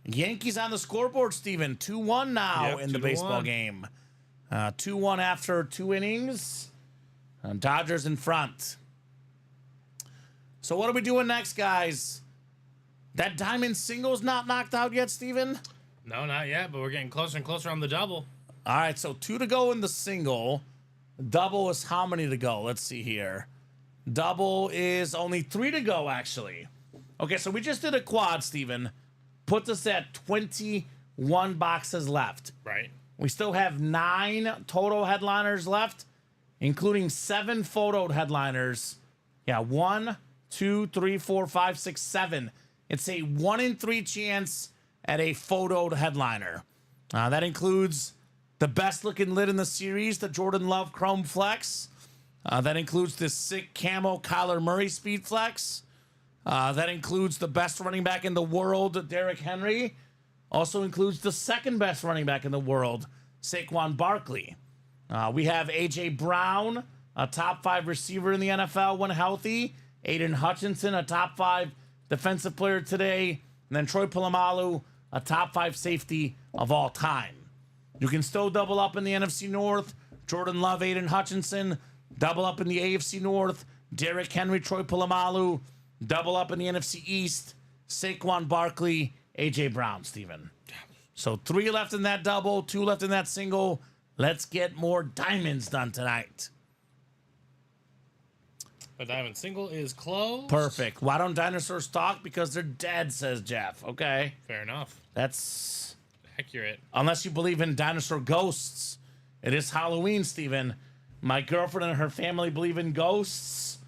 Yankees on the scoreboard, Steven. 2-1 now in the baseball game. 2-1 after 2 innings. Dodgers in front. So what are we doing next, guys? That diamond single's not knocked out yet, Steven? No, not yet, but we're getting closer and closer on the double. All right, so 2 to go in the single. Double is how many to go? Let's see here. Double is only 3 to go, actually. Okay, so we just did a quad, Steven. Puts us at 21 boxes left. Right. We still have 9 total headliners left, including 7 photoed headliners. Yeah, 1, 2, 3, 4, 5, 6, 7. It's a 1 in 3 chance at a photoed headliner. That includes the best looking lid in the series, the Jordan Love Chrome Flex. That includes the sick camo Kyler Murray speed flex. That includes the best running back in the world, Derrick Henry. Also includes the second best running back in the world, Saquon Barkley. We have A.J. Brown, a top 5 receiver in the NFL when healthy. Aiden Hutchinson, a top 5 defensive player today. And then Troy Polamalu, a top 5 safety of all time. You can still double up in the NFC North. Jordan Love, Aiden Hutchinson. Double up in the AFC North. Derrick Henry, Troy Polamalu. Double up in the NFC East. Saquon Barkley, A.J. Brown, Steven. So 3 left in that double, 2 left in that single. Let's get more diamonds done tonight. The diamond single is closed. Perfect. Why don't dinosaurs talk? Because they're dead, says Jeff. Okay. Fair enough. That's accurate. Unless you believe in dinosaur ghosts. It is Halloween, Steven. My girlfriend and her family believe in ghosts.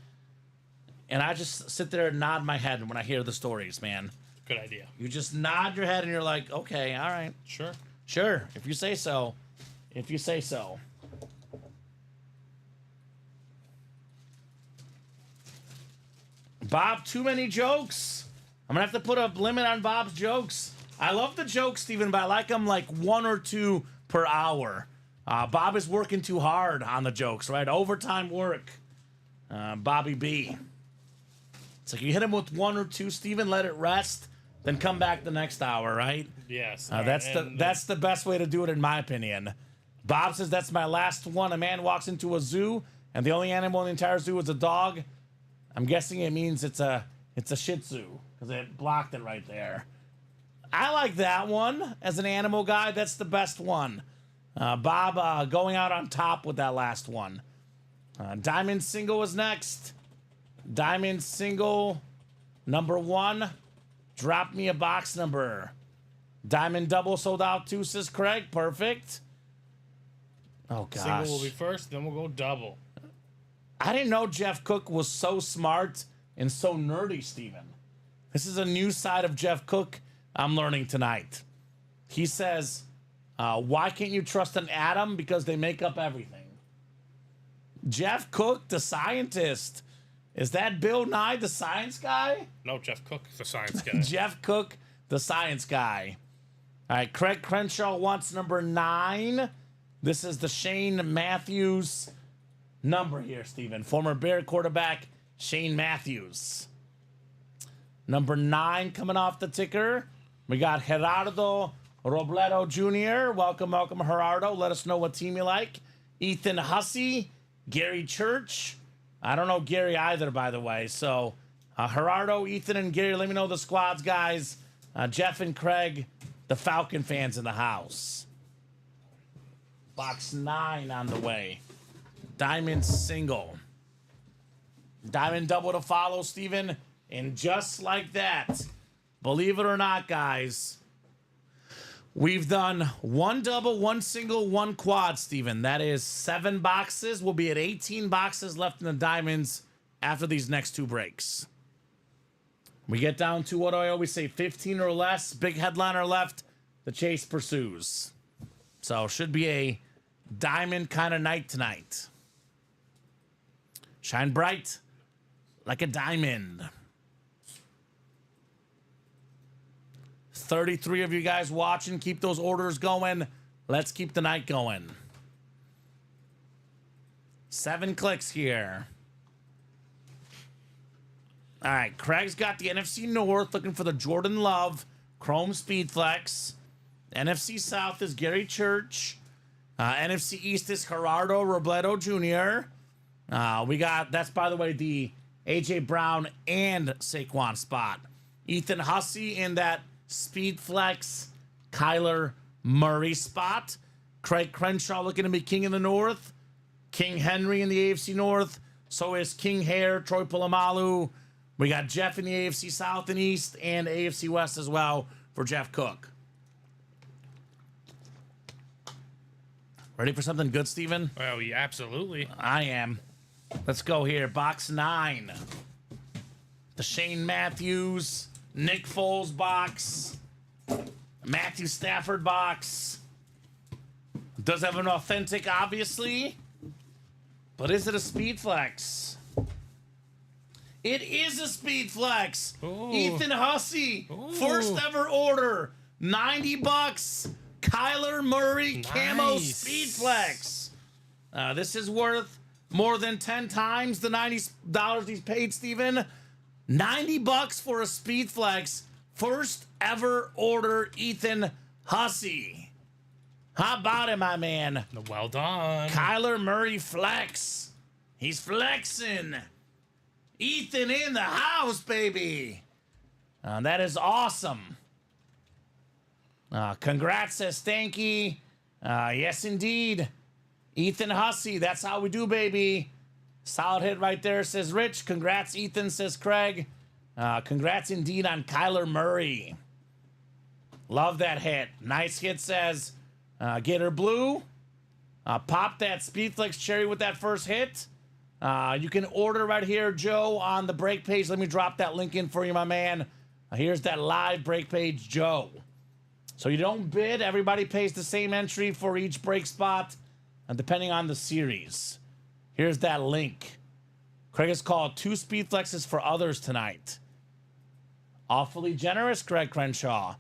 And I just sit there and nod my head when I hear the stories, man. Good idea. You just nod your head and you're like, okay, all right. Sure. Sure, if you say so. If you say so. Bob, too many jokes. I'm going to have to put a limit on Bob's jokes. I love the jokes, Steven, but I like them like 1 or 2 per hour. Bob is working too hard on the jokes, right? Overtime work. Bobby B. It's like you hit him with 1 or 2, Steven, let it rest, then come back the next hour, right? Yes. That's the best way to do it, in my opinion. Bob says that's my last one. A man walks into a zoo, and the only animal in the entire zoo is a dog. I'm guessing it means it's a Shih Tzu because it blocked it right there. I like that one as an animal guy. That's the best one. Bob going out on top with that last one. Diamond single is next. Diamond single number 1. Drop me a box number. Diamond double sold out too, says Craig. Perfect. Oh, gosh. Single will be first, then we'll go double. I didn't know Jeff Cook was so smart and so nerdy, Steven. This is a new side of Jeff Cook I'm learning tonight. He says, why can't you trust an atom? Because they make up everything. Jeff Cook, the scientist. Is that Bill Nye, the science guy? No, Jeff Cook, the science guy. Jeff Cook, the science guy. All right, Craig Crenshaw wants number 9. This is the Shane Matthews number here, Steven. Former Bear quarterback Shane Matthews. Number 9 coming off the ticker. We got Gerardo Robledo Jr. Welcome, Gerardo. Let us know what team you like. Ethan Hussey, Gary Church. I don't know Gary either, by the way. So, Gerardo, Ethan, and Gary, let me know the squads, guys. Jeff and Craig, the Falcon fans in the house. Box 9 on the way. Diamond single. Diamond double to follow, Steven. And just like that, believe it or not, guys, we've done 1 double, 1 single, 1 quad, Steven. That is 7 boxes. We'll be at 18 boxes left in the diamonds after these next 2 breaks. We get down to what I always say, 15 or less. Big headliner left. The chase pursues. So should be a diamond kind of night tonight. Shine bright like a diamond. 33 of you guys watching. Keep those orders going. Let's keep the night going. 7 clicks here. All right, Craig's got the NFC North, looking for the Jordan Love Chrome Speed Flex. NFC South is Gary Church. NFC East is Gerardo Robledo Jr. We got, that's by the way, the A.J. Brown and Saquon spot. Ethan Hussey in that Speed Flex Kyler Murray spot. Craig Crenshaw looking to be king in the North. King Henry in the AFC North. So is King Hare, Troy Polamalu. We got Jeff in the AFC South and East and AFC West as well for Jeff Cook. Ready for something good, Steven? Well, yeah, absolutely. I am. Let's go here. Box 9. The Shane Matthews, Nick Foles box. Matthew Stafford box. Does have an authentic, obviously. But is it a speed flex? It is a speed flex. Ooh. Ethan Hussey, Ooh. first ever order, $90. Kyler Murray camo Nice. speed flex. This is worth more than 10 times the $90 he's paid, Steven. $90 for a speed flex. First ever order, Ethan Hussey. How about it, my man? Well done. Kyler Murray flex. He's flexing. Ethan in the house, baby. That is awesome. Congrats, says Stanky. Yes, indeed. Ethan Hussey, that's how we do, baby. Solid hit right there, says Rich. Congrats, Ethan, says Craig. Congrats indeed on Kyler Murray. Love that hit. Nice hit, says Gator Blue. Pop that Speedflex cherry with that first hit. You can order right here, Joe, on the break page. Let me drop that link in for you, my man. Here's that live break page, Joe. So you don't bid. Everybody pays the same entry for each break spot, depending on the series. Here's that link. Craig has called 2 speed flexes for others tonight. Awfully generous, Greg Crenshaw.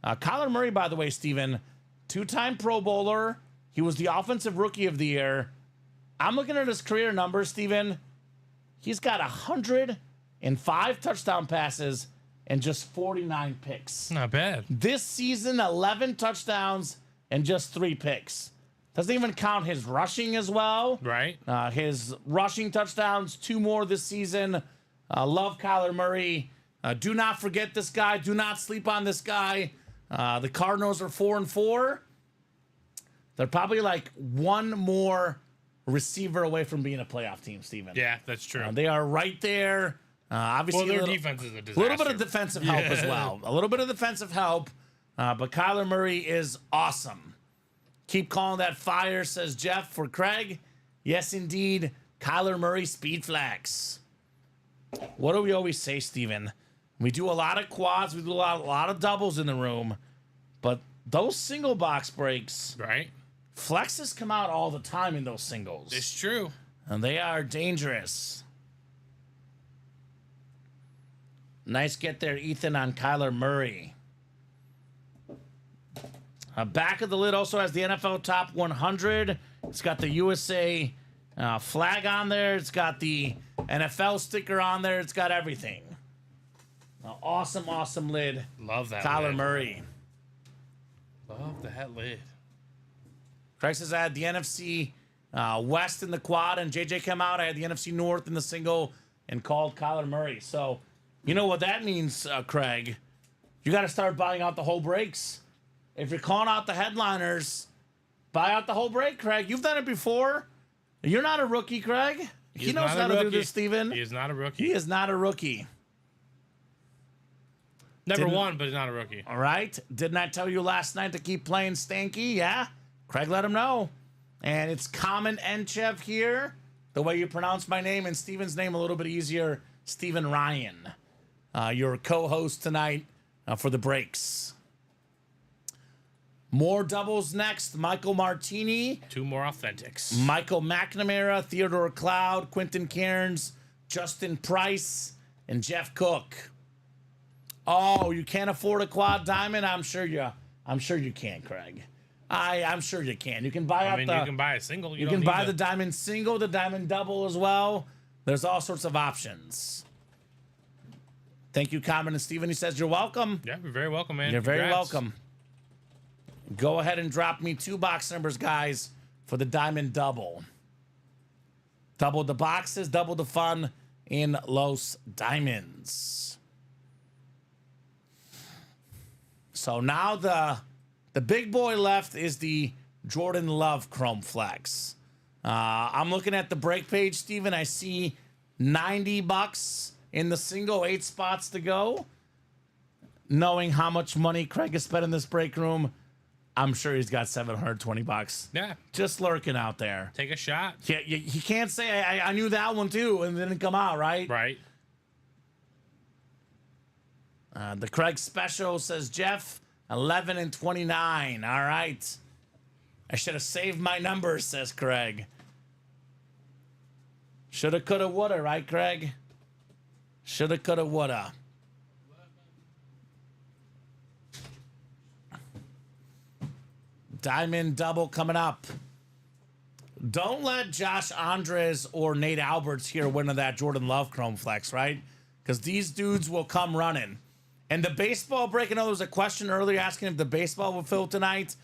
Kyler Murray, by the way, Steven, 2-time Pro Bowler. He was the Offensive Rookie of the Year. I'm looking at his career numbers, Steven. He's got 105 touchdown passes and just 49 picks. Not bad. This season, 11 touchdowns and just 3 picks. Doesn't even count his rushing as well. Right. His rushing touchdowns, 2 more this season. Love Kyler Murray. Do not forget this guy. Do not sleep on this guy. The Cardinals are 4-4. They're probably like one more receiver away from being a playoff team, Steven. Yeah, that's true. They are right there. Obviously, Well, their defense is a disaster. a little bit of defensive help as well. A little bit of defensive help. But Kyler Murray is awesome. Keep calling that fire, says Jeff for Craig. Yes, indeed. Kyler Murray speed flex. What do we always say, Steven? We do a lot of quads. We do a lot of doubles in the room. But those single box breaks, Right. flexes come out all the time in those singles. It's true. And they are dangerous. Nice get there, Ethan, on Kyler Murray. Back of the lid also has the NFL Top 100. It's got the USA flag on there. It's got the NFL sticker on there. It's got everything. Awesome, awesome lid. Love that Kyler lid. Murray. Love that lid. Craig says I had the NFC West in the quad, and JJ came out. I had the NFC North in the single and called Kyler Murray. So, you know what that means, Craig? You got to start buying out the whole breaks. If you're calling out the headliners, buy out the whole break, Craig. You've done it before. You're not a rookie, Craig. He knows how to do this, Steven. He is not a rookie. He is not a rookie. Never won, but he's not a rookie. All right. Didn't I tell you last night to keep playing Stanky? Yeah. Craig let him know. And it's Kamen Entchev here. The way you pronounce my name and Steven's name a little bit easier. Steven Ryan. Your co-host tonight for the breaks. More doubles next. Michael Martini. 2 more authentics. Michael McNamara, Theodore Cloud, Quentin Cairns, Justin Price, and Jeff Cook. Oh, you can't afford a quad diamond? I'm sure you can, Craig. I'm sure you can. You can buy I mean, you can buy a single. You can buy the diamond single, the diamond double as well. There's all sorts of options. Thank you, Kamen and Steven. He says you're welcome. Yeah, you're very welcome, man. You're very Congrats. welcome. Go ahead and drop me 2 box numbers, guys, for the diamond double. Double the boxes, double the fun in Los Diamonds. So now the big boy left is the Jordan Love Chrome Flex. I'm looking at the break page, Steven. I see $90 in the single, 8 spots to go. Knowing how much money Craig has spent in this break room, I'm sure he's got $720. Yeah. Just lurking out there. Take a shot. Yeah, he can't say I knew that one too and it didn't come out, right? Right. The Craig special, says Jeff, 11 and 29. All right. I should have saved my numbers, says Craig. Shoulda, coulda, woulda, right, Craig? Shoulda, coulda, woulda. Diamond double coming up. Don't let Josh Andres or Nate Alberts here win that Jordan Love Chrome Flex, right? Because these dudes will come running. And the baseball break, I know there was a question earlier asking if the baseball will fill tonight.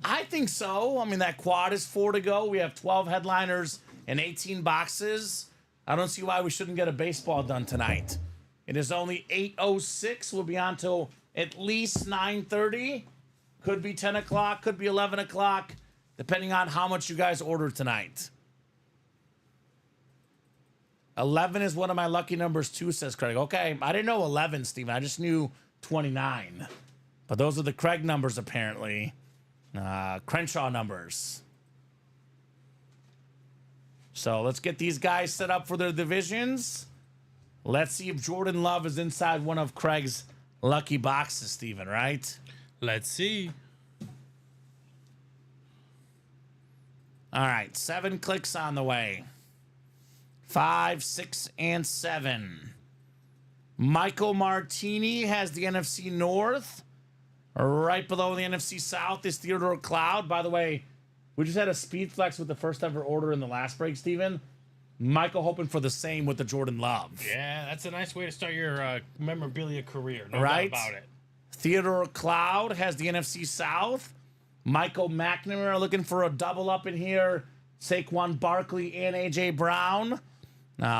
I think so. I mean, that quad is 4 to go. We have 12 headliners and 18 boxes. I don't see why we shouldn't get a baseball done tonight. It is only 8:06. We'll be on till at least 9:30. Could be 10 o'clock, could be 11 o'clock, depending on how much you guys order tonight. 11 is one of my lucky numbers too, says Craig. Okay, I didn't know 11, Steven. I just knew 29. But those are the Craig numbers, apparently. Crenshaw numbers. So let's get these guys set up for their divisions. Let's see if Jordan Love is inside one of Craig's lucky boxes, Steven, right? Let's see. All right, 7 clicks on the way. 5, 6, and 7. Michael Martini has the NFC North. Right below the NFC South is Theodore Cloud. By the way, we just had a speed flex with the first ever order in the last break, Steven. Michael hoping for the same with the Jordan Love. Yeah, that's a nice way to start your memorabilia career. No Right? doubt about it. Theodore Cloud has the NFC South. Michael McNamara looking for a double up in here. Saquon Barkley and A.J. Brown.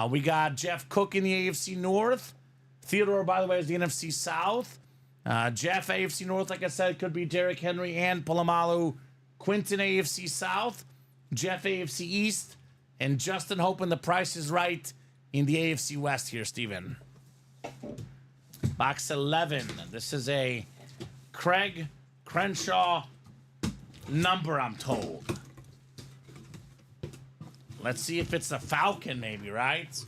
We got Jeff Cook in the AFC North. Theodore, by the way, is the NFC South. Jeff, AFC North, like I said, could be Derrick Henry and Polamalu. Quinton, AFC South. Jeff, AFC East. And Justin hoping the price is right in the AFC West here, Steven. Box 11. This is a Craig Crenshaw number, I'm told. Let's see if it's a Falcon, maybe, right?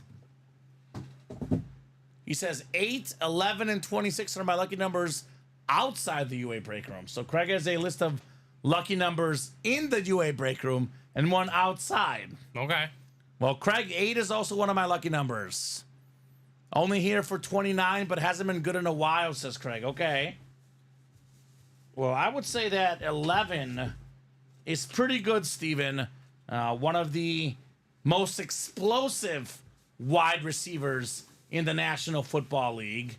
He says 8, 11, and 26 are my lucky numbers outside the UA break room. So Craig has a list of lucky numbers in the UA break room and one outside. Okay. Well, Craig, 8 is also one of my lucky numbers. Only here for 29, but hasn't been good in a while, says Craig. Okay. Well, I would say that 11 is pretty good, Steven. One of the most explosive wide receivers in the National Football League.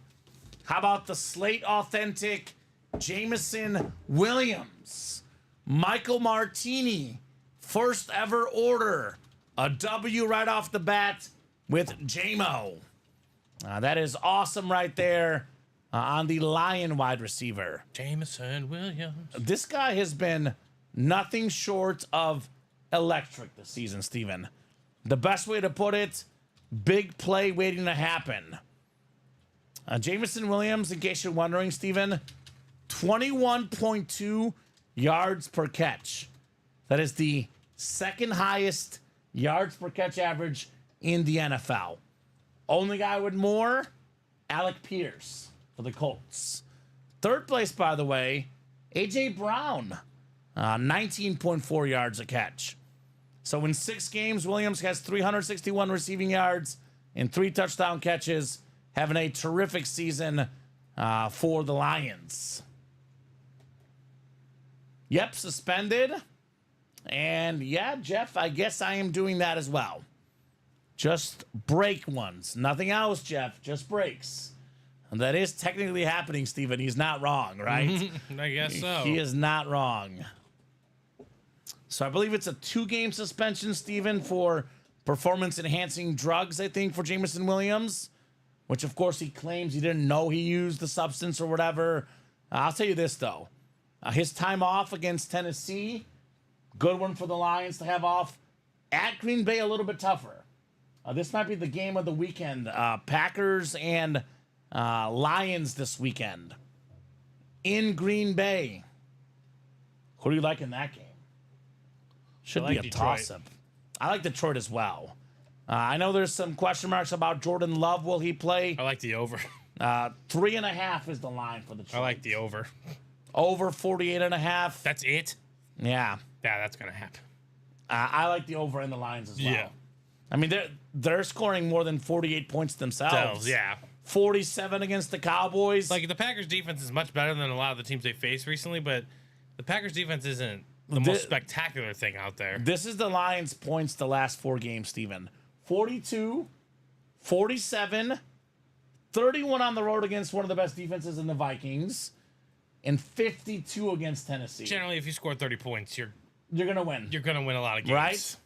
How about the Slate Authentic Jameson Williams? Michael Martini, first ever order. A W right off the bat with JMO. That is awesome right there on the Lion wide receiver. Jameson Williams. This guy has been nothing short of electric this season, Steven. The best way to put it, big play waiting to happen. Jameson Williams, in case you're wondering, Steven, 21.2 yards per catch. That is the second highest yards per catch average in the NFL. Only guy with more, Alec Pierce for the Colts. Third place, by the way, A.J. Brown, 19.4 yards a catch. So in 6 games, Williams has 361 receiving yards and 3 touchdown catches, having a terrific season for the Lions. Yep, suspended. And yeah, Jeff, I guess I am doing that as well. Just break ones. Nothing else, Jeff. Just breaks. And that is technically happening, Steven. He's not wrong, right? I guess so. He is not wrong. So I believe it's a 2-game suspension, Steven, for performance-enhancing drugs, I think, for Jameson Williams, which, of course, he claims he didn't know he used the substance or whatever. I'll tell you this, though. His time off against Tennessee, good one for the Lions to have off. At Green Bay, a little bit tougher. This might be the game of the weekend. Packers and Lions this weekend in Green Bay. Who do you like in that game? Should I like be a Detroit. toss-up. I like Detroit as well. I know there's some question marks about Jordan Love. Will he play? I like the over. 3.5 is the line for the Detroit. I like the over. Over 48.5. That's it? Yeah. Yeah, that's going to happen. I like the over in the lines as well. Yeah. I mean, they're scoring more than 48 points themselves. Yeah. 47 against the Cowboys. Like, the Packers defense is much better than a lot of the teams they faced recently, but the Packers defense isn't the most spectacular thing out there. This is the Lions' points the last 4 games, Steven. 42, 47, 31 on the road against one of the best defenses in the Vikings, and 52 against Tennessee. Generally, if you score 30 points, you're going to win. You're going to win a lot of games.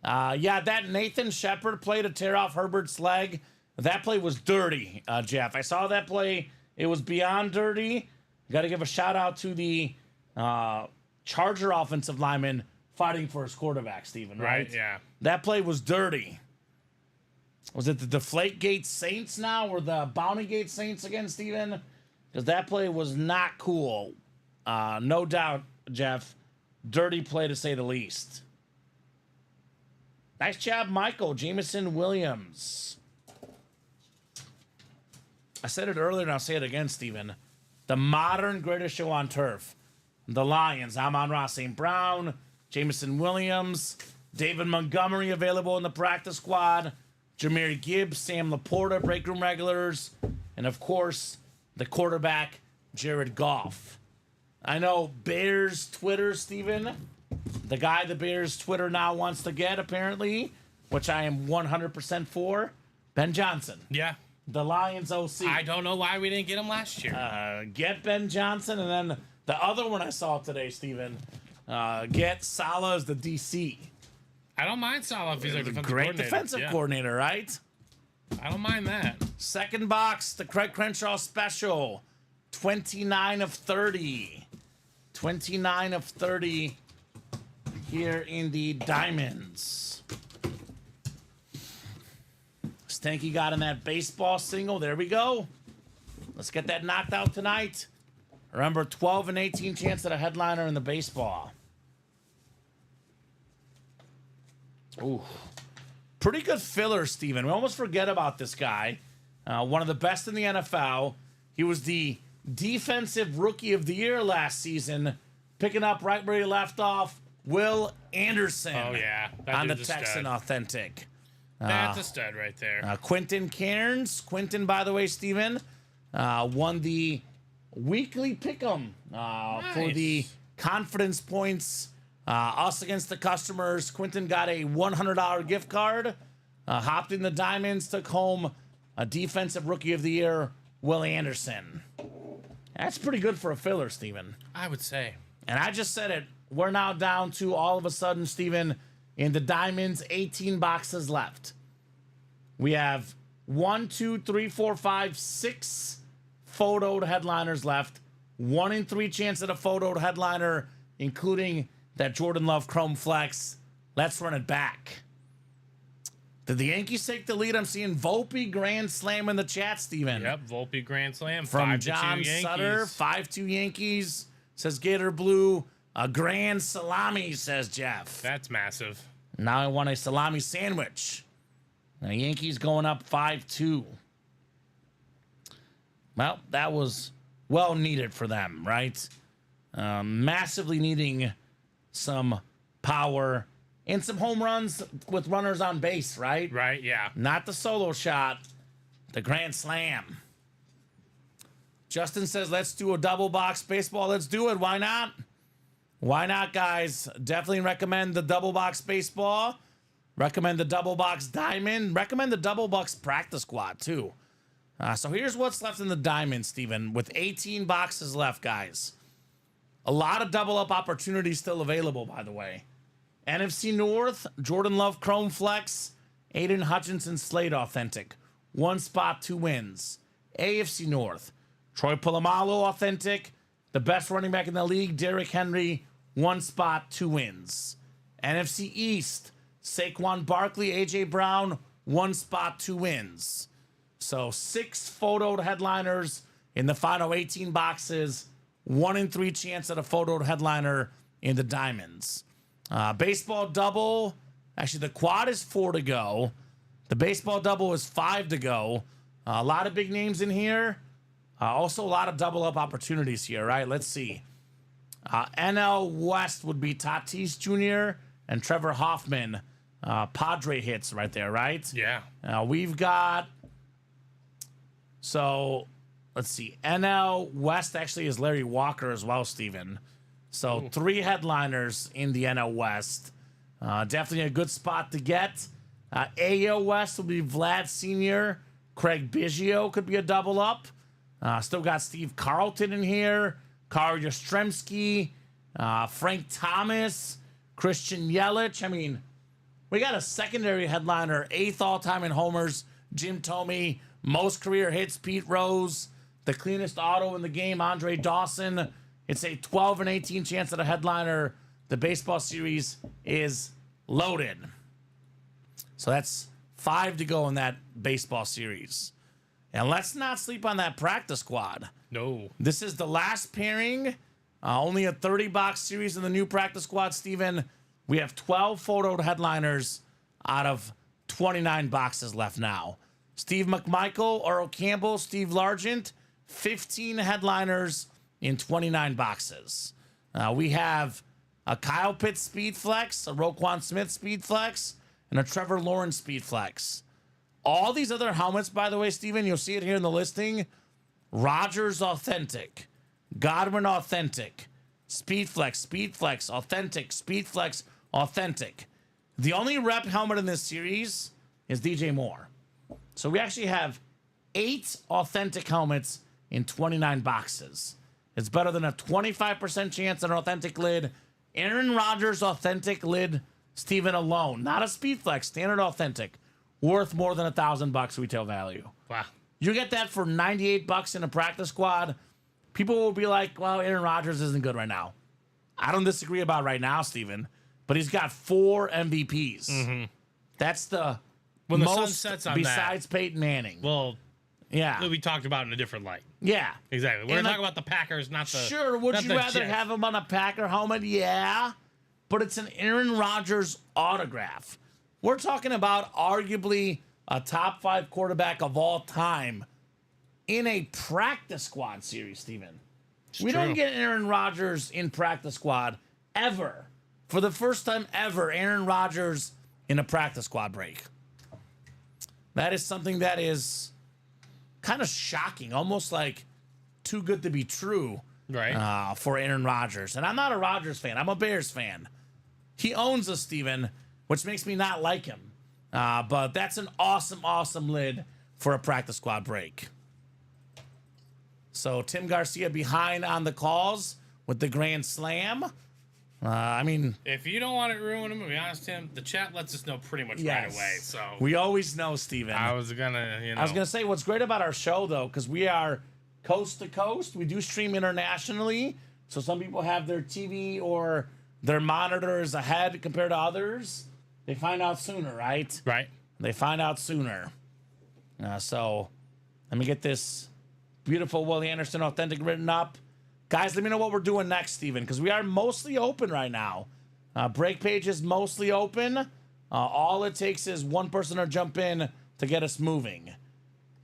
Right? Yeah, that Nathan Shepard play to tear off Herbert's leg, that play was dirty, Jeff. I saw that play. It was beyond dirty. Got to give a shout-out to the Charger offensive lineman fighting for his quarterback, Steven, right? Yeah. That play was dirty. Was it the Deflategate Saints now or the Bountygate Saints again, Steven? Because that play was not cool. No doubt, Jeff. Dirty play to say the least. Nice job, Michael. Jameson Williams. I said it earlier and I'll say it again, Steven. The modern greatest show on turf. The Lions. Amon-Ra St. Brown. Jameson Williams. David Montgomery available in the practice squad. Jahmyr Gibbs. Sam Laporta, break room regulars. And, of course, the quarterback, Jared Goff. I know Bears Twitter, Steven. The guy the Bears Twitter now wants to get, apparently, which I am 100% for, Ben Johnson. Yeah. The Lions OC. I don't know why we didn't get him last year. Get Ben Johnson, and then the other one I saw today, Steven, get Saleh as the DC. I don't mind Saleh if he's a defensive Great coordinator. defensive coordinator, right? I don't mind that. Second box, the Craig Crenshaw special. 29 of 30. 29 of 30 here in the Diamonds. Stanky got in that baseball single. There we go. Let's get that knocked out tonight. Remember, 12 and 18 chance at a headliner in the baseball. Ooh. Pretty good filler, Steven. We almost forget about this guy. One of the best in the NFL. He was the Defensive Rookie of the Year last season, picking up right where he left off. Will Anderson. Oh, yeah. On the Texan Authentic. That's a stud right there. Quentin Cairns. Quentin, by the way, Steven, won the weekly pick'em for the confidence points. Us against the customers. Quentin got a $100 gift card. Hopped in the Diamonds, took home a Defensive Rookie of the Year, Will Anderson. That's pretty good for a filler, Steven. I would say. And I just said it. We're now down to, all of a sudden, Steven, in the Diamonds, 18 boxes left. We have 1, 2, 3, 4, 5, 6 photoed headliners left. 1 in 3 chance at a photoed headliner, including that Jordan Love Chrome Flex. Let's run it back. Did the Yankees take the lead? I'm seeing Volpe Grand Slam in the chat, Steven. Yep, Volpe Grand Slam. From John Sutter, 5-2 Yankees, says Gator Blue. A grand salami, says Jeff. That's massive. Now I want a salami sandwich. The Yankees going up 5-2. Well, that was well needed for them, right? Massively needing some power and some home runs with runners on base, right? Right, yeah. Not the solo shot, the grand slam. Justin says, let's do a double box baseball. Let's do it. Why not? Why not, guys? Definitely recommend the double box baseball. Recommend the double box diamond. Recommend the double box practice squad, too. So here's what's left in the diamond, Steven, with 18 boxes left, guys. A lot of double up opportunities still available, by the way. NFC North, Jordan Love Chrome Flex, Aiden Hutchinson Slate Authentic. 1 spot, 2 wins. AFC North, Troy Polamalu Authentic. The best running back in the league, Derrick Henry, 1 spot, 2 wins. NFC East, Saquon Barkley, A.J. Brown, 1 spot, 2 wins. So 6 photoed headliners in the final 18 boxes. 1 in 3 chance at a photoed headliner in the Diamonds. Baseball double. Actually, the quad is 4 to go. The baseball double is 5 to go. A lot of big names in here. Also, a lot of double up opportunities here, right? Let's see. NL West would be Tatis Jr. and Trevor Hoffman. Padre hits right there, right? Yeah. We've got, so let's see, NL West actually is Larry Walker as well, Steven. So 3 headliners in the NL West. Definitely a good spot to get. AL West will be Vlad Sr., Craig Biggio could be a double up. Still got Steve Carlton in here, Carl Yastrzemski, Frank Thomas, Christian Yelich. I mean, we got a secondary headliner, 8th all-time in homers, Jim Thome, most career hits, Pete Rose, the cleanest auto in the game, Andre Dawson. It's a 12 and 18 chance at a headliner. The baseball series is loaded. So that's 5 to go in that baseball series. And let's not sleep on that practice squad. No. This is the last pairing. Only a 30-box series in the new practice squad, Steven. We have 12 photo headliners out of 29 boxes left now. Steve McMichael, Earl Campbell, Steve Largent, 15 headliners in 29 boxes. We have a Kyle Pitts Speed Flex, a Roquan Smith Speed Flex, and a Trevor Lawrence Speed Flex. All these other helmets, by the way, Steven, you'll see it here in the listing. Rogers Authentic, Godwin Authentic, Speed Flex, Authentic, Speed Flex, Authentic. The only rep helmet in this series is DJ Moore. So we actually have 8 authentic helmets in 29 boxes. It's better than a 25% chance at an authentic lid. Aaron Rodgers authentic lid, Steven alone. Not a Speed Flex, standard authentic. Worth more than $1,000 retail value. Wow. You get that for $98 in a practice squad. People will be like, well, Aaron Rodgers isn't good right now. I don't disagree about right now, Steven, but he's got 4 MVPs. Mm-hmm. That's the When the most sun sets on besides Peyton Manning. Well, yeah. it'll be talked about in a different light. Yeah. Exactly. We're And talking about the Packers, not the. Sure, would not you the rather Jets. have him on a Packer helmet? Yeah. But it's an Aaron Rodgers autograph. We're talking about arguably a top 5 quarterback of all time in a practice squad series, Steven. We don't get Aaron Rodgers in practice squad ever. For the first time ever, Aaron Rodgers in a practice squad break. That is something that is kind of shocking, almost like too good to be true, Right. for Aaron Rodgers. And I'm not a Rodgers fan. I'm a Bears fan. He owns us, Steven, which makes me not like him. But that's an awesome, awesome lid for a practice squad break. So Tim Garcia behind on the calls with the grand slam. I mean, If you don't want it ruined, I'm gonna be honest, Tim. The chat lets us know pretty much right away. So we always know, Steven. I was gonna, I was gonna say what's great about our show though, because we are coast to coast. We do stream internationally, so some people have their TV or their monitors ahead compared to others. They find out sooner, right? Right. They find out sooner. So let me get this beautiful Willie Anderson authentic written up. Guys, let me know what we're doing next, Steven, because we are mostly open right now. Break page is mostly open. All it takes is one person to jump in to get us moving.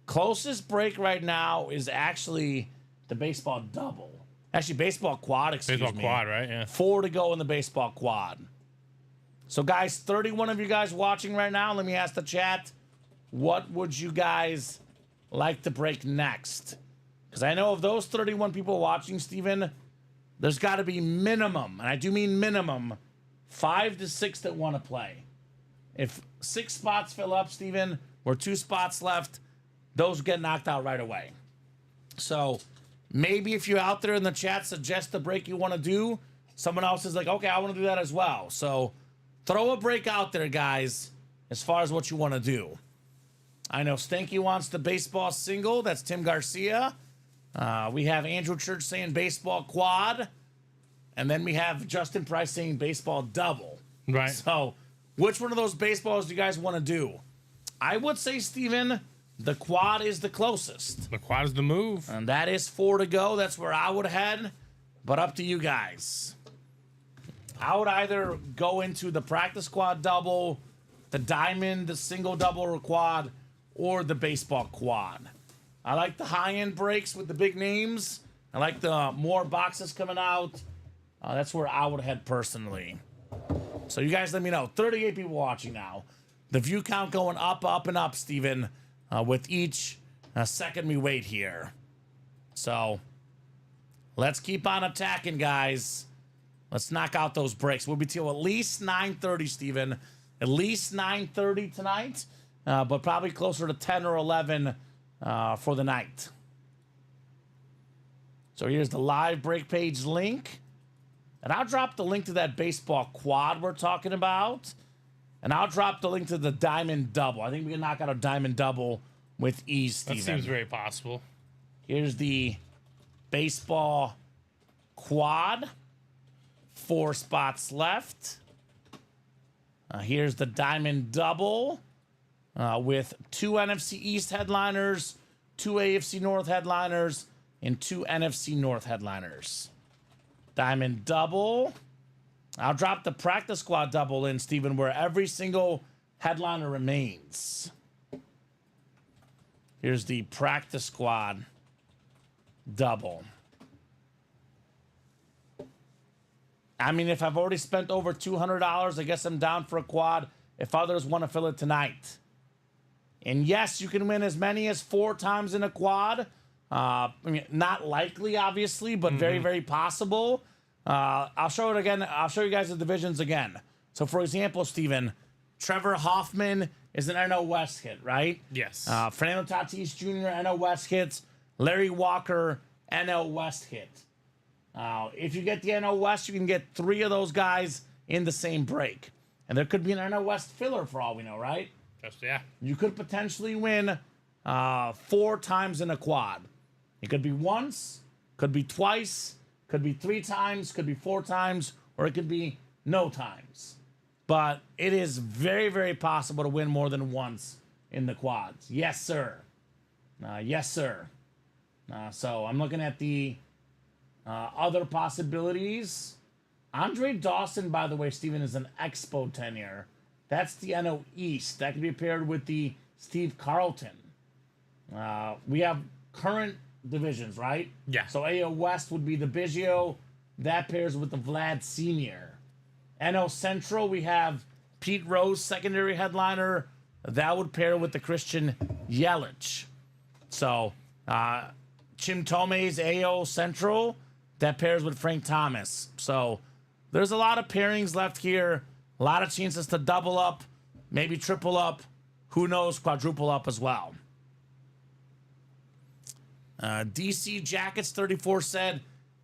Closest break right now is actually the baseball double. Actually, baseball quad, excuse me. Baseball quad, right? Yeah. 4 to go in the baseball quad. So, guys, 31 of you guys watching right now, let me ask the chat, what would you guys like to break next? Because I know of those 31 people watching, Steven, there's got to be minimum, and I do mean minimum, 5 to 6 that want to play. If 6 spots fill up, Steven, or 2 spots left, those get knocked out right away. So maybe if you're out there in the chat, suggest the break you want to do, someone else is like, okay, I want to do that as well. So throw a break out there, guys, as far as what you want to do. I know Stanky wants the baseball single. That's Tim Garcia. We have Andrew Church saying baseball quad. And then we have Justin Price saying baseball double. Right. So which one of those baseballs do you guys want to do? I would say, Steven, the quad is the closest. The quad is the move. And that is 4 to go. That's where I would head. But up to you guys. I would either go into the practice squad double, the diamond, the single double or quad, or the baseball quad. I like the high-end breaks with the big names. I like the more boxes coming out. That's where I would head personally. So you guys let me know. 38 people watching now. The view count going up, up, and up, Steven, with each second we wait here. So let's keep on attacking, guys. Let's knock out those breaks. We'll be till at least 9:30, Steven. At least 9:30 tonight, but probably closer to 10 or 11 for the night. So here's the live break page link. And I'll drop the link to that baseball quad we're talking about. And I'll drop the link to the diamond double. I think we can knock out a diamond double with ease, Steven. That seems very possible. Here's the baseball quad. 4 spots left. Here's the diamond double with 2 NFC East headliners, 2 AFC North headliners, and 2 NFC North headliners. Diamond double. I'll drop the practice squad double in, Steven, where every single headliner remains. Here's the practice squad double. I mean, if I've already spent over $200, I guess I'm down for a quad if others want to fill it tonight. And yes, you can win as many as 4 times in a quad. I mean, not likely, obviously, but very, very possible. I'll show it again. I'll show you guys the divisions again. So, for example, Steven, Trevor Hoffman is an NL West hit, right? Yes. Fernando Tatis Jr., NL West hits. Larry Walker, NL West hit. If you get the NL West, you can get 3 of those guys in the same break. And there could be an NL West filler for all we know, right? Yeah. You could potentially win 4 times in a quad. It could be once, could be twice, could be 3 times, could be 4 times, or it could be no times. But it is very, very possible to win more than once in the quads. Yes, sir. Yes, sir. So I'm looking at the other possibilities. Andre Dawson, by the way, Steven, is an Expo tenure. That's the NL East. That could be paired with the Steve Carlton. We have current divisions, right? Yeah. So AL West would be the Biggio. That pairs with the Vlad Sr. NL Central, we have Pete Rose, secondary headliner. That would pair with the Christian Yelich. So, Chim Tome's AL Central, that pairs with Frank Thomas. So, there's a lot of pairings left here. A lot of chances to double up, maybe triple up. Who knows, quadruple up as well. DC Jackets 34 said,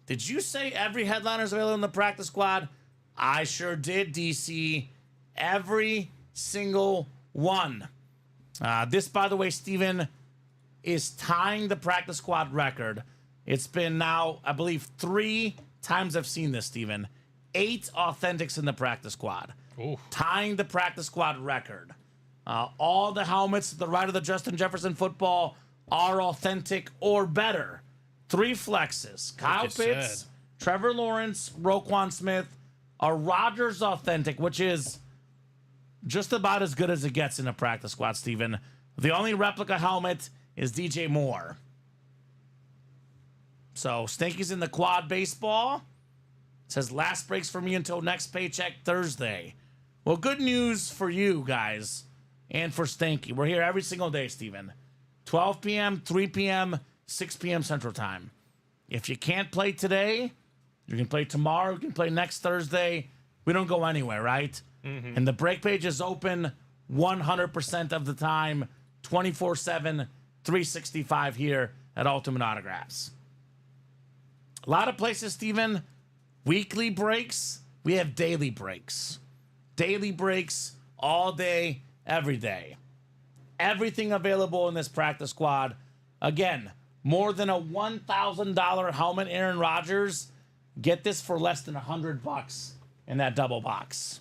did you say every headliner is available in the practice squad? I sure did, DC. Every single one. This, by the way, Steven, is tying the practice squad record. It's been now, I believe, 3 times I've seen this, Steven. 8 authentics in the practice squad. Ooh. Tying the practice squad record. All the helmets to the right of the Justin Jefferson football are authentic or better. 3 flexes. Kyle you Pitts, said. Trevor Lawrence, Roquan Smith, a Rodgers authentic, which is just about as good as it gets in a practice squad, Steven. The only replica helmet is DJ Moore. So, Stanky's in the quad baseball. It says last breaks for me until next paycheck Thursday. Well, good news for you guys and for Stanky. We're here every single day, Steven. 12 p.m., 3 p.m., 6 p.m. Central Time. If you can't play today, you can play tomorrow, you can play next Thursday. We don't go anywhere, right? And the break page is open 100% of the time, 24/7, 365 here at Ultimate Autographs. A lot of places, Steven, weekly breaks. We have daily breaks. Daily breaks all day, every day. Everything available in this practice squad. Again, more than a $1,000 helmet, Aaron Rodgers. Get this for less than $100 in that double box.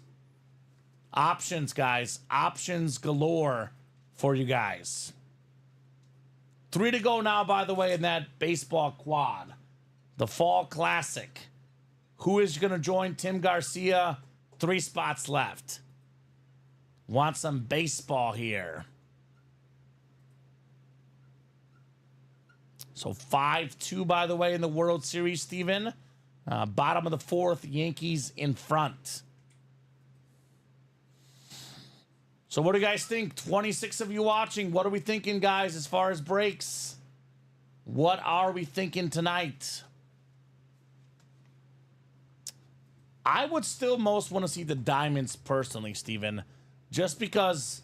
Options, guys. Options galore for you guys. 3 to go now, by the way, in that baseball quad. The Fall Classic. Who is going to join Tim Garcia? 3 spots left. Want some baseball here. So 5-2, by the way, in the World Series, Steven. Bottom of the 4th, Yankees in front. So what do you guys think? 26 of you watching. What are we thinking, guys, as far as breaks? What are we thinking tonight? I would still most want to see the diamonds personally, Steven. Just because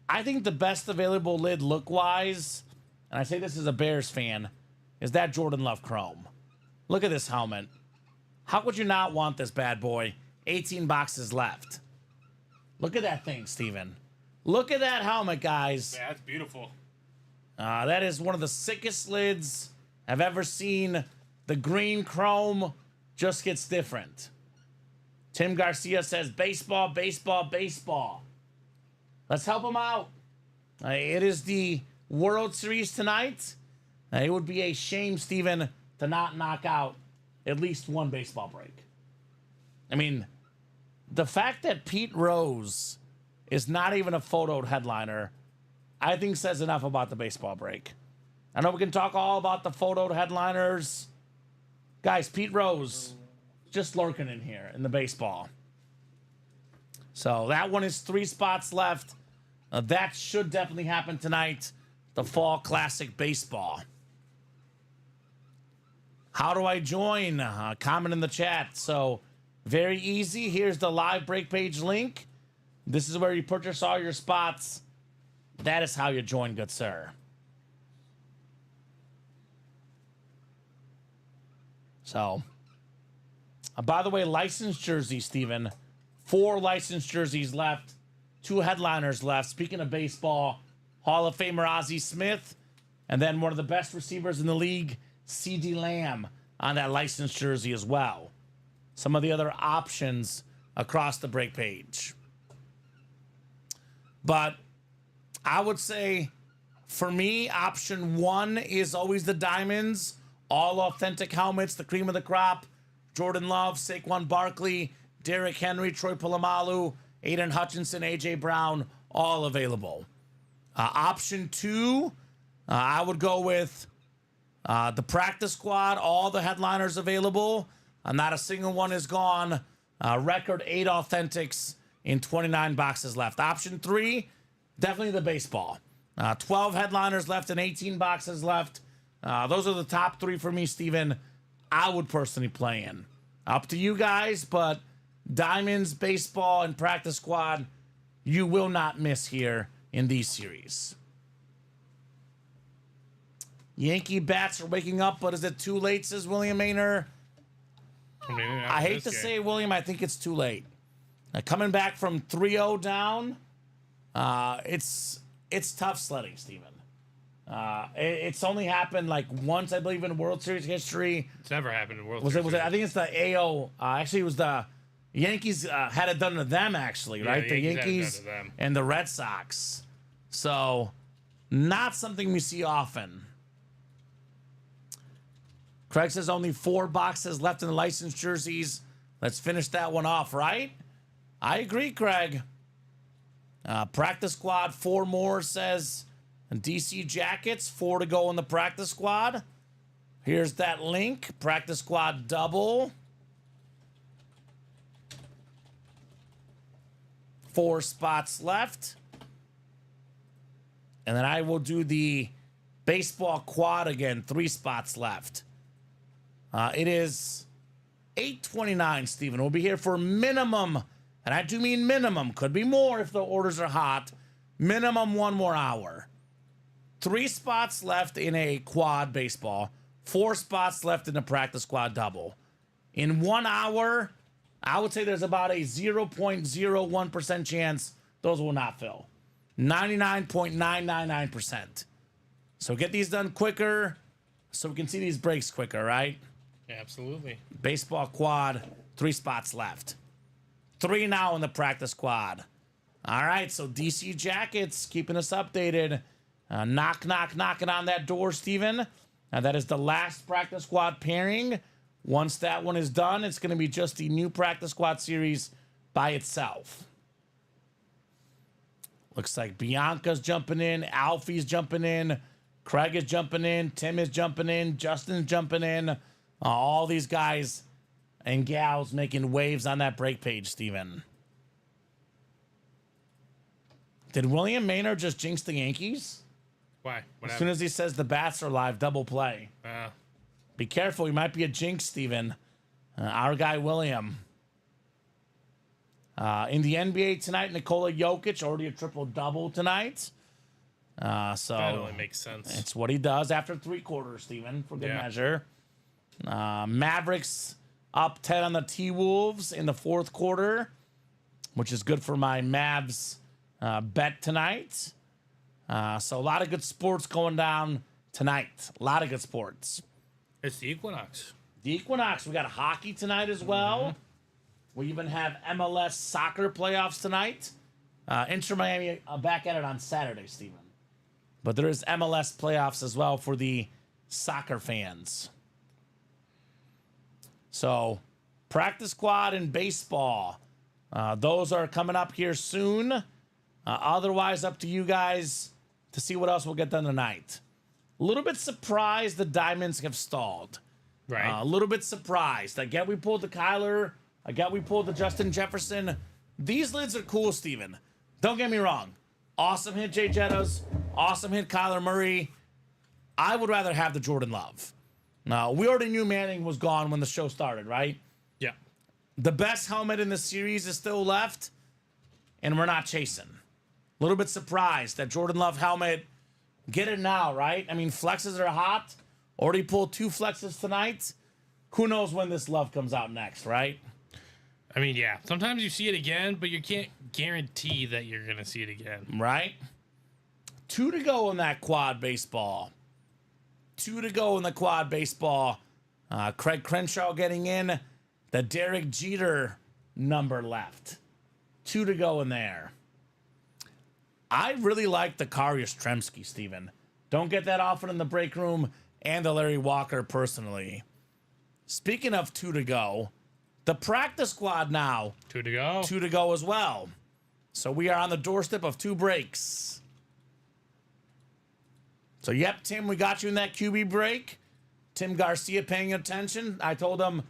I think the best available lid look-wise, and I say this as a Bears fan, is that Jordan Love Chrome. Look at this helmet. How could you not want this bad boy? 18 boxes left. Look at that thing, Steven. Look at that helmet, guys. Yeah, that's beautiful. That is one of the sickest lids I've ever seen. The green chrome just gets different. Tim Garcia says, baseball, baseball, baseball. Let's help him out. It is the World Series tonight. It would be a shame, Steven, to not knock out at least one baseball break. I mean, the fact that Pete Rose is not even a photoed headliner, I think says enough about the baseball break. I know we can talk all about the photoed headliners. Guys, Pete Rose just lurking in here in the baseball. So that one is 3 spots left. That should definitely happen tonight. The Fall Classic Baseball. How do I join? Comment in the chat. So very easy. Here's the live break page link. This is where you purchase all your spots. That is how you join, good sir. So, by the way, licensed jerseys, Steven. 4 licensed jerseys left. 2 headliners left. Speaking of baseball, Hall of Famer Ozzie Smith, and then one of the best receivers in the league, CeeDee Lamb, on that licensed jersey as well. Some of the other options across the break page. But I would say, for me, option 1 is always the diamonds. All authentic helmets, the cream of the crop. Jordan Love, Saquon Barkley, Derrick Henry, Troy Polamalu, Aiden Hutchinson, A.J. Brown, all available. Option 2, I would go with the practice squad, all the headliners available. Not a single one is gone. Record 8 authentics in 29 boxes left. Option 3, definitely the baseball. 12 headliners left and 18 boxes left. Those are the top 3 for me, Steven. I would personally play in. Up to you guys, but diamonds, baseball, and practice squad, you will not miss here in these series. Yankee bats are waking up, but is it too late, says William Maynor? I hate to say, William, I think it's too late. Coming back from 3-0 down, it's tough sledding, Steven. It's only happened like once, I believe, in World Series history. It's never happened in World Was Series. it? I think it's the AO. Actually, it was the Yankees had it done to them, actually, Yeah, right? the The Yankees had it Yankees done to them. and the Red Sox. So, not something we see often. Craig says only 4 boxes left in the licensed jerseys. Let's finish that one off, right? I agree, Craig. Practice squad, 4 more, says DC Jackets, 4 to go in the practice squad. Here's that link. Practice squad double. 4 spots left. And then I will do the baseball quad again. 3 spots left. It is 8:29, Steven. We'll be here for minimum, and I do mean minimum. Could be more if the orders are hot. Minimum 1 more hour. 3 spots left in a quad baseball. 4 spots left in a practice squad double. In 1 hour, I would say there's about a 0.01% chance those will not fill. 99.999%. So get these done quicker so we can see these breaks quicker, right? Yeah, absolutely. Baseball quad, 3 spots left. 3 now in the practice squad. All right, so DC Jackets keeping us updated. Knocking on that door, Steven. That is the last practice squad pairing. Once that one is done, it's going to be just the new practice squad series by itself. Looks like Bianca's jumping in, Alfie's jumping in, Craig is jumping in, Tim is jumping in, Justin's jumping in. All these guys and gals making waves on that break page, Steven. Did William Maynard just jinx the Yankees? Why? What As soon happened? as he says the bats are live, double play. Be careful. He might be a jinx, Steven. Our guy, William. In the NBA tonight, Nikola Jokic, already a triple-double tonight. So That only makes sense. it's what he does after 3 quarters, Steven, for good measure. Mavericks up 10 on the T-Wolves in the 4th quarter, which is good for my Mavs bet tonight. So a lot of good sports going down tonight. A lot of good sports. It's the Equinox. The Equinox, we got hockey tonight as well. We even have MLS soccer playoffs tonight. Inter Miami back at it on Saturday, Steven. But there is MLS playoffs as well for the soccer fans. So, practice squad and baseball. Those are coming up here soon. Otherwise, up to you guys to see what else we'll get done tonight. A little bit surprised the Diamonds have stalled. Right. A little bit surprised. I get we pulled the Kyler. I get we pulled the Justin Jefferson. These lids are cool, Steven. Don't get me wrong. Awesome hit, Jay Jettas. Awesome hit, Kyler Murray. I would rather have the Jordan Love. Now, we already knew Manning was gone when the show started, right? Yeah. The best helmet in the series is still left, and we're not chasing. A little bit surprised that Jordan Love helmet, get it now, right? I mean, flexes are hot. Already pulled 2 flexes tonight. Who knows when this Love comes out next, right? I mean, yeah. Sometimes you see it again, but you can't guarantee that you're going to see it again. Right? 2 to go in that quad baseball. 2 to go in the quad baseball. Craig Crenshaw getting in. The Derek Jeter number left. 2 to go in there. I really like the Kari Yastrzemski, Steven. Don't get that often in the break room, and the Larry Walker personally. Speaking of 2 to go, the practice squad now. 2 to go. 2 to go as well. So we are on the doorstep of 2 breaks. So, yep, Tim, we got you in that QB break. Tim Garcia paying attention. I told him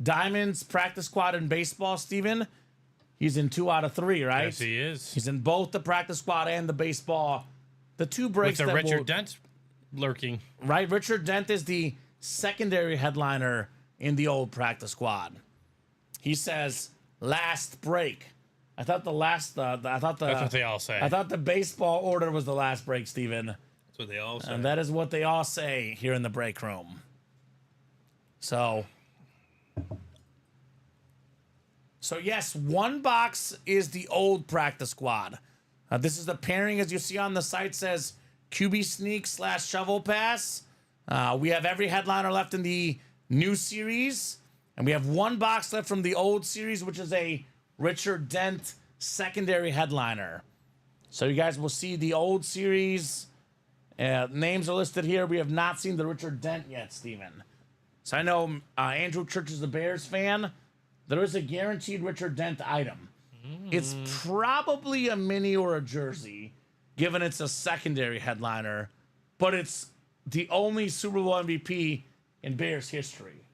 Diamonds, practice squad, and baseball, Steven. He's in 2 out of 3, right? Yes, he is. He's in both the practice squad and the baseball. The 2 breaks With the that Richard Dent lurking. right? Richard Dent is the secondary headliner in the old practice squad. He says, last break. I thought That's what they all say. I thought the baseball order was the last break, Steven. That's what they all say. And that is what they all say here in the break room. So yes, 1 box is the old practice squad. This is the pairing, as you see on the site, says QB sneak / shovel pass. We have every headliner left in the new series. And we have 1 box left from the old series, which is a Richard Dent secondary headliner. So you guys will see the old series. Names are listed here. We have not seen the Richard Dent yet, Steven. So I know Andrew Church is a Bears fan. There is a guaranteed Richard Dent item. It's probably a mini or a jersey, given it's a secondary headliner, but it's the only Super Bowl MVP in Bears history.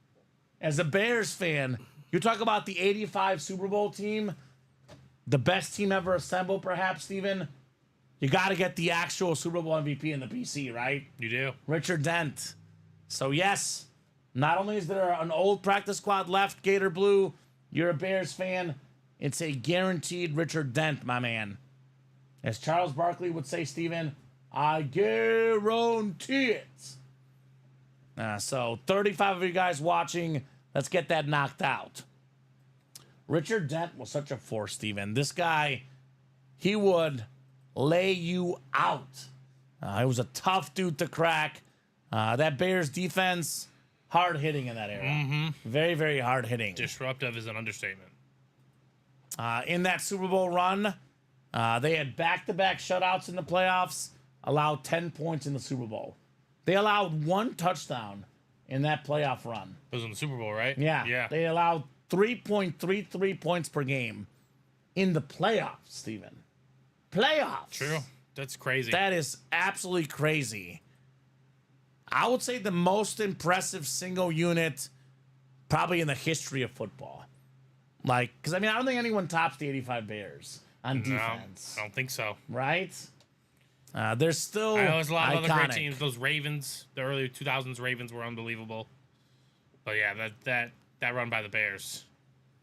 As a Bears fan, you talk about the 85 Super Bowl team, the best team ever assembled, perhaps, Steven. You got to get the actual Super Bowl MVP in the PC, right? You do. Richard Dent. So, yes, not only is there an old practice squad left, Gator Blue, you're a Bears fan, it's a guaranteed Richard Dent, my man. As Charles Barkley would say, Steven, I guarantee it. So 35 of you guys watching, let's get that knocked out. Richard Dent was such a force, Steven. This guy, he would lay you out. He was a tough dude to crack. That Bears defense, hard hitting in that era. Very, very hard hitting. Disruptive is an understatement. In that Super Bowl run, they had back-to-back shutouts in the playoffs, allowed 10 points in the Super Bowl. They allowed 1 touchdown in that playoff run. It was in the Super Bowl, right? Yeah. Yeah. They allowed 3.33 points per game in the playoffs, Steven. Playoffs. True. That's crazy. That is absolutely crazy. I would say the most impressive single unit probably in the history of football. Like, because, I mean, I don't think anyone tops the 85 Bears. on defense. I don't think so. Right? There's still I know there's a lot of other great iconic. teams. Those Ravens, the early 2000s Ravens were unbelievable. But yeah, that run by the Bears,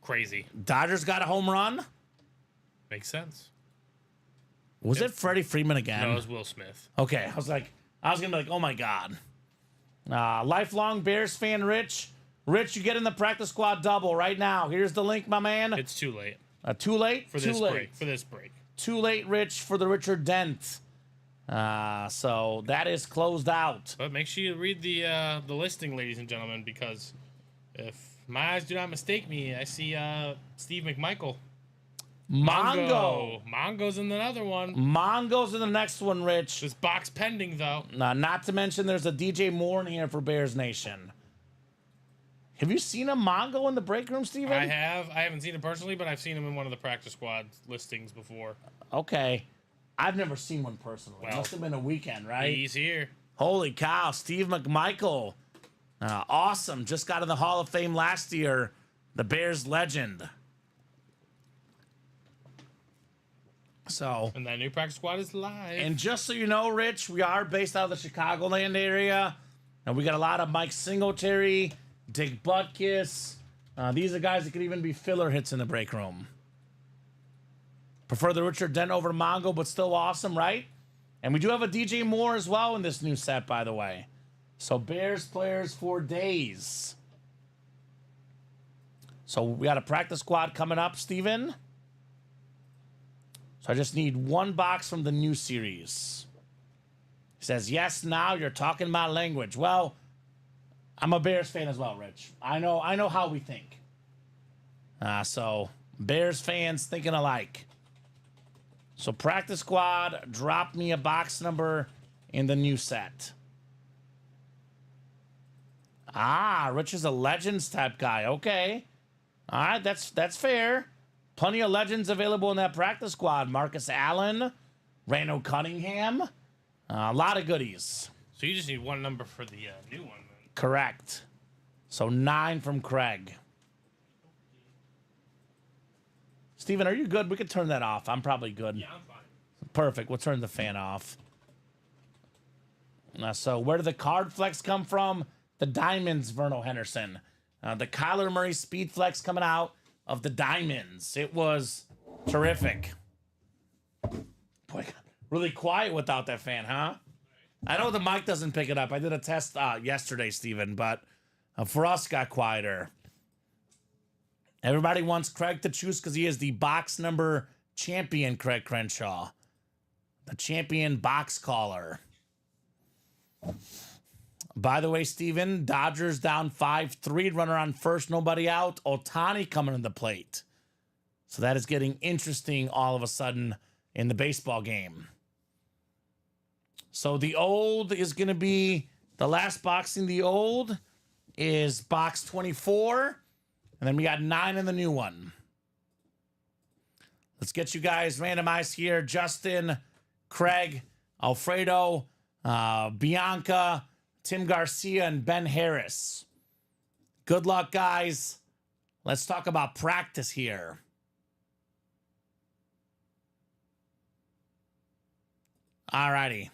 crazy. Dodgers got a home run. Makes sense. Was it Freddie Freeman again? No, it was Will Smith. Okay, I was gonna be like, oh my god. Lifelong Bears fan, Rich. Rich, you get in the practice squad double right now. Here's the link, my man. It's too late Too late? for Too this late. break. For this break. Too late, Rich, for the Richard Dent. So that is closed out. But make sure you read the listing, ladies and gentlemen, because if my eyes do not mistake me, I see Steve McMichael. Mongo. Mongo's in another one. Mongo's in the next one, Rich. This box pending, though. Not to mention there's a DJ Moore in here for Bears Nation. Have you seen a Mongo in the break room, Steven? I have. I haven't seen him personally, but I've seen him in one of the practice squad listings before. Okay. I've never seen one personally. Well, Must have been a weekend, right? He's here. Holy cow, Steve McMichael. Awesome. Just got in the Hall of Fame last year. The Bears legend. So, And that new practice squad is live. and just so you know, Rich, we are based out of the Chicagoland area. And we got a lot of Mike Singletary, Dick Butkus. These are guys that could even be filler hits in the break room. Prefer the Richard Dent over Mongo, but still awesome, right? And we do have a DJ Moore as well in this new set, by the way. So Bears players for days. So we got a practice squad coming up, Steven. So I just need one box from the new series. He says, yes, now you're talking my language. Well, I'm a Bears fan as well, Rich. I know how we think. So Bears fans thinking alike. So practice squad, drop me a box number in the new set. Rich is a Legends type guy. Okay. All right, that's fair. Plenty of Legends available in that practice squad. Marcus Allen, Randall Cunningham. A lot of goodies. So you just need one number for the new one, then. Correct. So 9 from Craig. Steven, are you good? We could turn that off. I'm probably good. Yeah, I'm fine. Perfect. We'll turn the fan off. So where did the card flex come from? The Diamonds, Vernal Henderson. The Kyler Murray Speed Flex coming out of the Diamonds. It was terrific. Boy, really quiet without that fan, huh? I know the mic doesn't pick it up. I did a test yesterday, Steven, but for us, got quieter. Everybody wants Craig to choose because he is the box number champion, Craig Crenshaw. The champion box caller. By the way, Steven, Dodgers down 5-3, runner on first, nobody out. Ohtani coming to the plate. So that is getting interesting all of a sudden in the baseball game. So the old is going to be, the last box in the old is box 24. And then we got 9 in the new one. Let's get you guys randomized here. Justin, Craig, Alfredo, Bianca, Tim Garcia, and Ben Harris. Good luck, guys. Let's talk about practice here. All righty.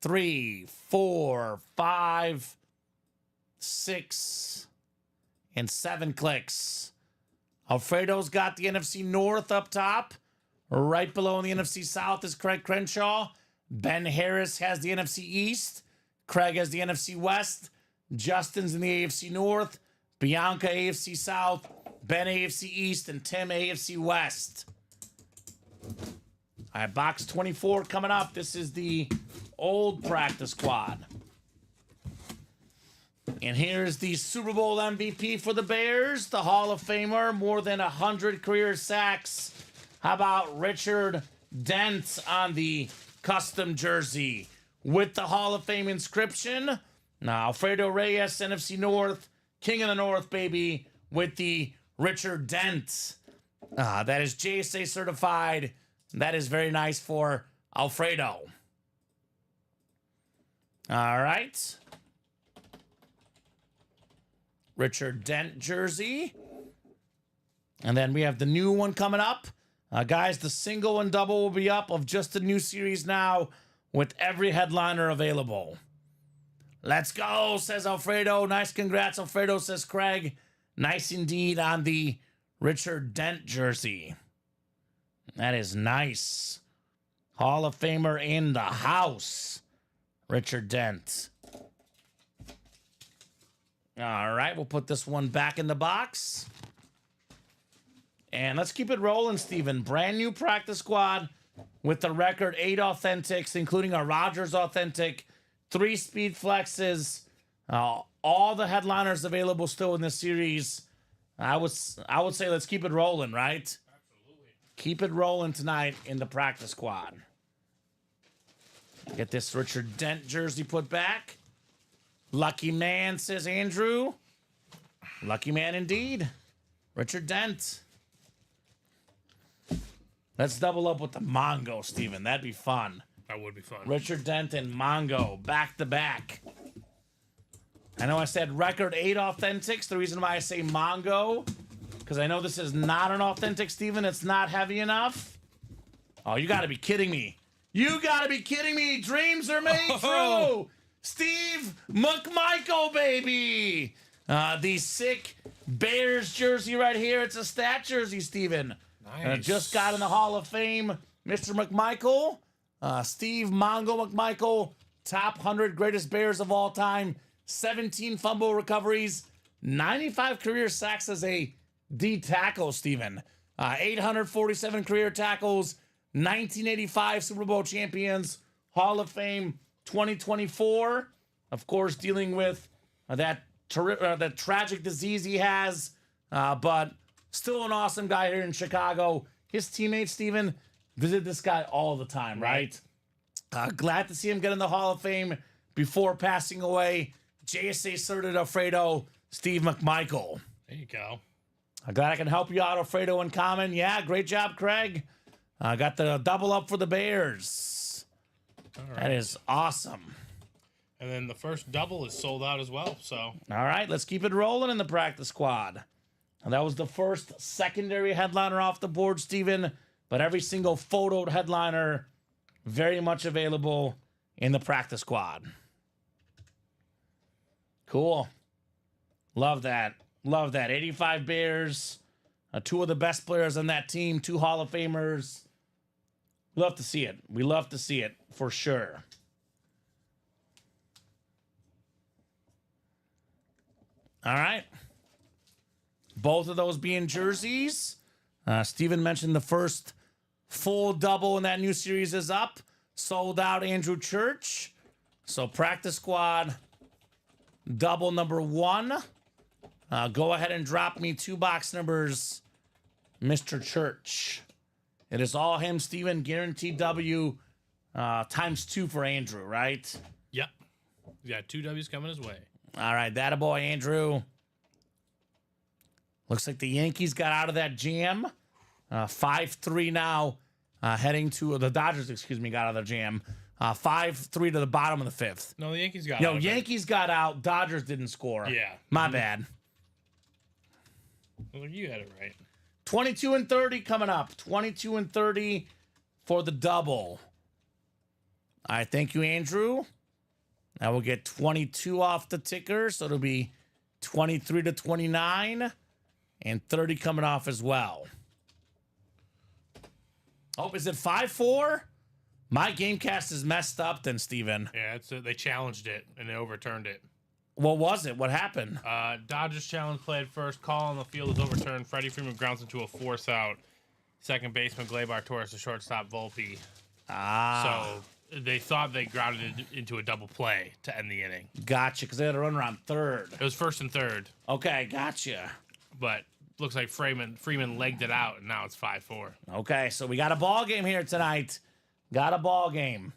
3, 4, 5, 6, and 7 clicks. Alfredo's got the NFC North up top. Right below in the NFC South is Craig Crenshaw. Ben Harris has the NFC East. Craig has the NFC West. Justin's in the AFC North. Bianca AFC South. Ben AFC East. And Tim AFC West. All right, box 24 coming up. This is the old practice squad. And here's the Super Bowl MVP for the Bears, the Hall of Famer, more than 100 career sacks. How about Richard Dent on the custom jersey with the Hall of Fame inscription? Now, Alfredo Reyes, NFC North, King of the North, baby, with the Richard Dent. That is JSA certified. That is very nice for Alfredo. All right. Richard Dent jersey. And then we have the new one coming up. Guys, the single and double will be up of just the new series now with every headliner available. Let's go, says Alfredo. Nice congrats, Alfredo, says Craig. Nice indeed on the Richard Dent jersey. That is nice. Hall of Famer in the house, Richard Dent. All right, we'll put this one back in the box. And let's keep it rolling, Steven. Brand new practice squad with the record 8 authentics, including a Rogers authentic, 3 speed flexes, all the headliners available still in this series. I would say let's keep it rolling, right? Absolutely. Keep it rolling tonight in the practice squad. Get this Richard Dent jersey put back. Lucky man, says Andrew. Lucky man indeed. Richard Dent. Let's double up with the Mongo, Steven. That'd be fun. That would be fun. Richard Dent and Mongo back to back. I know I said record 8 authentics. The reason why I say Mongo, because I know this is not an authentic, Steven. It's not heavy enough. Oh, you got to be kidding me. You got to be kidding me. Dreams are made true. Steve McMichael, baby. The sick Bears jersey right here. It's a stat jersey, Steven. Nice. Just got in the Hall of Fame, Mr. McMichael. Steve Mongo McMichael, top 100 greatest Bears of all time. 17 fumble recoveries, 95 career sacks as a D tackle, Steven. 847 career tackles, 1985 Super Bowl champions, Hall of Fame 2024. Of course, dealing with that tragic disease he has, but still an awesome guy here in Chicago. His teammates, Steven, visit this guy all the time, right? Glad to see him get in the Hall of Fame before passing away. JSA certed Alfredo, Steve McMichael. There you go. I'm glad I can help you out, Alfredo and Kamen. Yeah, great job, Craig. I got the double up for the Bears. All right. That is awesome. And then the first double is sold out as well. So All right, let's keep it rolling in the practice squad. And that was the first secondary headliner off the board, Steven. But every single photoed headliner very much available in the practice squad. Cool. Love that. Love that. 85 Bears. 2 of the best players on that team. 2 Hall of Famers. Love to see it. We love to see it for sure. All right. Both of those being jerseys. Steven mentioned the first full double in that new series is up. Sold out, Andrew Church. So practice squad double number 1. Go ahead and drop me 2 box numbers, Mr. Church. It is all him, Steven. Guaranteed W times 2 for Andrew, right? yep, he's got 2 W's coming his way. All right, that a boy, Andrew. Looks like the Yankees got out of that jam. 5-3 now, heading to the Dodgers. Got out of the jam. 5-3 to the bottom of the 5th. No, the Yankees got. Yo, out of it. Yankees got out. Dodgers didn't score. Yeah. My bad. Well, you had it right. 22 and 30 coming up. 22 and 30 for the double. All right, thank you, Andrew. Now we'll get 22 off the ticker, so it'll be 23 to 29, and 30 coming off as well. Oh, is it 5-4? My Gamecast is messed up then, Steven. Yeah, they challenged it and they overturned it. What was it? What happened? Dodgers challenge play at first. Call on the field is overturned. Freddie Freeman grounds into a force out. Second baseman Gleyber Torres to shortstop Volpe. So they thought they grounded it into a double play to end the inning. Gotcha, because they had a runner on third. It was first and third, Okay, gotcha. but looks like Freeman legged it out, and now it's 5-4. Okay, so we got a ball game here tonight. Got a ball game.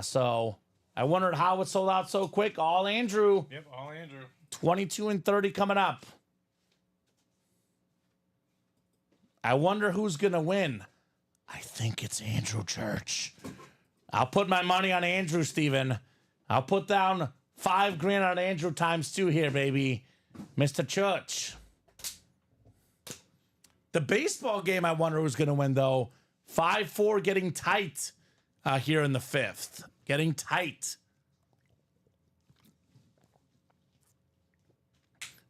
So I wondered how it sold out so quick. All Andrew. Yep, all Andrew. 22 and 30 coming up. I wonder who's going to win. I think it's Andrew Church. I'll put my money on Andrew, Steven. I'll put down $5,000 on Andrew times 2 here, baby. Mr. Church. The baseball game, I wonder who's going to win, though. 5-4 getting tight here in the 5th. Getting tight.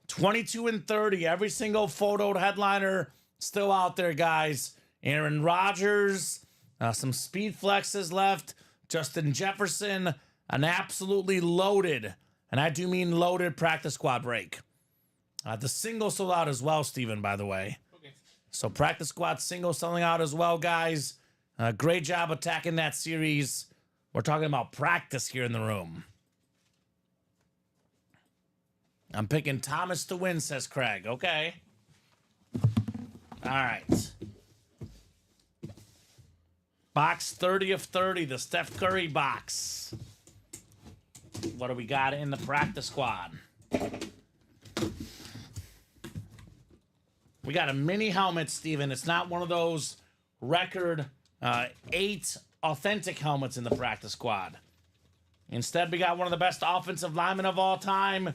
22-30. Every single photoed headliner still out there, guys. Aaron Rodgers, some speed flexes left. Justin Jefferson, an absolutely loaded, and I do mean loaded practice squad break. The single sold out as well, Steven, by the way. Okay. So practice squad single selling out as well, guys. Great job attacking that series. We're talking about practice here in the room. I'm picking Thomas to win, says Craig. Okay. All right. Box 30 of 30, the Steph Curry box. What do we got in the practice squad? We got a mini helmet, Steven. It's not one of those record 8 authentic helmets in the practice squad. Instead, we got one of the best offensive linemen of all time,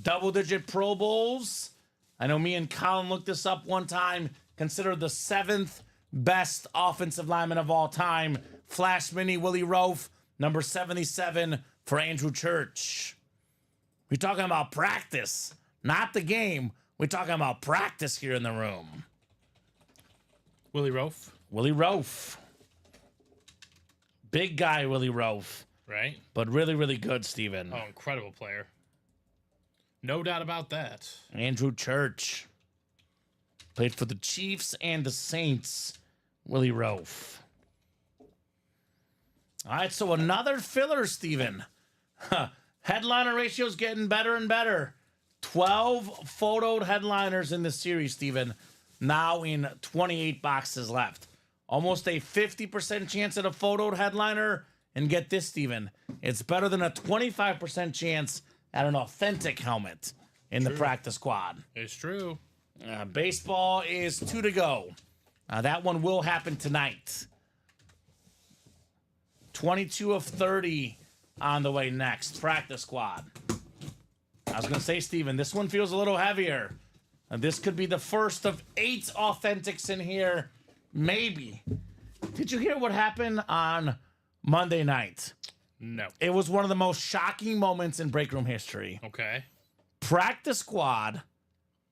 double-digit Pro Bowls. I know me and Colin looked this up one time, considered the 7th best offensive lineman of all time. Flash Mini Willie Roaf, number 77 for Andrew Church. We're talking about practice, not the game. We're talking about practice here in the room. Willie Roaf. Willie Roaf. Big guy, Willie Roaf. Right? But really, really good, Steven. Oh, incredible player. No doubt about that. Andrew Church. Played for the Chiefs and the Saints. Willie Roaf. All right, so another filler, Steven. Headliner ratio's getting better and better. 12 photoed headliners in the series, Steven. Now in 28 boxes left. Almost a 50% chance at a photoed headliner. And get this, Steven. It's better than a 25% chance at an authentic helmet in the practice squad. It's true. Baseball is 2 to go. That one will happen tonight. 22 of 30 on the way next. Practice squad. I was going to say, Steven, this one feels a little heavier. This could be the first of 8 authentics in here. Maybe. Did you hear what happened on Monday night? No. It was one of the most shocking moments in break room history. Okay. Practice squad,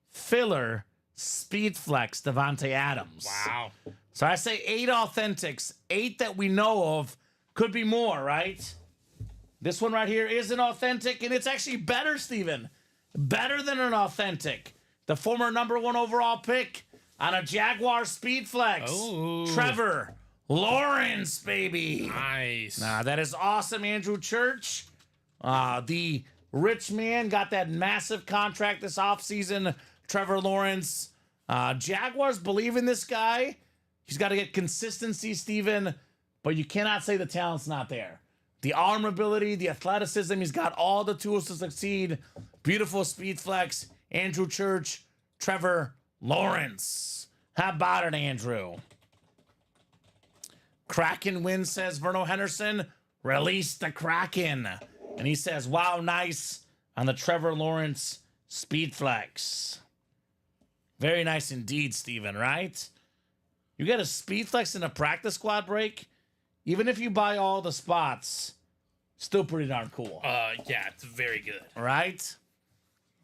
filler, speed flex, Devontae Adams. Wow. So I say 8 authentics, 8 that we know of. Could be more, right? This one right here is an authentic, and it's actually better, Steven. Better than an authentic. The former #1 overall pick on a Jaguar speed flex. Oh. Trevor Lawrence, baby. Nice. That is awesome, Andrew Church. The rich man got that massive contract this offseason. Trevor Lawrence. Jaguars believe in this guy. He's got to get consistency, Steven, but you cannot say the talent's not there. The arm ability, the athleticism, he's got all the tools to succeed. Beautiful speed flex. Andrew Church, Trevor Lawrence. How about it, Andrew? Kraken win, says Verno Henderson. Release the Kraken. And he says, wow, nice on the Trevor Lawrence speed flex. Very nice indeed, Steven, right? You get a speed flex in a practice squad break, even if you buy all the spots, still pretty darn cool. Yeah, it's very good. Right?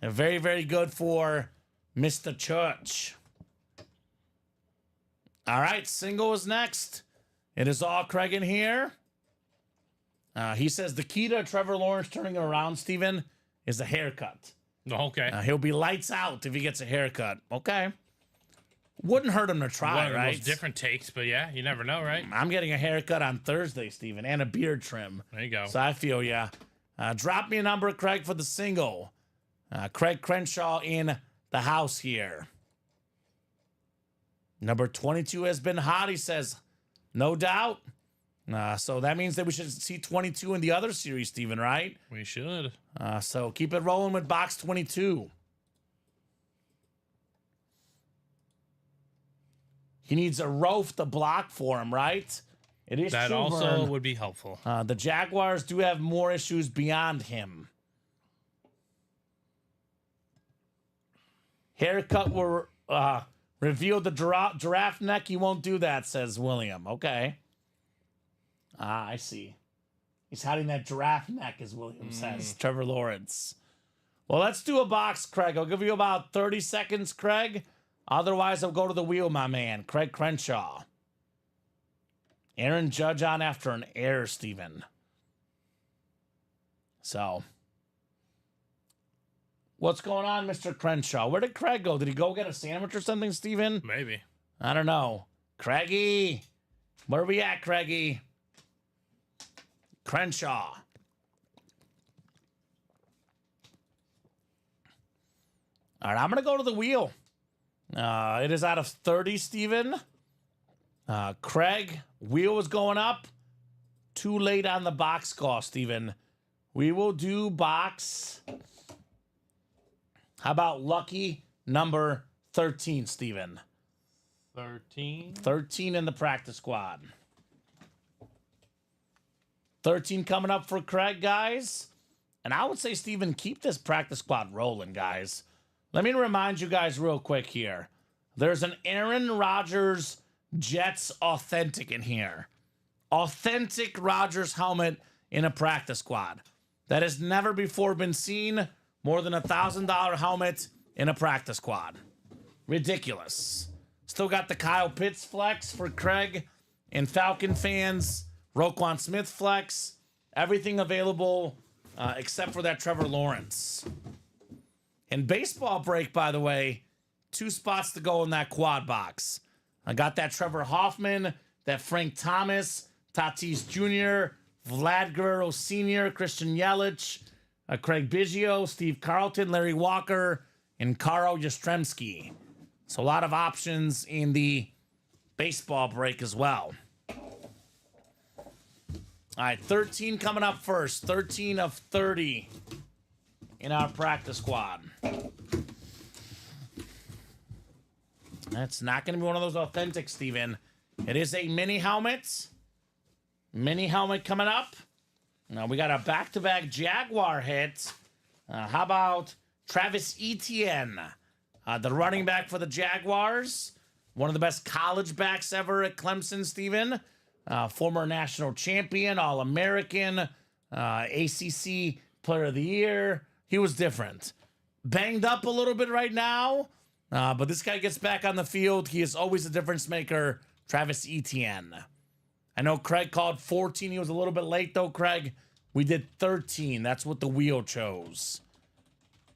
And very, very good for Mr. Church. All right, single is next. It is all Craig in here. He says the key to Trevor Lawrence turning it around, Steven, is a haircut. Okay. He'll be lights out if he gets a haircut. Okay. Wouldn't hurt him to try, One of the right? most different takes, but yeah, you never know, right? I'm getting a haircut on Thursday, Steven, and a beard trim. There you go. So I feel ya. Drop me a number, Craig, for the single. Craig Crenshaw in the house here. Number 22 has been hot, he says. No doubt. So that means that we should see 22 in the other series, Steven, right? We should. So keep it rolling with box 22. He needs a Roaf to block for him, right? It is That true, also Vern. would be helpful. The Jaguars do have more issues beyond him. Haircut Reveal the giraffe neck. He won't do that, says William. Okay. I see. He's hiding that giraffe neck, as William says. Trevor Lawrence. Well, let's do a box, Craig. I'll give you about 30 seconds, Craig. Otherwise, I'll go to the wheel, my man. Craig Crenshaw. Aaron Judge on after an error, Steven. So, what's going on, Mr. Crenshaw? Where did Craig go? Did he go get a sandwich or something, Steven? Maybe. I don't know. Craigie. Where are we at, Craigie? Crenshaw. All right, I'm going to go to the wheel. It is out of 30, Steven. Craig, wheel is going up. Too late on the box call, Steven. We will do box. How about lucky number 13, Steven? 13. 13 in the practice squad. 13 coming up for Craig, guys. And I would say, Steven, keep this practice squad rolling, guys. Let me remind you guys real quick here. There's an Aaron Rodgers Jets authentic in here. Authentic Rodgers helmet in a practice squad. That has never before been seen. More than $1,000 helmet in a practice squad. Ridiculous. Still got the Kyle Pitts flex for Craig and Falcon fans. Roquan Smith flex. Everything available except for that Trevor Lawrence. And baseball break, by the way, 2 spots to go in that quad box. I got that Trevor Hoffman, that Frank Thomas, Tatis Jr., Vlad Guerrero Sr., Christian Yelich, Craig Biggio, Steve Carlton, Larry Walker, and Carl Yastrzemski. So a lot of options in the baseball break as well. All right, 13 coming up first. 13 of 30 in our practice squad. That's not going to be one of those authentic, Steven. It is a mini helmet. Mini helmet coming up. Now we got a back-to-back Jaguar hit. How about Travis Etienne, the running back for the Jaguars? One of the best college backs ever at Clemson, Steven. Former national champion, All-American, ACC Player of the Year. He was different. Banged up a little bit right now, but this guy gets back on the field. He is always a difference maker, Travis Etienne. I know Craig called 14. He was a little bit late, though, Craig. We did 13. That's what the wheel chose.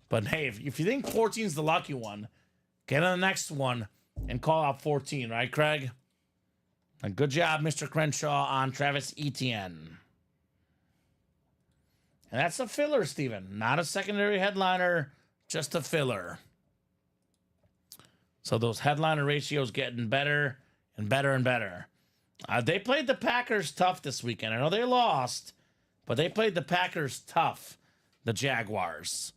But, hey, if you think 14 is the lucky one, get on the next one and call out 14, right, Craig? And good job, Mr. Crenshaw, on Travis Etienne. And that's a filler, Steven. Not a secondary headliner, just a filler. So those headliner ratios getting better and better and better. They played the Packers tough this weekend. I know they lost, but they played the Packers tough, the Jaguars.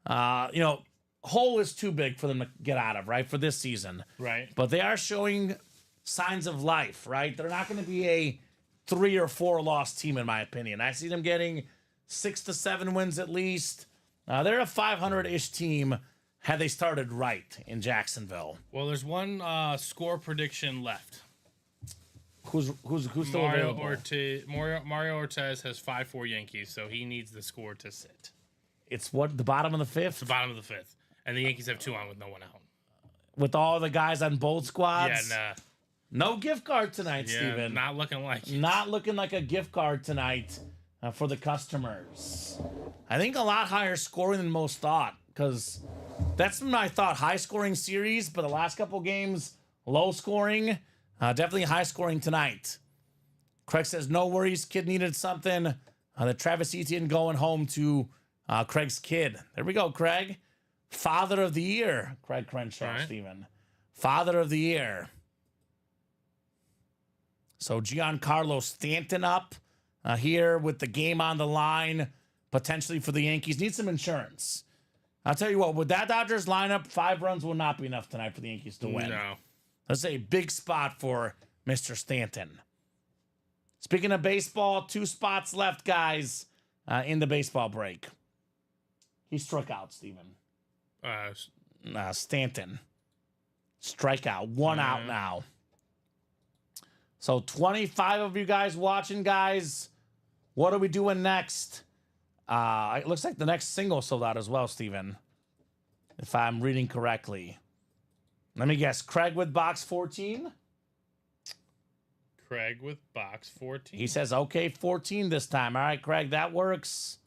Hole is too big for them to get out of, right, for this season. Right. But they are showing signs of life, right? They're not going to be a 3 or 4 loss team, in my opinion. I see them getting 6 to 7 wins at least. They're a 500-ish team had they started right in Jacksonville. Well, there's one score prediction left. Who's still Mario available? Mario Ortiz has 5-4 Yankees, so he needs the score to sit. It's what, the bottom of the 5th? The bottom of the 5th. And the Yankees have 2 on with no one out. With all the guys on both squads? Yeah, No gift card tonight, yeah, Steven. not looking like it. Not looking like a gift card tonight for the customers. I think a lot higher scoring than most thought, because that's been my thought. High scoring series, but the last couple games, low scoring. Definitely high scoring tonight. Craig says, no worries, kid needed something. The Travis Etienne going home to Craig's kid. There we go, Craig. Father of the Year, Craig Crenshaw, right. Steven. Father of the Year. So Giancarlo Stanton up here with the game on the line, potentially for the Yankees. Need some insurance. I'll tell you what, with that Dodgers lineup, 5 runs will not be enough tonight for the Yankees to win. No. That's a big spot for Mr. Stanton. Speaking of baseball, 2 spots left, guys, in the baseball break. He struck out, Steven. Stanton. Strikeout. One out now. So 25 of you guys watching, guys. What are we doing next? It looks like the next single sold out as well, Steven. If I'm reading correctly. Let me guess. Craig with box 14? Craig with box 14. He says, okay, 14 this time. All right, Craig, that works.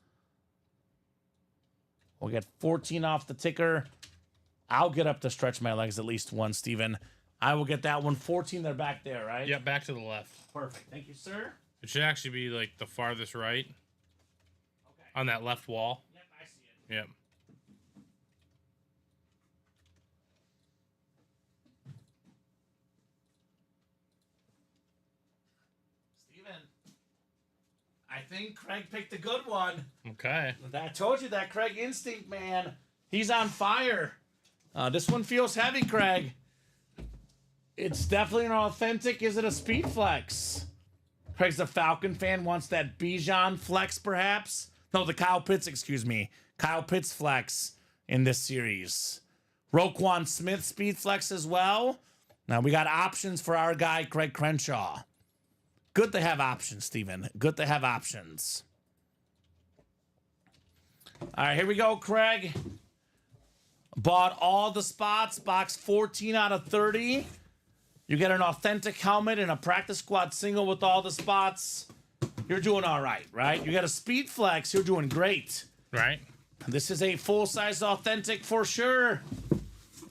We'll get 14 off the ticker. I'll get up to stretch my legs at least once, Steven. I will get that one. 14, they're back there, right? Yep, back to the left. Perfect. Thank you, sir. It should actually be like the farthest right. Okay. On that left wall. Yep, I see it. Yep. Steven, I think Craig picked a good one. Okay. I told you that Craig instinct, man. He's on fire. This one feels heavy, Craig. It's definitely an authentic. Is it a speed flex? Craig's a Falcon fan. Wants that Bijan flex, perhaps? No, the Kyle Pitts, excuse me. Kyle Pitts flex in this series. Roquan Smith speed flex as well. Now we got options for our guy, Craig Crenshaw. Good to have options, Steven. Good to have options. All right, here we go, Craig. Bought all the spots. Box 14 out of 30. You get an authentic helmet and a practice squad single with all the spots. You're doing all right, right? You got a speed flex. You're doing great. Right. This is a full-size authentic for sure.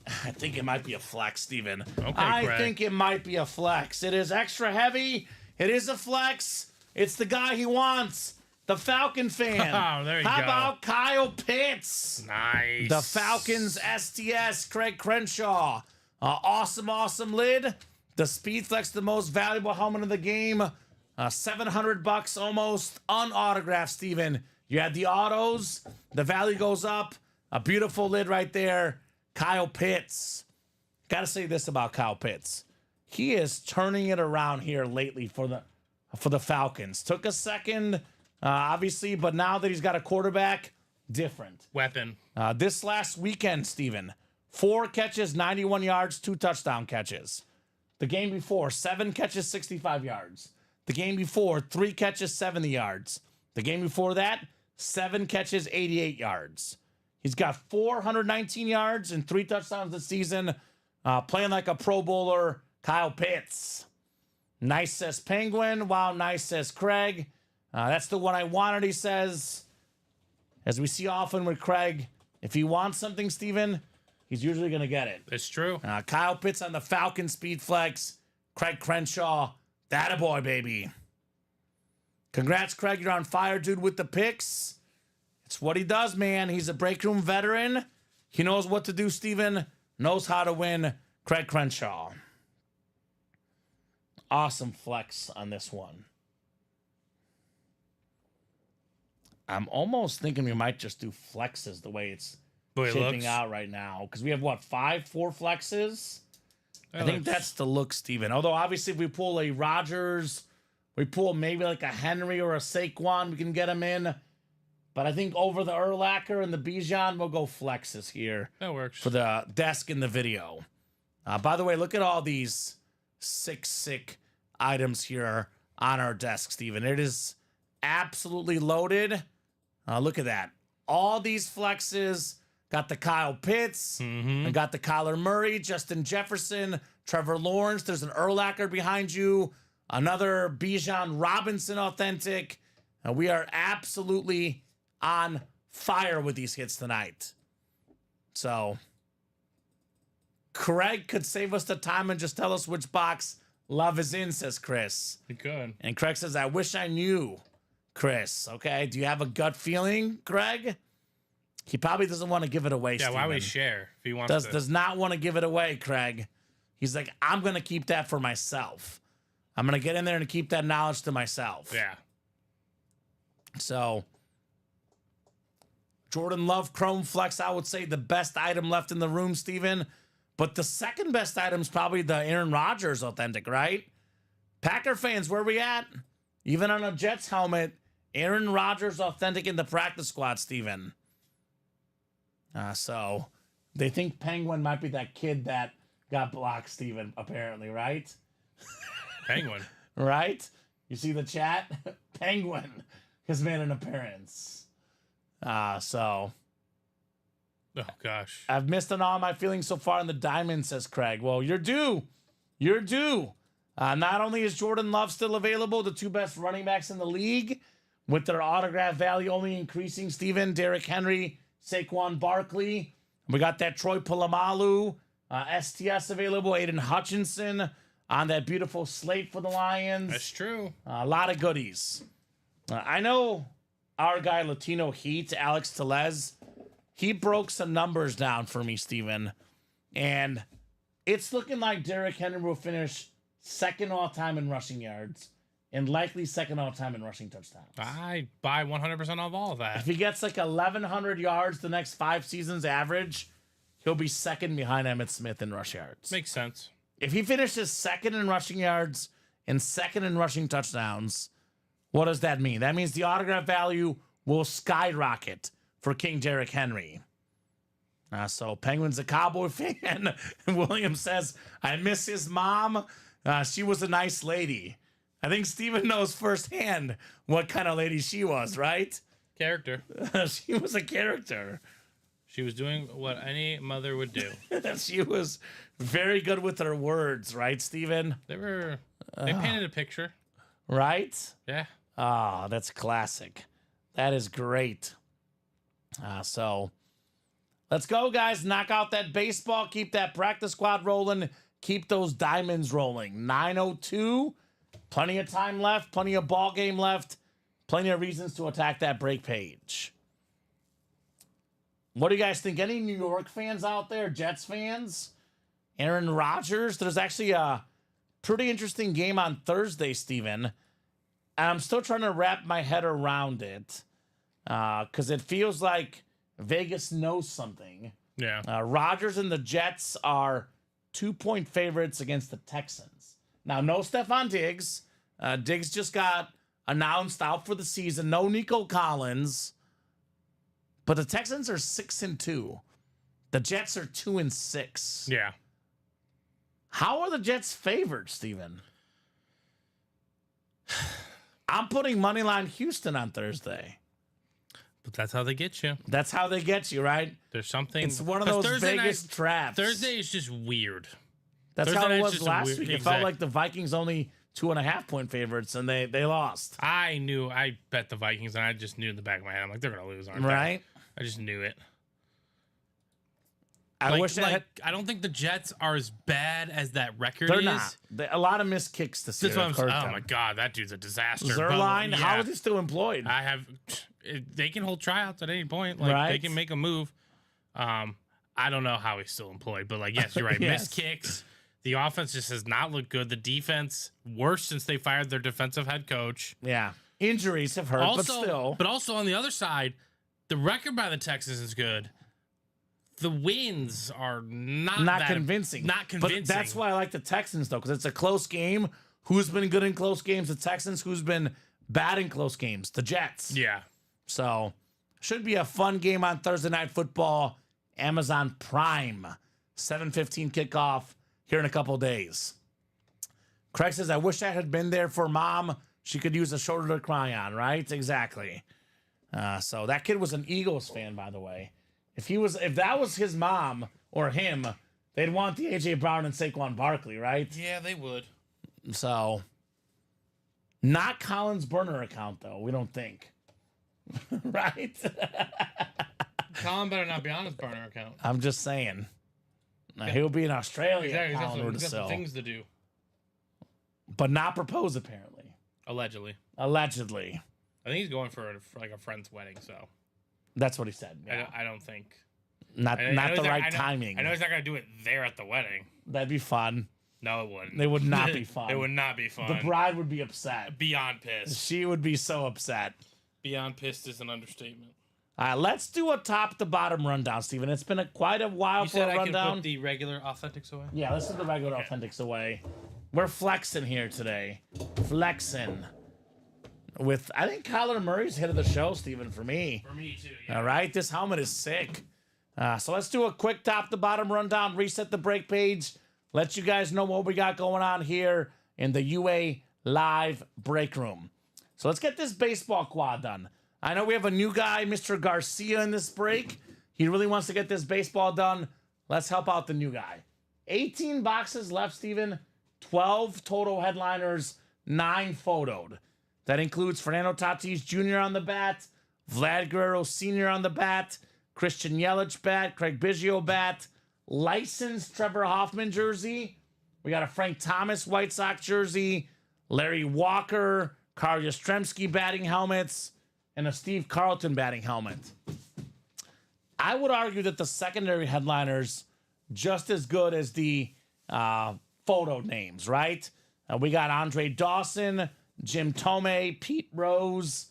I think it might be a flex, Steven. Okay, I Craig. think it might be a flex. It is extra heavy. It is a flex. It's the guy he wants. The Falcon fan. Oh, there you How go. about Kyle Pitts? Nice. The Falcons STS, Craig Crenshaw. Awesome lid. The Speed Flex, the most valuable helmet in the game. $700 almost. Unautographed, Steven. You had the autos. The value goes up. A beautiful lid right there. Kyle Pitts. Gotta say this about Kyle Pitts. He is turning it around here lately for the Falcons. Took a second, obviously, but now that he's got a quarterback, different. Weapon. This last weekend, Steven, 4 catches, 91 yards, 2 touchdown catches. The game before, 7 catches, 65 yards. The game before, 3 catches, 70 yards. The game before that, 7 catches, 88 yards. He's got 419 yards and 3 touchdowns this season. Playing like a Pro Bowler, Kyle Pitts. Nice, says Penguin. Wow, nice, says Craig. That's the one I wanted, he says. As we see often with Craig, if he wants something, Steven, he's usually going to get it. It's true. Kyle Pitts on the Falcon Speed Flex. Craig Crenshaw. Attaboy, baby. Congrats, Craig. You're on fire, dude, with the picks. It's what he does, man. He's a break room veteran. He knows what to do, Steven. Knows how to win. Craig Crenshaw. Awesome flex on this one. I'm almost thinking we might just do flexes the way it's shaping out right now. Because we have, what, 4 flexes? I think that's the look, Steven. Although, obviously, if we pull a Rodgers, we pull maybe like a Henry or a Saquon, we can get him in. But I think over the Urlacher and the Bijan, we'll go flexes here. That works. For the desk in the video. By the way, look at all these sick items here on our desk, Steven. It is absolutely loaded. Look at that. All these flexes. Got the Kyle Pitts. I got the Kyler Murray, Justin Jefferson, Trevor Lawrence. There's an Urlacher behind you. Another Bijan Robinson authentic. We are absolutely on fire with these hits tonight. So, Craig could save us the time and just tell us which box love is in, says Chris. You could. And Craig says, I wish I knew, Chris. Okay, do you have a gut feeling, Craig? He probably doesn't want to give it away, Yeah, Steven. why would he share if he wants to? Does not want to give it away, Craig. He's like, I'm going to keep that for myself. I'm going to get in there and keep that knowledge to myself. Yeah. So, Jordan Love Chrome Flex, I would say the best item left in the room, Steven. But the second best item is probably the Aaron Rodgers authentic, right? Packer fans, where we at? Even on a Jets helmet, Aaron Rodgers authentic in the practice squad, Steven. So, they think Penguin might be that kid that got blocked, Steven, apparently, right? Penguin. Right? You see the chat? Penguin has made an appearance. So Oh gosh. I've missed on all my feelings so far in the diamond, says Craig. Well, you're due. You're due. Not only is Jordan Love still available, the 2 best running backs in the league, with their autograph value only increasing, Steven, Derrick Henry, Saquon Barkley. We got that Troy Polamalu, STS available, Aiden Hutchinson on that beautiful slate for the Lions. That's true. A lot of goodies. I know our guy Latino Heat, Alex Telez, he broke some numbers down for me, Steven. And it's looking like Derrick Henry will finish second all-time in rushing yards and likely second all-time in rushing touchdowns. I buy 100% of all of that. If he gets like 1,100 yards the next 5 seasons average, he'll be second behind Emmitt Smith in rush yards. Makes sense. If he finishes second in rushing yards and second in rushing touchdowns, what does that mean? That means the autograph value will skyrocket for King Derrick Henry. So Penguin's a Cowboy fan. William says, I miss his mom. She was a nice lady. I think Steven knows firsthand what kind of lady she was, right? Character. She was a character. She was doing what any mother would do. She was very good with her words, right, Steven? They painted a picture. Right? Yeah. Ah, that's classic. That is great. So let's go, guys. Knock out that baseball. Keep that practice squad rolling. Keep those diamonds rolling. 9:02. Plenty of time left. Plenty of ball game left. Plenty of reasons to attack that break page. What do you guys think? Any New York fans out there? Jets fans? Aaron Rodgers? There's actually a pretty interesting game on Thursday, Steven. And I'm still trying to wrap my head around it. Because it feels like Vegas knows something. Yeah. Rodgers and the Jets are 2-point favorites against the Texans. Now, no Stephon Diggs. Diggs just got announced out for the season. No Nico Collins. But the Texans are 6-2. The Jets are 2-6. Yeah. How are the Jets favored, Steven? I'm putting moneyline Houston on Thursday. But that's how they get you. That's how they get you, right? There's something. It's one of those Thursday Vegas traps. Thursday is just weird. That's Thursday how it night's was just a last weird- week. It felt exact- like the Vikings only 2.5-point favorites, and they lost. I bet the Vikings, and I just knew in the back of my head, I'm like, they're gonna lose, aren't they? Right? I just knew it. I wish I had. I don't think the Jets are as bad as that record They're is. not. A lot of missed kicks this year. That's what I'm have saying. hurt Oh them. my god, that dude's a disaster. Zerline, But, how is he still employed? I have. They can hold tryouts at any point. Like Right. they can make a move. I don't know how he's still employed, but like yes, you're right. Yes. Missed kicks. The offense just has not looked good. The defense worse since they fired their defensive head coach. Yeah. Injuries have hurt, But also on the other side, the record by the Texans is good. The wins are not convincing. Not convincing. But that's why I like the Texans, though, because it's a close game. Who's been good in close games? The Texans. Who's been bad in close games? The Jets. Yeah. So, should be a fun game on Thursday Night Football. Amazon Prime. 7:15 kickoff here in a couple days. Craig says, I wish I had been there for Mom. She could use a shoulder to cry on, right? Exactly. So that kid was an Eagles fan, by the way. If that was his mom or him, they'd want the A.J. Brown and Saquon Barkley, right? Yeah, they would. So, not Colin's burner account, though, we don't think. Right? Colin better not be on his burner account. I'm just saying. He'll be in Australia. Exactly. He's got Colin some, were he's to got some sell. things to do. But not propose, apparently. Allegedly. Allegedly. I think he's going for like a friend's wedding, so That's what he said. Yeah. I don't think. Not I know the he's right not- timing. I know he's not going to do it there at the wedding. That'd be fun. No, it wouldn't. It would not be fun. It would not be fun. The bride would be upset. Beyond pissed. She would be so upset. Beyond pissed is an understatement. Let's do a top to bottom rundown, Steven. It's been quite a while You for said a I can rundown. put the regular authentics away? Yeah, let's put the regular authentics away. We're flexing here today. Flexing. With, I think Kyler Murray's hit of the show, Steven, for me. For me, too, yeah. All right, this helmet is sick. So let's do a quick top to bottom rundown, reset the break page. let you guys know what we got going on here in the UA live break room. So let's get this baseball quad done. I know we have a new guy, Mr. Garcia, in this break. He really wants to get this baseball done. Let's help out the new guy. 18 boxes left, Steven. 12 total headliners, 9 photoed. That includes Fernando Tatis Jr. on the bat, Vlad Guerrero Sr. on the bat, Christian Yelich bat, Craig Biggio bat, licensed Trevor Hoffman jersey. We got a Frank Thomas White Sox jersey, Larry Walker, Carl Yastrzemski batting helmets, and a Steve Carlton batting helmet. I would argue that the secondary headliners just as good as the photo names, right? We got Andre Dawson, Jim Thome, Pete Rose,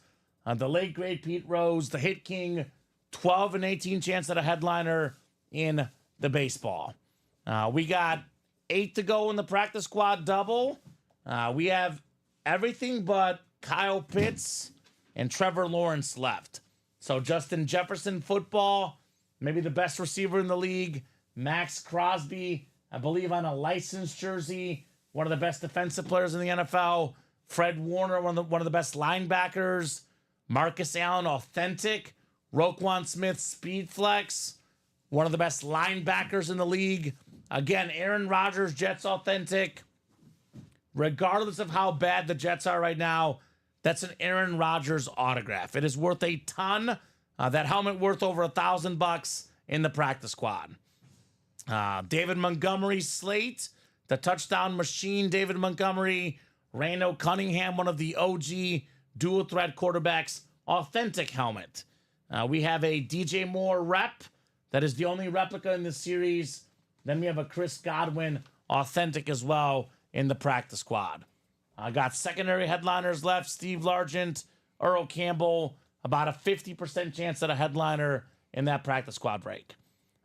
the late great Pete Rose, the Hit King, 12 and 18 chance at a headliner in the baseball. We got 8 to go in the practice squad double. We have everything but Kyle Pitts and Trevor Lawrence left. So Justin Jefferson football, maybe the best receiver in the league. Max Crosby, I believe on a licensed jersey, one of the best defensive players in the NFL. Fred Warner, one of the best linebackers. Marcus Allen, authentic. Roquan Smith, speed flex, one of the best linebackers in the league. Again, Aaron Rodgers, Jets authentic. Regardless of how bad the Jets are right now, that's an Aaron Rodgers autograph. It is worth a ton. That helmet worth over $1,000 in the practice squad. David Montgomery slate, the touchdown machine. David Montgomery, Randall Cunningham, one of the OG dual threat quarterbacks, authentic helmet. We have a DJ Moore rep. That is the only replica in this series. Then we have a Chris Godwin authentic as well in the practice squad. I got secondary headliners left. Steve Largent, Earl Campbell, about a 50% chance at a headliner in that practice squad break.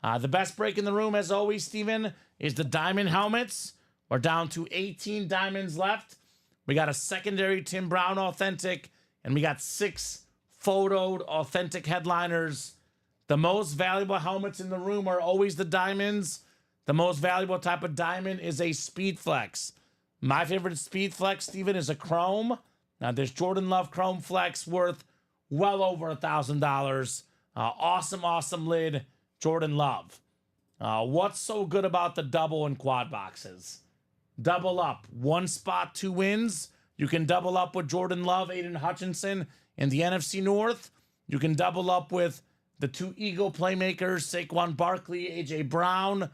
The best break in the room, as always, Steven, is the diamond helmets. We're down to 18 diamonds left. We got a secondary Tim Brown authentic, and we got 6 photoed authentic headliners. The most valuable helmets in the room are always the diamonds. The most valuable type of diamond is a Speed Flex. My favorite Speed Flex, Steven, is a chrome. Now, there's Jordan Love Chrome Flex worth well over $1,000. Awesome lid, Jordan Love. What's so good about the double and quad boxes? Double up. 1 spot, 2 wins. You can double up with Jordan Love, Aiden Hutchinson in the NFC North. You can double up with the 2 Eagle playmakers, Saquon Barkley, A.J. Brown.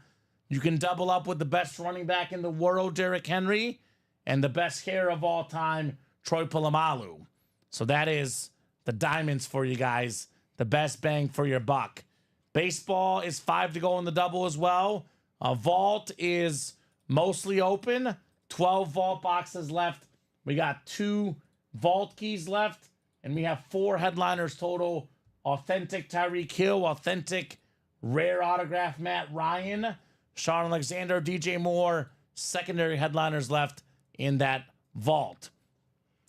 You can double up with the best running back in the world, Derrick Henry, and the best hair of all time, Troy Polamalu. So that is the diamonds for you guys. The best bang for your buck. Baseball is 5 to go in the double as well. Vault is mostly open. 12 vault boxes left. We got 2 vault keys left, and we have 4 headliners total. Authentic Tyreek Hill, authentic rare autograph Matt Ryan, Sean Alexander, DJ Moore, secondary headliners left in that vault.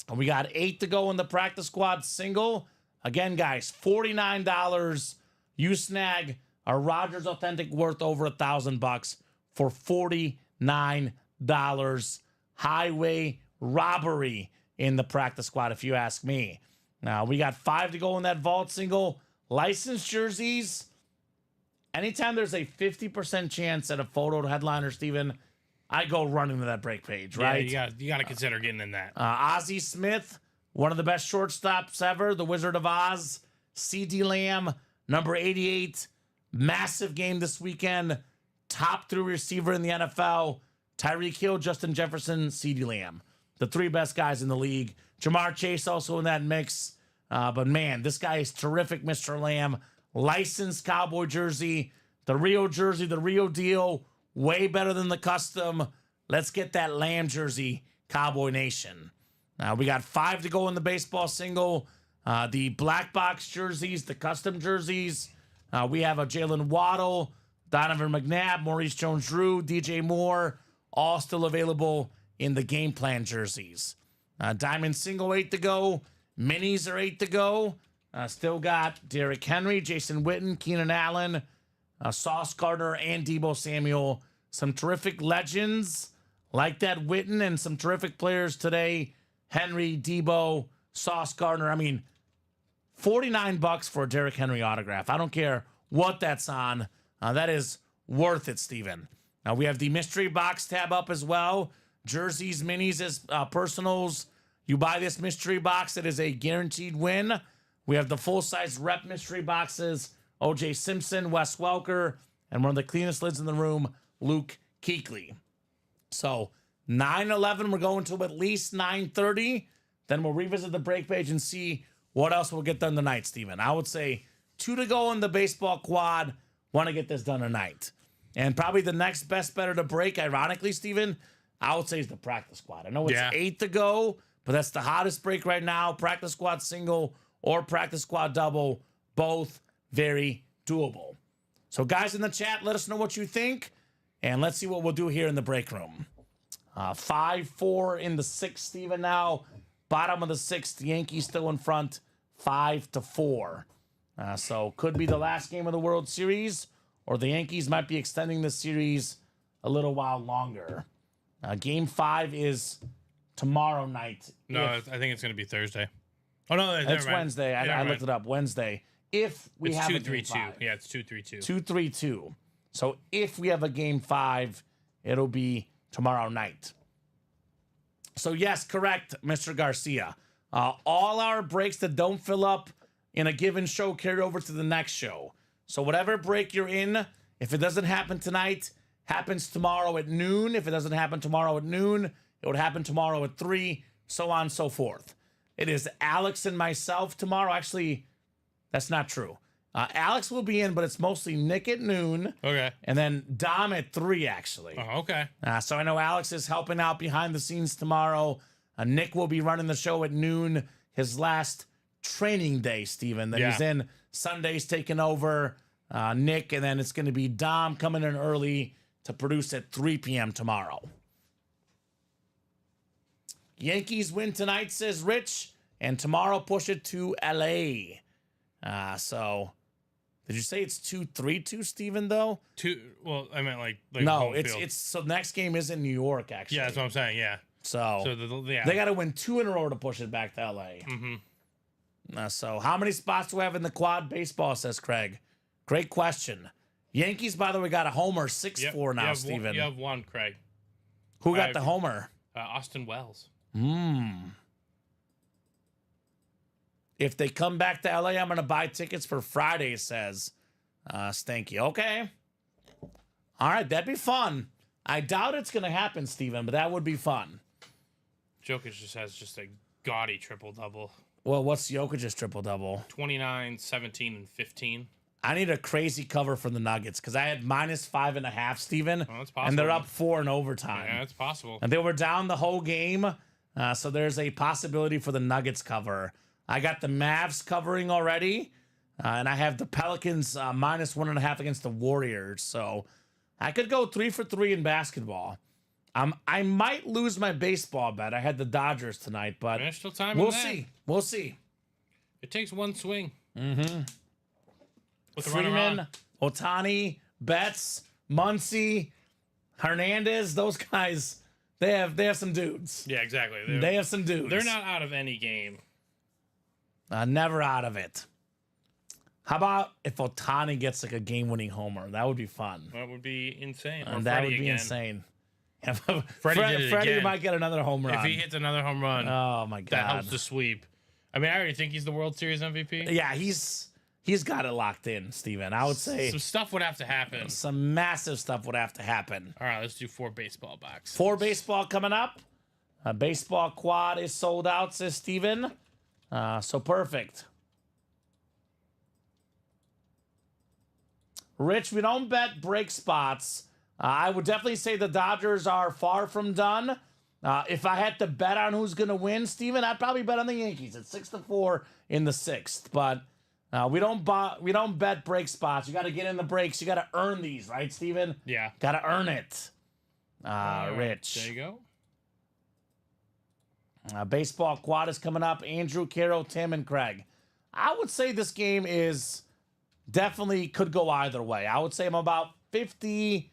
And we got 8 to go in the practice squad single. Again, guys, $49. You snag a Rodgers authentic worth over $1,000 for $49. Highway robbery in the practice squad, if you ask me. Now, we got 5 to go in that vault single. Licensed jerseys. Anytime there's a 50% chance at a photo headliner, Steven, I go running to that break page, right? Yeah, you got to consider getting in that. Ozzie Smith, one of the best shortstops ever, the Wizard of Oz. C.D. Lamb, number 88. Massive game this weekend. Top 3 receiver in the NFL. Tyreek Hill, Justin Jefferson, C.D. Lamb. The 3 best guys in the league. Jamar Chase also in that mix. But man, this guy is terrific, Mr. Lamb. Licensed Cowboy jersey. The real jersey, the real deal. Way better than the custom. Let's get that Lamb jersey, Cowboy Nation. We got 5 to go in the baseball single. The black box jerseys, the custom jerseys. We have a Jalen Waddle, Donovan McNabb, Maurice Jones-Drew, DJ Moore, all still available in the game plan jerseys. Diamond single 8 to go. Minis are 8 to go. Still got Derrick Henry, Jason Witten, Keenan Allen, Sauce Gardner, and Deebo Samuel some terrific legends like that Witten and some terrific players today. Henry, Debo, Sauce Gardner. I mean, $49 for a Derrick Henry autograph. I don't care what that's on. That is worth it, Steven. Now we have the mystery box tab up as well. Jerseys, minis, as personals. You buy this mystery box, it is a guaranteed win. We have the full-size rep mystery boxes. O.J. Simpson, Wes Welker, and one of the cleanest lids in the room, Luke Kuechly. So 9:11, we're going to at least 9:30. Then we'll revisit the break page and see what else we'll get done tonight, Steven. I would say 2 to go in the baseball quad. Want to get this done tonight. And probably the next best better to break, ironically, Steven, I would say is the practice squad. I know it's 8 to go, but that's the hottest break right now. Practice squad single or practice squad double, both very doable. So guys in the chat, let us know what you think, and let's see what we'll do here in the break room. 5-4 in the 6th, Steven, now. Bottom of the 6th, the Yankees still in front, 5-4. So could be the last game of the World Series, or the Yankees might be extending the series a little while longer. Game 5 is tomorrow night. No, I think it's going to be Thursday. Oh, no, it's Wednesday. I looked it up. Wednesday. If we have a game 5. Yeah, it's 2-3-2. 2-3-2. So if we have a game 5, it'll be tomorrow night. So yes, correct, Mr. Garcia. All our breaks that don't fill up in a given show carry over to the next show. So whatever break you're in, if it doesn't happen tonight, happens tomorrow at noon. If it doesn't happen tomorrow at noon, it would happen tomorrow at 3, so on and so forth. It is Alex and myself tomorrow. Actually, that's not true. Alex will be in, but it's mostly Nick at noon. Okay. And then Dom at 3, actually. Oh, okay. So I know Alex is helping out behind the scenes tomorrow. Nick will be running the show at noon. His last training day, Steven, that he's in. Sunday's taking over Nick, and then it's going to be Dom coming in early to produce at 3 p.m. tomorrow. Yankees win tonight, says Rich, and tomorrow push it to L.A. So, did you say it's 2-3-2, Steven, though? Well, I meant like no, home it's field. So next game is in New York, actually. Yeah, that's what I'm saying, yeah. So they got to win 2 in a row to push it back to L.A. Mm-hmm. So how many spots do we have in the quad baseball, says Craig? Great question. Yankees, by the way, got a homer 6-4 now, Steven. You have one, Craig. Who got the homer? Austin Wells. If they come back to LA, I'm going to buy tickets for Friday, says Stanky. Okay. All right, that'd be fun. I doubt it's going to happen, Steven, but that would be fun. Jokic just has a gaudy triple-double. Well, what's Jokic's triple-double? 29, 17, and 15. I need a crazy cover for the Nuggets because I had -5.5, Steven. Oh, that's possible. And they're up 4 in overtime. Yeah, it's possible. And they were down the whole game. So there's a possibility for the Nuggets cover. I got the Mavs covering already. And I have the Pelicans -1.5 against the Warriors. So I could go 3 for 3 in basketball. I might lose my baseball bet. I had the Dodgers tonight, but there's still time. We'll see. We'll see. It takes one swing. Mm-hmm. With Freeman, Ohtani, Betts, Muncy, Hernandez, those guys, they have some dudes. Yeah, exactly. They have some dudes. They're not out of any game. Never out of it. How about if Ohtani gets like a game-winning homer? That would be fun. That would be insane. That would be insane. Freddie might get another home run. If he hits another home run, oh my God, that helps the sweep. I mean, I already think he's the World Series MVP. Yeah, he's got it locked in, Steven. I would say some stuff would have to happen. Some massive stuff would have to happen. All right, let's do 4 baseball boxes. 4 baseball coming up. A baseball quad is sold out, says Steven. So perfect. Rich, we don't bet break spots. I would definitely say the Dodgers are far from done. If I had to bet on who's going to win, Steven, I'd probably bet on the Yankees at 6-4 in the 6th. But we don't bet break spots. You got to get in the breaks. You got to earn these, right, Steven? Yeah. Got to earn it. Rich. There you go. Baseball quad is coming up. Andrew, Carroll, Tim, and Craig. I would say this game is definitely could go either way. I would say I'm about 50-50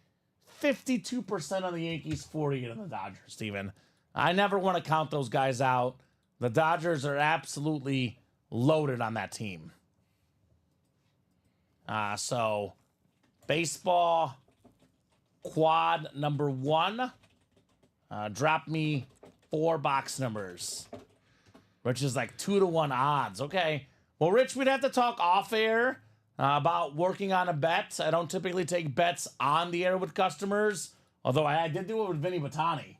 52% on the Yankees, 48 on the Dodgers, Steven. I never want to count those guys out. The Dodgers are absolutely loaded on that team. So, baseball quad number 1. Drop me 4 box numbers, which is like 2-to-1 odds. Okay. Well, Rich, we'd have to talk off air about working on a bet. I don't typically take bets on the air with customers, although I did do it with Vinny Batani.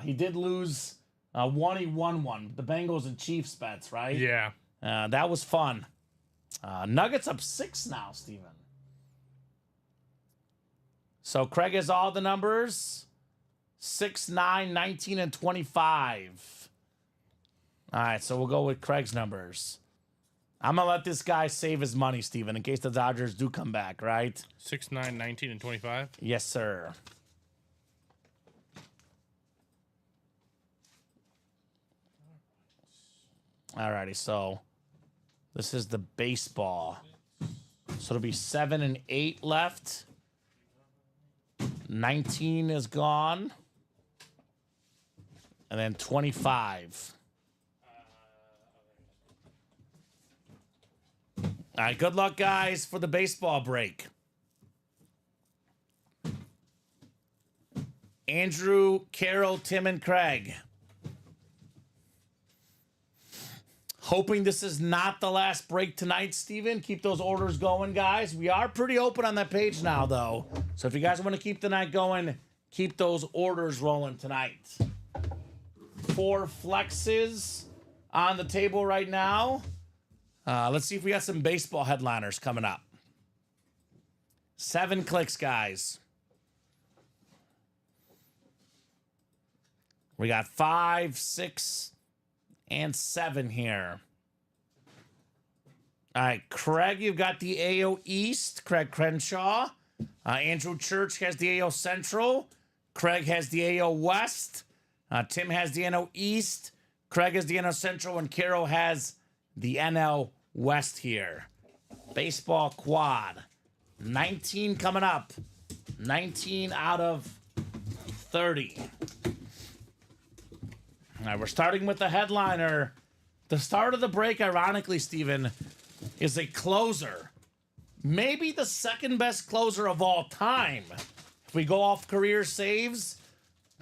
He did lose one. He won one. The Bengals and Chiefs bets, right? Yeah. That was fun. Nuggets up 6 now, Steven. So Craig has all the numbers. 6, 9, 19, and 25. All right, so we'll go with Craig's numbers. I'm going to let this guy save his money, Steven, in case the Dodgers do come back, right? 6, 9, 19, and 25? Yes, sir. All righty, so this is the baseball. So it'll be 7 and 8 left. 19 is gone. And then 25. All right, good luck, guys, for the baseball break. Andrew, Carol, Tim, and Craig. Hoping this is not the last break tonight, Steven. Keep those orders going, guys. We are pretty open on that page now, though. So if you guys want to keep the night going, keep those orders rolling tonight. 4 flexes on the table right now. Let's see if we got some baseball headliners coming up. 7 clicks, guys. We got 5, 6, and 7 here. All right, Craig, you've got the AO East. Craig Crenshaw. Andrew Church has the AO Central. Craig has the AO West. Tim has the NL East. Craig has the NL Central. And Carol has the NL West here. Baseball quad. 19 coming up. 19 out of 30. All right, we're starting with the headliner. The start of the break, ironically, Steven, is a closer. Maybe the second best closer of all time. If we go off career saves,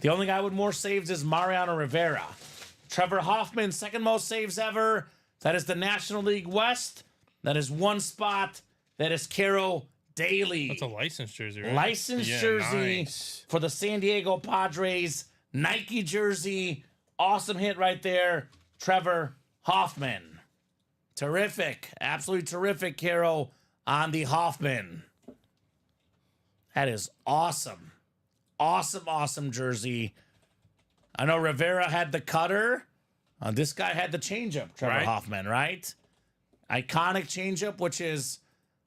the only guy with more saves is Mariano Rivera. Trevor Hoffman, second most saves ever. That is the National League West. That is 1 spot. That is Carol Daly. That's a licensed jersey, right? Licensed jersey nice. for the San Diego Padres. Nike jersey. Awesome hit right there. Trevor Hoffman. Terrific. Absolutely terrific, Carol, on the Hoffman. That is awesome. Awesome, awesome jersey. I know Rivera had the cutter. This guy had the changeup, Trevor Hoffman, right? Iconic changeup, which is...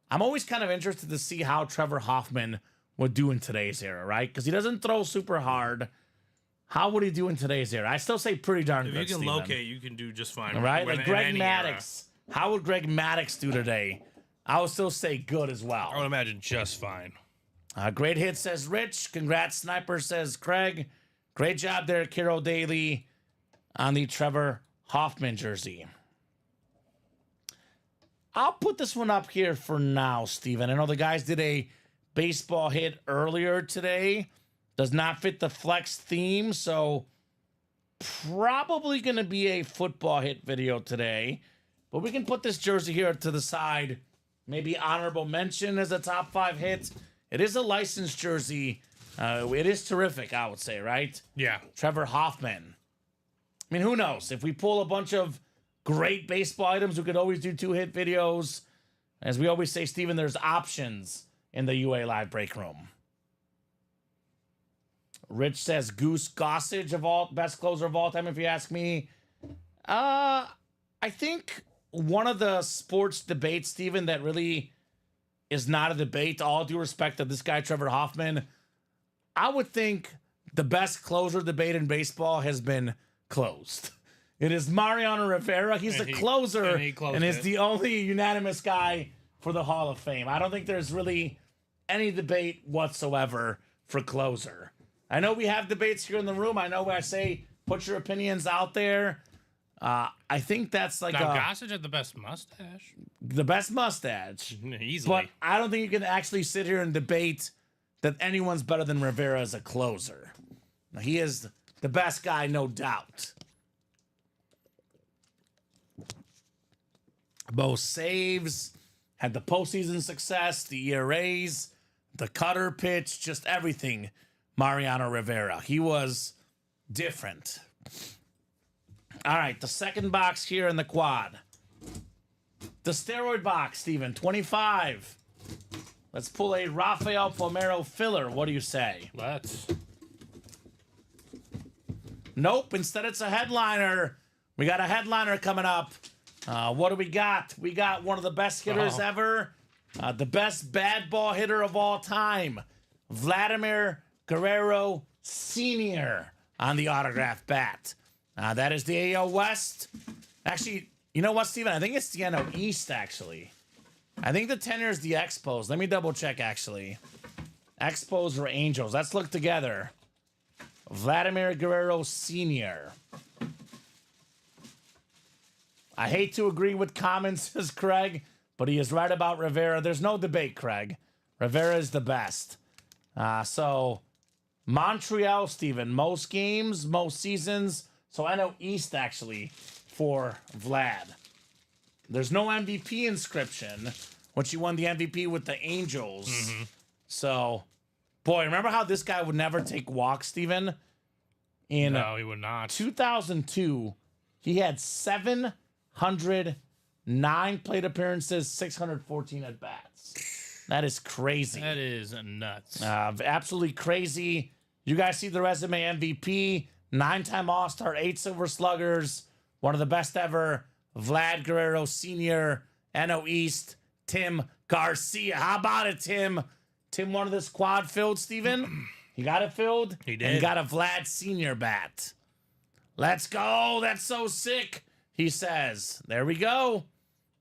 I'm always kind of interested to see how Trevor Hoffman would do in today's era, right? Because he doesn't throw super hard. How would he do in today's era? I still say pretty darn good, If you can Steven. locate, you can do just fine. Right? When- Like in Greg any Maddux. How would Greg Maddux do today? I would still say good as well. I would imagine just fine. Great hit, says Rich. Congrats, Sniper, says Craig. Great job there, Carol Daly, on the Trevor Hoffman jersey. I'll put this one up here for now, Steven. I know the guys did a baseball hit earlier today. Does not fit the flex theme, so probably going to be a football hit video today. But we can put this jersey here to the side. Maybe honorable mention as a top 5 hit. It is a licensed jersey. It is terrific, I would say, right? Yeah. Trevor Hoffman. I mean, who knows? If we pull a bunch of great baseball items, we could always do 2-hit videos. As we always say, Steven, there's options in the UA Live break room. Rich says Goose Gossage of all best closer of all time, if you ask me. I think one of the sports debates, Steven, that really is not a debate, all due respect to this guy, Trevor Hoffman, I would think the best closer debate in baseball has been closed. It is Mariano Rivera. He's the closer and is the only unanimous guy for the Hall of Fame. I don't think there's really any debate whatsoever for closer. I know we have debates here in the room. I know I say put your opinions out there. I think that's like Now, Gossage had the best mustache. the best mustache. Easily. But I don't think you can actually sit here and debate that anyone's better than Rivera as a closer. Now, he is the best guy, no doubt. Both saves, had the postseason success, the ERAs, the cutter pitch, just everything. Mariano Rivera. He was different. All right, the second box here in the quad. The steroid box, Steven, 25. Let's pull a Rafael Palmeiro filler. What do you say? Let's. Nope, instead it's a headliner. We got a headliner coming up. What do we got? We got one of the best hitters ever. The best bad ball hitter of all time. Vladimir Guerrero Sr. on the autograph bat. That is the AL West. Actually, you know what, Steven? I think it's the NL East, actually. I think the tenor is the Expos. Let me double check, actually. Expos or Angels. Let's look together. Vladimir Guerrero Sr. I hate to agree with comments, says Craig, but he is right about Rivera. There's no debate, Craig. Rivera is the best. So, Montreal, Steven. Most games, most seasons. So, NL East, actually, for Vlad. There's no MVP inscription, which he won the MVP with the Angels. Mm-hmm. So, boy, remember how this guy would never take walks, Steven? No, he would not. 2002, he had 709 plate appearances, 614 at bats. That is crazy. That is nuts. Absolutely crazy. You guys see the resume: MVP, 9-time All-Star, 8 Silver Sluggers, one of the best ever. Vlad Guerrero Sr., NO East, Tim Garcia. How about it, Tim? Tim wanted this quad filled, Steven. He got it filled. He did. And he got a Vlad Sr. bat. Let's go. That's so sick, he says. There we go.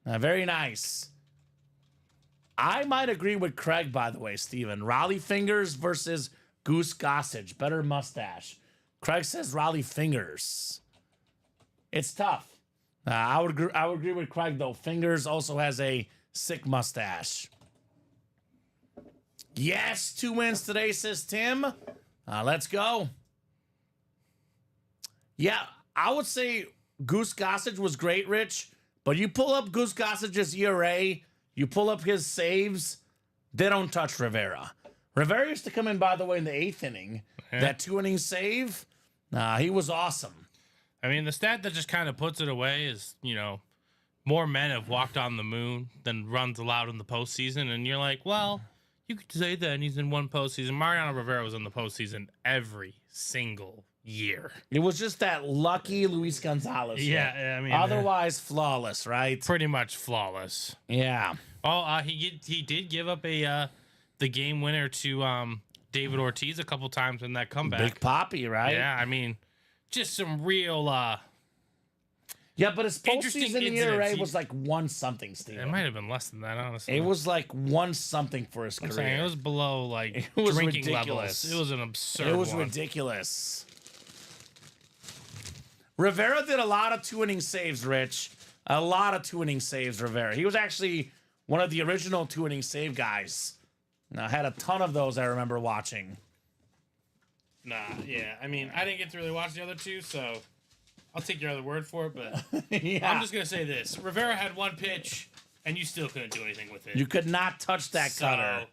Very nice. I might agree with Craig, by the way, Steven. Raleigh Fingers versus Goose Gossage. Better mustache. Craig says Raleigh Fingers. It's tough. I would agree with Craig, though. Fingers also has a sick mustache. Yes, 2 wins today, says Tim. Let's go. Yeah, I would say Goose Gossage was great, Rich. But you pull up Goose Gossage's ERA, you pull up his saves, they don't touch Rivera. Rivera used to come in, by the way, in the 8th inning. Yeah. That 2-inning save, he was awesome. I mean, the stat that just kind of puts it away is, more men have walked on the moon than runs allowed in the postseason. And you're like, well, you could say that, and he's in one postseason. Mariano Rivera was in the postseason every single year. It was just that lucky Luis Gonzalez. Yeah, I mean, otherwise flawless, right? Pretty much flawless. Yeah. Oh, he did give up the game winner to David Ortiz a couple times in that comeback. Big Papi, right? Yeah, I mean, just some real yeah, but his postseason ERA was like 1-something, Steve. It might have been less than that, honestly. It was like 1-something for his career. Saying, it was below like it was drinking ridiculous. levels. It was an absurd. It was ridiculous. Rivera did a lot of 2-inning saves, Rich. A lot of 2-inning saves, Rivera. He was actually one of the original 2-inning save guys. I had a ton of those I remember watching. Nah, yeah. I mean, I didn't get to really watch the other two, so I'll take your other word for it, but yeah. I'm just going to say this. Rivera had one pitch, and you still couldn't do anything with it. You could not touch that cutter.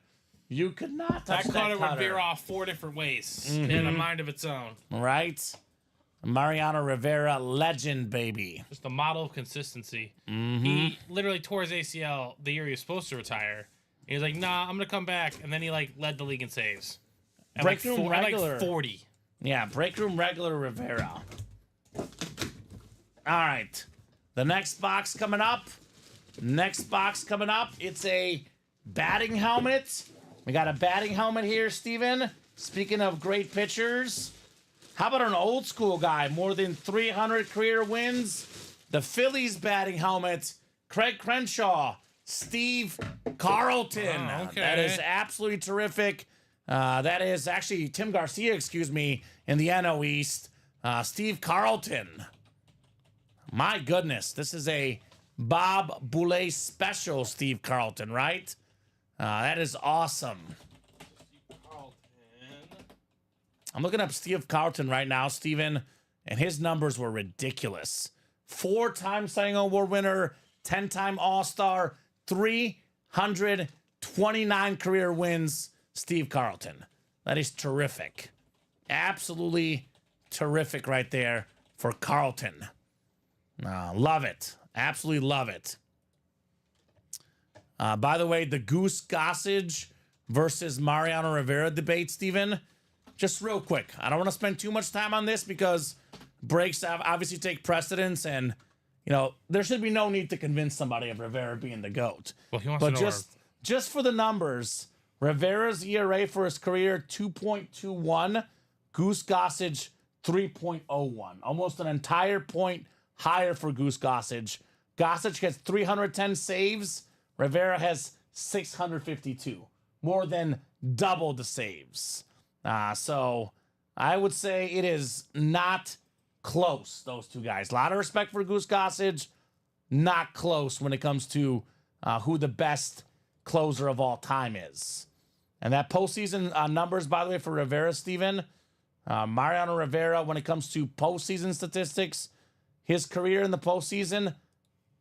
You could not touch that cutter. That cutter would veer off 4 different ways in a mind of its own. Right? Mariano Rivera, legend, baby. Just a model of consistency. He literally tore his ACL the year he was supposed to retire. He was like, nah, I'm going to come back. And then he, led the league in saves. Break room regular. 40. Yeah, break room regular Rivera. All right. The next box coming up. It's a batting helmet. We got a batting helmet here, Steven. Speaking of great pitchers, how about an old school guy? More than 300 career wins. The Phillies batting helmet. Craig Crenshaw. Steve Carlton. Oh, okay. That is absolutely terrific. That is actually Tim Garcia, excuse me, in the NO East. Steve Carlton. My goodness, this is a Bob Boulay special, Steve Carlton, right? That is awesome. I'm looking up Steve Carlton right now, Steven, and his numbers were ridiculous. 4-time Cy Young Award winner, 10-time All-Star, 329 career wins, Steve Carlton. That is terrific. Absolutely terrific right there for Carlton. Love it. Absolutely love it. By the way, the Goose Gossage versus Mariano Rivera debate, Steven, just real quick. I don't want to spend too much time on this because breaks obviously take precedence, and there should be no need to convince somebody of Rivera being the GOAT. Well, he wants to know just for the numbers, Rivera's ERA for his career 2.21, Goose Gossage 3.01, almost an entire point higher for Goose Gossage. Gossage has 310 saves. Rivera has 652, more than double the saves. So I would say it is not close, those two guys. A lot of respect for Goose Gossage. Not close when it comes to who the best closer of all time is. And that postseason numbers, by the way, for Rivera, Steven, Mariano Rivera, when it comes to postseason statistics, his career in the postseason,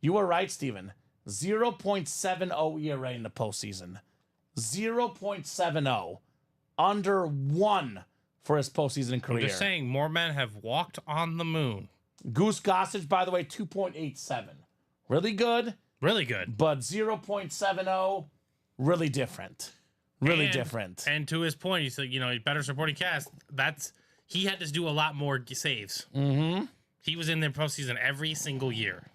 you were right, Steven. 0.70 ERA in the postseason. 0.70. Under 1 for his postseason career. I'm just saying, more men have walked on the moon. Goose Gossage, by the way, 2.87. Really good. Really good. But 0.70, really different. Really different. And to his point, he said, better supporting cast. He had to do a lot more saves. Mm-hmm. He was in the postseason every single year,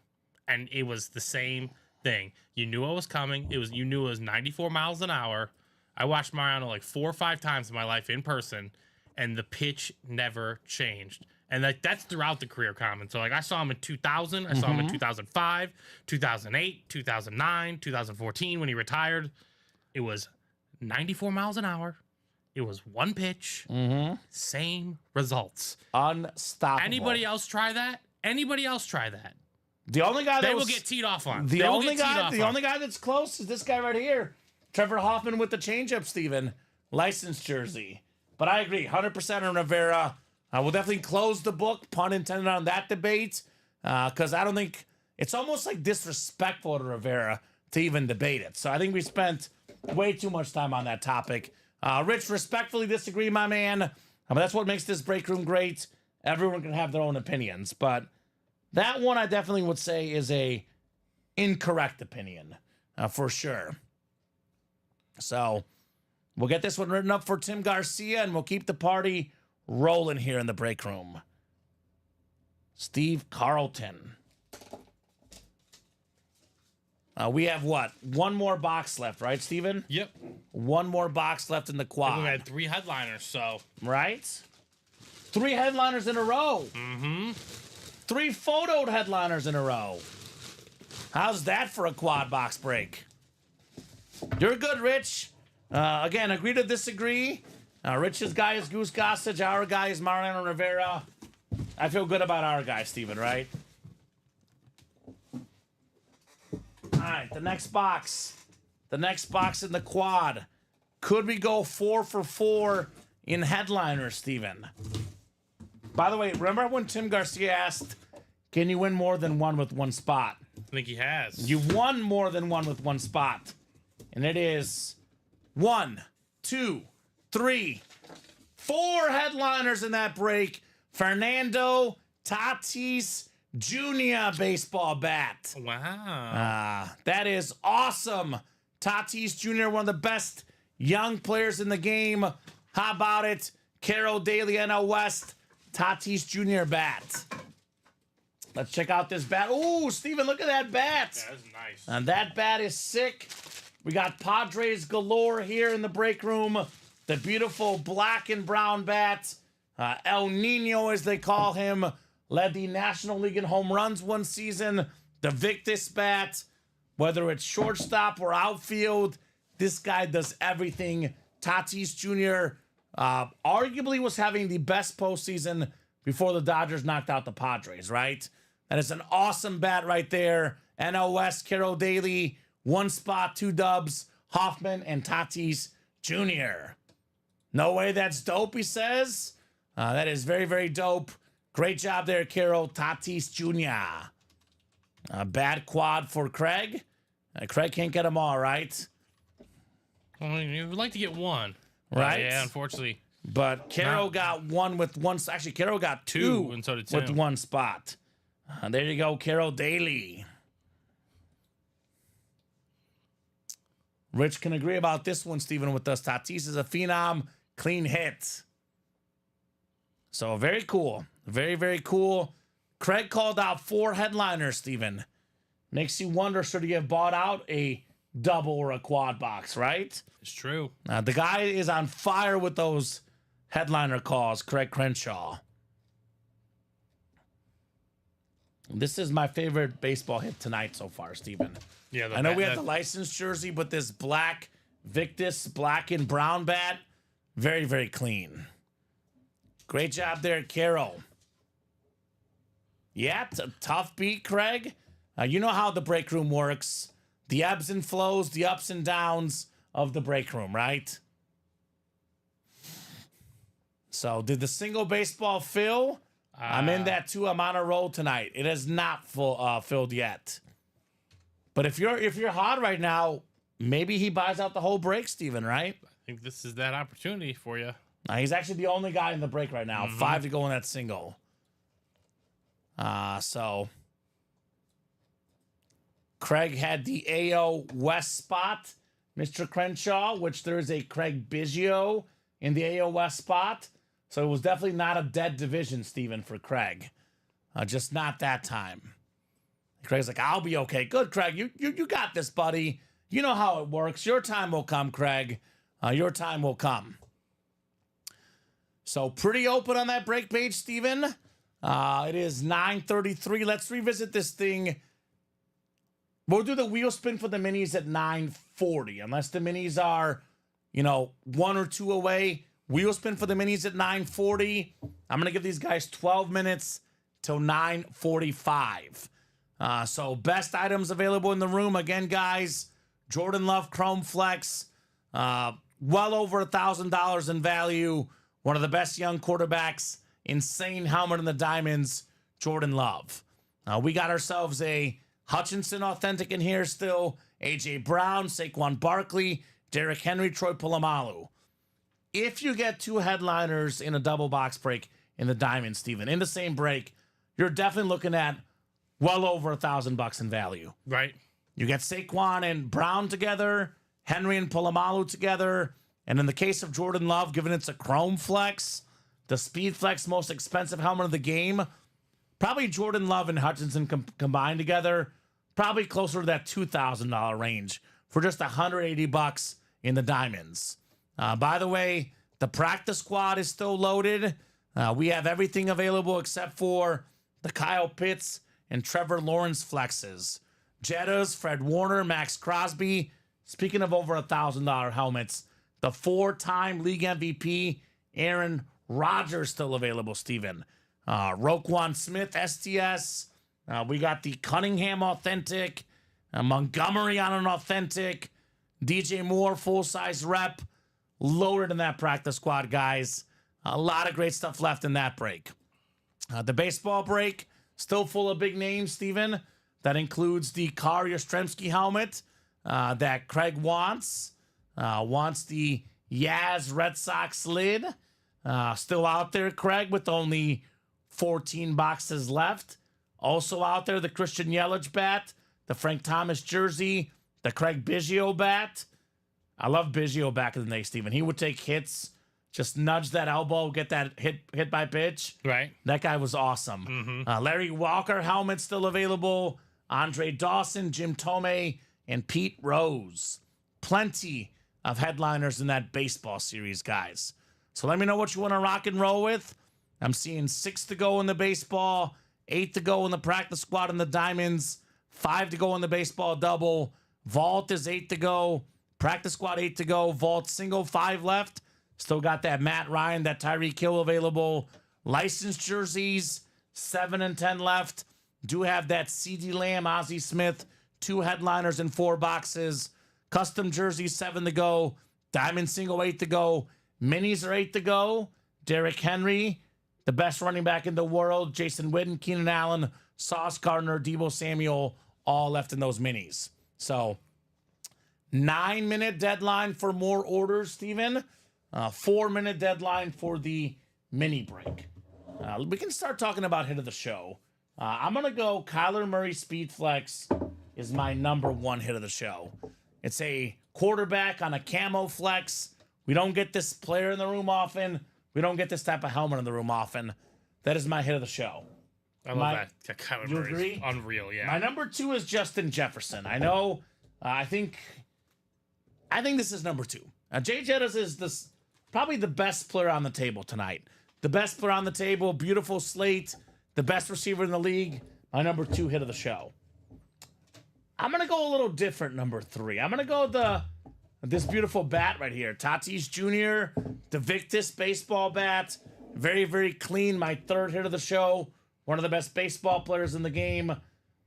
and it was the same thing. You knew it was coming. You knew it was 94 miles an hour. I watched Mariano like 4 or 5 times in my life in person, and the pitch never changed. And that's throughout the career, Kamen. So I saw him in 2000, I saw him in 2005, 2008, 2009, 2014 when he retired. It was 94 miles an hour. It was one pitch. Same results. Unstoppable. Anybody else try that? The only guy they will get teed off on. The only guy that's close is this guy right here. Trevor Hoffman with the changeup, Steven. Licensed jersey. But I agree, 100% on Rivera. We'll definitely close the book, pun intended, on that debate. Because I don't think it's almost like disrespectful to Rivera to even debate it. So I think we spent way too much time on that topic. Rich, respectfully disagree, my man. But that's what makes this break room great. Everyone can have their own opinions. But that one I definitely would say is a incorrect opinion, for sure. So we'll get this one written up for Tim Garcia, and we'll keep the party rolling here in the break room. Steve Carlton. We have what? One more box left, right, Steven? Yep. One more box left in the quad. We had 3 headliners, so. Right? 3 headliners in a row. 3 photoed headliners in a row. How's that for a quad box break? You're good, Rich. Again, agree to disagree. Rich's guy is Goose Gossage. Our guy is Mariano Rivera. I feel good about our guy, Steven, right? All right, the next box. The next box in the quad. Could we go 4 for 4 in headliners, Steven? By the way, remember when Tim Garcia asked, can you win more than one with one spot? I think he has. You won more than one with one spot. And it is 1, 2, 3, 4 headliners in that break. Fernando Tatis Jr. baseball bat. Wow. That is awesome. Tatis Jr., one of the best young players in the game. How about it? Carol Daly, NL West. Tatis Jr. bat. Let's check out this bat. Ooh, Steven, look at that bat. Yeah, that's nice. And that bat is sick. We got Padres galore here in the break room. The beautiful black and brown bat. El Nino, as they call him, led the National League in home runs one season. The Victus bat, whether it's shortstop or outfield, this guy does everything Tatis Jr. Arguably was having the best postseason before the Dodgers knocked out the Padres, right? That is an awesome bat right there. NL West, Carroll Daly, 1 spot, 2 dubs, Hoffman and Tatis Jr. No way, that's dope, he says. That is very, very dope. Great job there, Carroll. Tatis Jr. A bad quad for Craig. Craig can't get them all, right? Well, you would like to get one. Right? Yeah, unfortunately. But Carroll got one with one. Actually, Carroll got two and so did Tim. with 1 spot. There you go, Carroll Daly. Rich can agree about this one, Steven, with us. Tatis is a phenom, clean hit. So very cool. Very, very cool. Craig called out 4 headliners, Steven. Makes you wonder, should he have bought out a double or a quad box, right? It's true. The guy is on fire with those headliner calls, Craig Crenshaw. This is my favorite baseball hit tonight so far, Steven. Yeah, I know we have the licensed jersey, but this black Victus black and brown bat, very, very clean. Great job there, Carroll. Yeah, it's a tough beat, Craig. You know how the break room works. The ebbs and flows, the ups and downs of the break room, right? So, did the single baseball fill? I'm in that too. I'm on a roll tonight. It is not filled yet. But if you're hot right now, maybe he buys out the whole break, Steven, right? I think this is that opportunity for you. He's actually the only guy in the break right now. 5 to go in that single. So Craig had the AO West spot, Mr. Crenshaw, which there is a Craig Biggio in the AO West spot. So it was definitely not a dead division, Steven, for Craig. Just not that time. Craig's like, I'll be okay. Good, Craig. You got this, buddy. You know how it works. Your time will come, Craig. Your time will come. So pretty open on that break page, Steven. It is 9:33. Let's revisit this thing. We'll do the wheel spin for the minis at 9:40. Unless the minis are, 1 or 2 away. Wheel spin for the minis at 9:40. I'm going to give these guys 12 minutes till 9:45. So best items available in the room. Again, guys, Jordan Love Chrome Flex. Well over $1,000 in value. One of the best young quarterbacks. Insane helmet in the diamonds. Jordan Love. We got ourselves a Hutchinson authentic in here still. A.J. Brown, Saquon Barkley, Derrick Henry, Troy Polamalu. If you get 2 headliners in a double box break in the diamond, Steven, in the same break, you're definitely looking at well over $1,000 in value. Right. You get Saquon and Brown together, Henry and Polamalu together, and in the case of Jordan Love, given it's a Chrome Flex, the Speed Flex most expensive helmet of the game, probably Jordan Love and Hutchinson combined together, probably closer to that $2,000 range for just $180 in the diamonds. By the way, the practice squad is still loaded. We have everything available except for the Kyle Pitts and Trevor Lawrence flexes. Jettas, Fred Warner, Max Crosby. Speaking of over $1,000 helmets, the 4-time league MVP, Aaron Rodgers, still available, Steven. Roquan Smith, STS. We got the Cunningham authentic. Montgomery on an authentic. DJ Moore, full-size rep. Loaded in that practice squad, guys. A lot of great stuff left in that break. The baseball break, still full of big names, Steven. That includes the Kar Yastrzemski helmet that Craig wants. Wants the Yaz Red Sox lid. Still out there, Craig, with only 14 boxes left. Also out there, the Christian Yelich bat, the Frank Thomas jersey, the Craig Biggio bat. I love Biggio back in the day, Steven. He would take hits, just nudge that elbow, get that hit by pitch. Right. That guy was awesome. Larry Walker helmet still available. Andre Dawson, Jim Tomei, and Pete Rose. Plenty of headliners in that baseball series, guys. So let me know what you want to rock and roll with. I'm seeing 6 to go in the baseball, 8 to go in the practice squad in the diamonds, 5 to go in the baseball double. Vault is 8 to go. Practice squad 8 to go. Vault single 5 left. Still got that Matt Ryan, that Tyreek Hill available. Licensed jerseys 7 and 10 left. Do have that CeeDee Lamb, Ozzie Smith, 2 headliners in 4 boxes. Custom jerseys 7 to go. Diamond single 8 to go. Minis are 8 to go. Derrick Henry, the best running back in the world. Jason Witten, Keenan Allen, Sauce Gardner, Deebo Samuel, all left in those minis. So 9-minute deadline for more orders, Steven. 4-minute deadline for the mini break. We can start talking about hit of the show. I'm going to go Kyler Murray Speed Flex is my number 1 hit of the show. It's a quarterback on a camo flex. We don't get this player in the room often. We don't get this type of helmet in the room often. That is my hit of the show. I love that. Kyler You Murray's agree? unreal, yeah. My number 2 is Justin Jefferson. I know. I think this is number 2. Jay Jettis is probably the best player on the table tonight. The best player on the table. Beautiful slate. The best receiver in the league. My number 2 hit of the show. I'm gonna go a little different. Number 3. I'm gonna go this beautiful bat right here. Tatis Jr. The Victus baseball bat. Very, very clean. My 3rd hit of the show. One of the best baseball players in the game.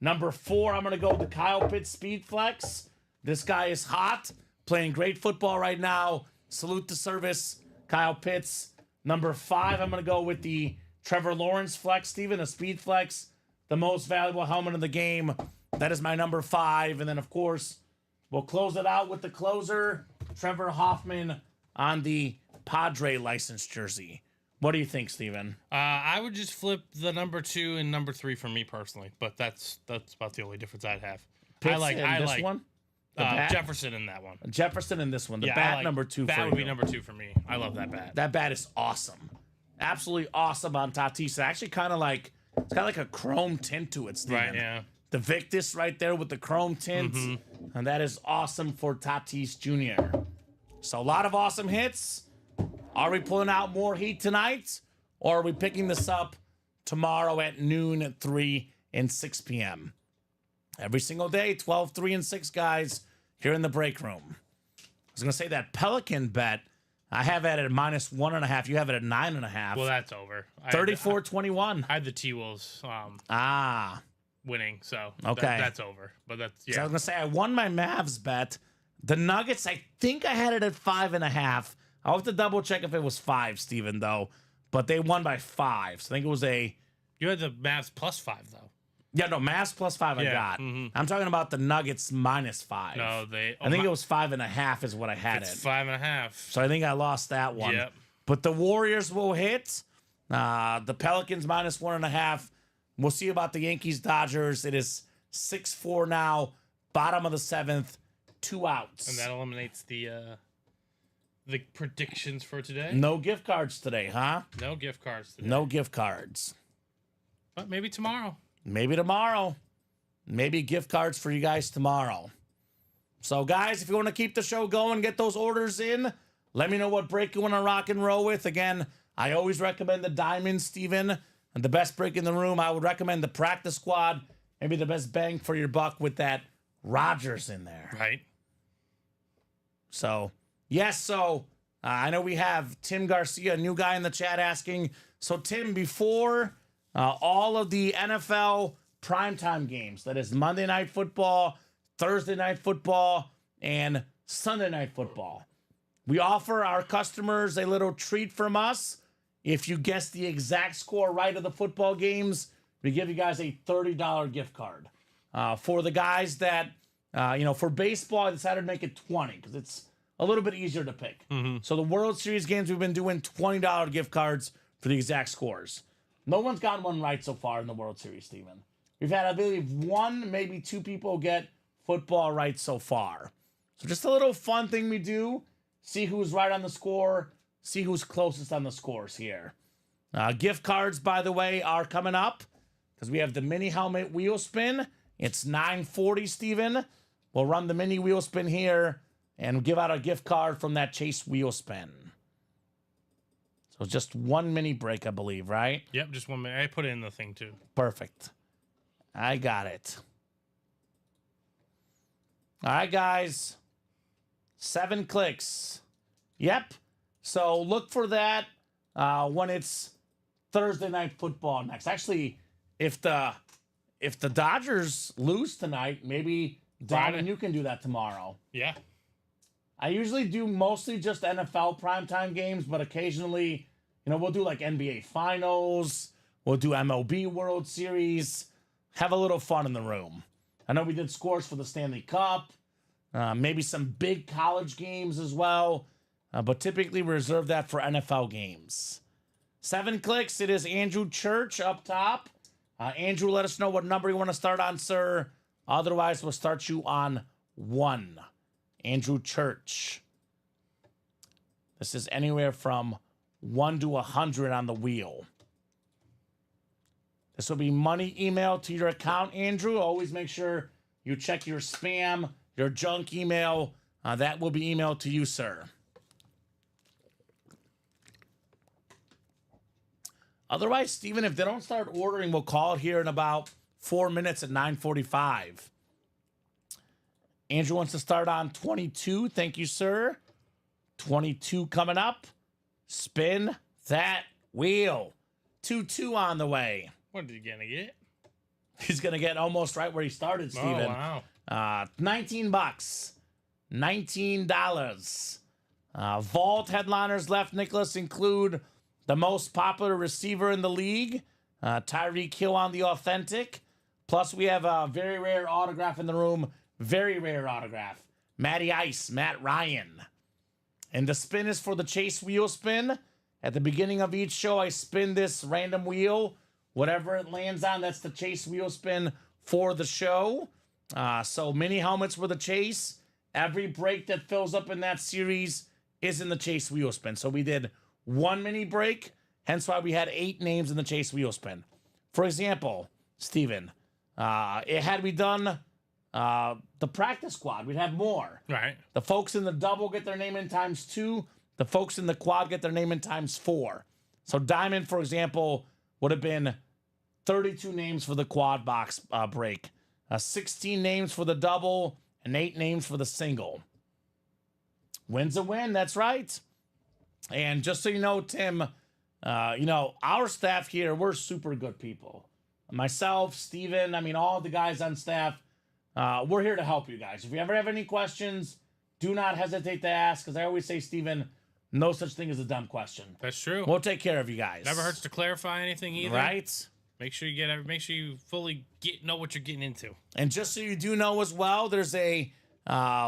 Number 4, I'm going to go with the Kyle Pitts Speed Flex. This guy is hot. Playing great football right now. Salute to service, Kyle Pitts. Number 5, I'm going to go with the Trevor Lawrence Flex, Steven, a Speed Flex. The most valuable helmet in the game. That is my number 5. And then, of course, we'll close it out with the closer, Trevor Hoffman, on the Padre licensed jersey. What do you think, Steven? I would just flip the number 2 and number 3 for me personally, but that's about the only difference I'd have. Pitts I like one? Jefferson in that one. Jefferson in this one. The Yeah, bat number 2 That for would you. be number 2 for me. I love that bat. That bat is awesome. Absolutely awesome on Tatis. It's actually kind of like, it's got like a chrome tint to it, Steven. Right, yeah. The Victus right there with the chrome tint. And that is awesome for Tatis Jr. So a lot of awesome hits. Are we pulling out more heat tonight? Or are we picking this up tomorrow at noon, at 3, and 6 p.m.? Every single day, 12, 3, and 6, guys, here in the break room. I was going to say that Pelican bet, I have it at -1.5. You have it at 9.5. Well, that's over. 34-21. I had the T-Wolves winning, so Okay. that's over. But that's, So I yeah. was going to say, I won my Mavs bet. The Nuggets, I think I had it at 5.5. I'll have to double check if it was 5, Steven, though. But they won by 5. So I think it was You had the Mavs +5, though. Yeah, no, Mavs +5 I got. I'm talking about the Nuggets -5. No, I think it was 5.5 is what I had it's it. 5.5. So I think I lost that one. Yep. But the Warriors will hit. The Pelicans -1.5. We'll see about the Yankees Dodgers. It is 6-4 now. Bottom of the 7th. 2 outs. And that eliminates the predictions for today. No gift cards today, huh? No gift cards today. No gift cards. But maybe tomorrow. Maybe tomorrow. Maybe gift cards for you guys tomorrow. So, guys, if you want to keep the show going, get those orders in. Let me know what break you want to rock and roll with. Again, I always recommend the Diamond, Steven. And the best break in the room, I would recommend the Practice Squad. Maybe the best bang for your buck with that Rodgers in there. Right. So, yes, so I know we have Tim Garcia, a new guy in the chat asking. So, Tim, before all of the NFL primetime games, that is Monday Night Football, Thursday Night Football, and Sunday Night Football, we offer our customers a little treat from us. If you guess the exact score right of the football games, we give you guys a $30 gift card. For the guys that, for baseball, I decided to make it 20 because it's a little bit easier to pick. So the World Series games, we've been doing $20 gift cards for the exact scores. No one's gotten one right so far in the World Series, Steven. We've had, I believe, 1, maybe 2 people get football right so far. So just a little fun thing we do. See who's right on the score. See who's closest on the scores here. Gift cards, by the way, are coming up because we have the mini helmet wheel spin. It's $9.40, Steven. We'll run the mini wheel spin here and give out a gift card from that Chase wheel spin. So just 1 mini break, I believe, right? Yep, just 1 minute. I put it in the thing, too. Perfect. I got it. All right, guys. 7 clicks. Yep. So look for that when it's Thursday Night Football next. Actually, if the Dodgers lose tonight, maybe Don and you can do that tomorrow. Yeah. I usually do mostly just NFL primetime games, but occasionally, we'll do like NBA Finals. We'll do MLB World Series. Have a little fun in the room. I know we did scores for the Stanley Cup. Maybe some big college games as well. But typically we reserve that for NFL games. 7 clicks. It is Andrew Church up top. Andrew, let us know what number you want to start on, sir. Otherwise, we'll start you on 1. Andrew Church. This is anywhere from 1 to 100 on the wheel. This will be money emailed to your account, Andrew. Always make sure you check your spam, your junk email. That will be emailed to you, sir. Otherwise, Steven, if they don't start ordering, we'll call it here in about 4 minutes at 9:45. Andrew wants to start on 22. Thank you, sir. 22 coming up. Spin that wheel. 2-2 on the way. What are you gonna get? He's gonna get almost right where he started, Steven. Oh, wow. $19. $19. Vault headliners left, Nicholas, include the most popular receiver in the league, Tyreek Hill on the authentic. Plus, we have a very rare autograph in the room. Very rare autograph. Matty Ice, Matt Ryan. And the spin is for the Chase wheel spin. At the beginning of each show, I spin this random wheel. Whatever it lands on, that's the Chase wheel spin for the show. So mini helmets for the Chase. Every break that fills up in that series is in the Chase wheel spin. So we did 1 mini break, hence why we had 8 names in the Chase wheel spin. For example, Steven, had we done the practice squad, we'd have more. Right. The folks in the double get their name in times 2. The folks in the quad get their name in times 4. So Diamond, for example, would have been 32 names for the quad box break, 16 names for the double, and 8 names for the single. Win's a win, that's right. And just so you know, Tim, our staff here, we're super good people. Myself, Steven, all the guys on staff, we're here to help you guys. If you ever have any questions, do not hesitate to ask. As I always say, Steven, no such thing as a dumb question. That's true. We'll take care of you guys. Never hurts to clarify anything either. Right? Make sure you fully know what you're getting into. And just so you do know as well, there's a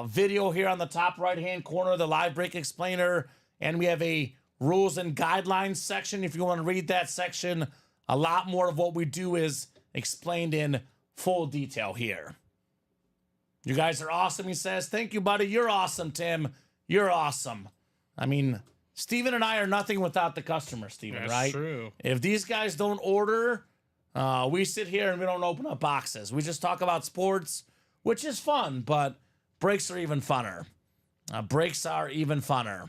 video here on the top right-hand corner of the live break explainer, and we have a rules and guidelines section. If you want to read that section, a lot more of what we do is explained in full detail here. You guys are awesome, he says. Thank you, buddy. You're awesome, Tim. You're awesome. Steven and I are nothing without the customer, Steven, That's right? true. If these guys don't order, we sit here and we don't open up boxes. We just talk about sports, which is fun, but breaks are even funner. Breaks are even funner.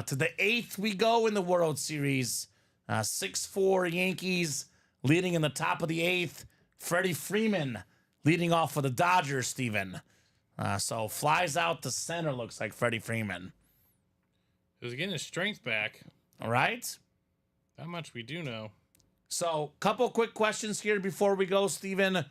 To the 8th we go in the World Series. 6-4 Yankees leading in the top of the 8th. Freddie Freeman leading off for the Dodgers, Steven. So flies out to center, looks like Freddie Freeman. He was getting his strength back. All right. That much we do know. So, couple quick questions here before we go, Steven.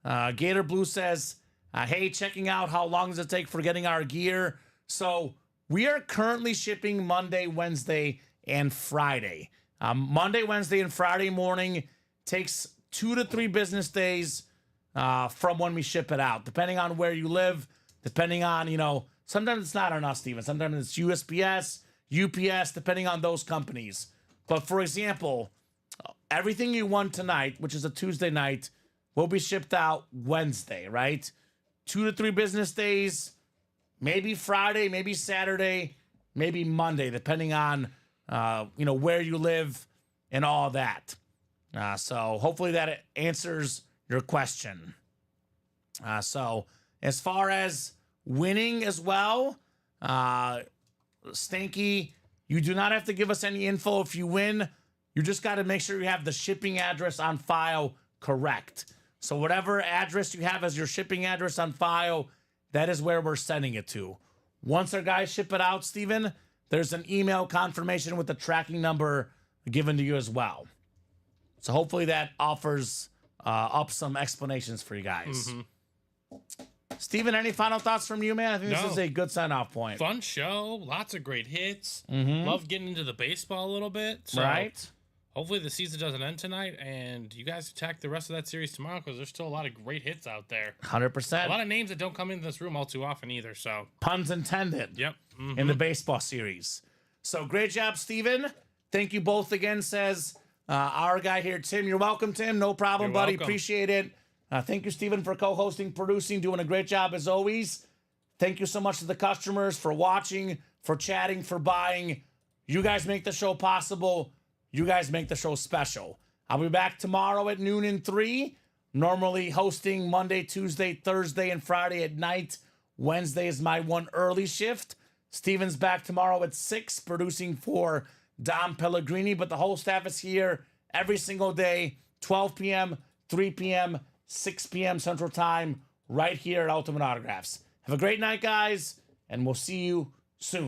Gator Blue says, hey, checking out how long does it take for getting our gear? So, we are currently shipping Monday, Wednesday, and Friday. Monday, Wednesday, and Friday morning takes 2 to 3 business days from when we ship it out, depending on where you live, depending on, sometimes it's not on us, Steven. Sometimes it's USPS, UPS, depending on those companies. But for example, everything you won tonight, which is a Tuesday night, will be shipped out Wednesday, right? 2 to 3 business days, maybe Friday, maybe Saturday, maybe Monday, depending on, where you live and all that. So hopefully that answers your question. So as far as winning as well, Stanky, you do not have to give us any info if you win. You just got to make sure you have the shipping address on file correct. So whatever address you have as your shipping address on file, that is where we're sending it to. Once our guys ship it out, Steven, there's an email confirmation with the tracking number given to you as well. So hopefully that offers up some explanations for you guys. Steven, any final thoughts from you, man? I think this is a good sign-off point. Fun show. Lots of great hits. Love getting into the baseball a little bit. So Right? hopefully the season doesn't end tonight, and you guys attack the rest of that series tomorrow because there's still a lot of great hits out there. 100%. A lot of names that don't come into this room all too often either. So Puns intended. Yep. In the baseball series. So great job, Steven. Thank you both again, says our guy here, Tim. You're welcome, Tim. No problem, You're buddy. welcome. Appreciate it. Thank you, Steven, for co-hosting, producing, doing a great job as always. Thank you so much to the customers for watching, for chatting, for buying. You guys make the show possible. You guys make the show special. I'll be back tomorrow at noon and 3. Normally hosting Monday, Tuesday, Thursday, and Friday at night. Wednesday is my one early shift. Steven's back tomorrow at 6, producing for Dom Pellegrini, but the whole staff is here every single day, 12 p.m., 3 p.m., 6 p.m. Central Time, right here at Ultimate Autographs. Have a great night, guys, and we'll see you soon.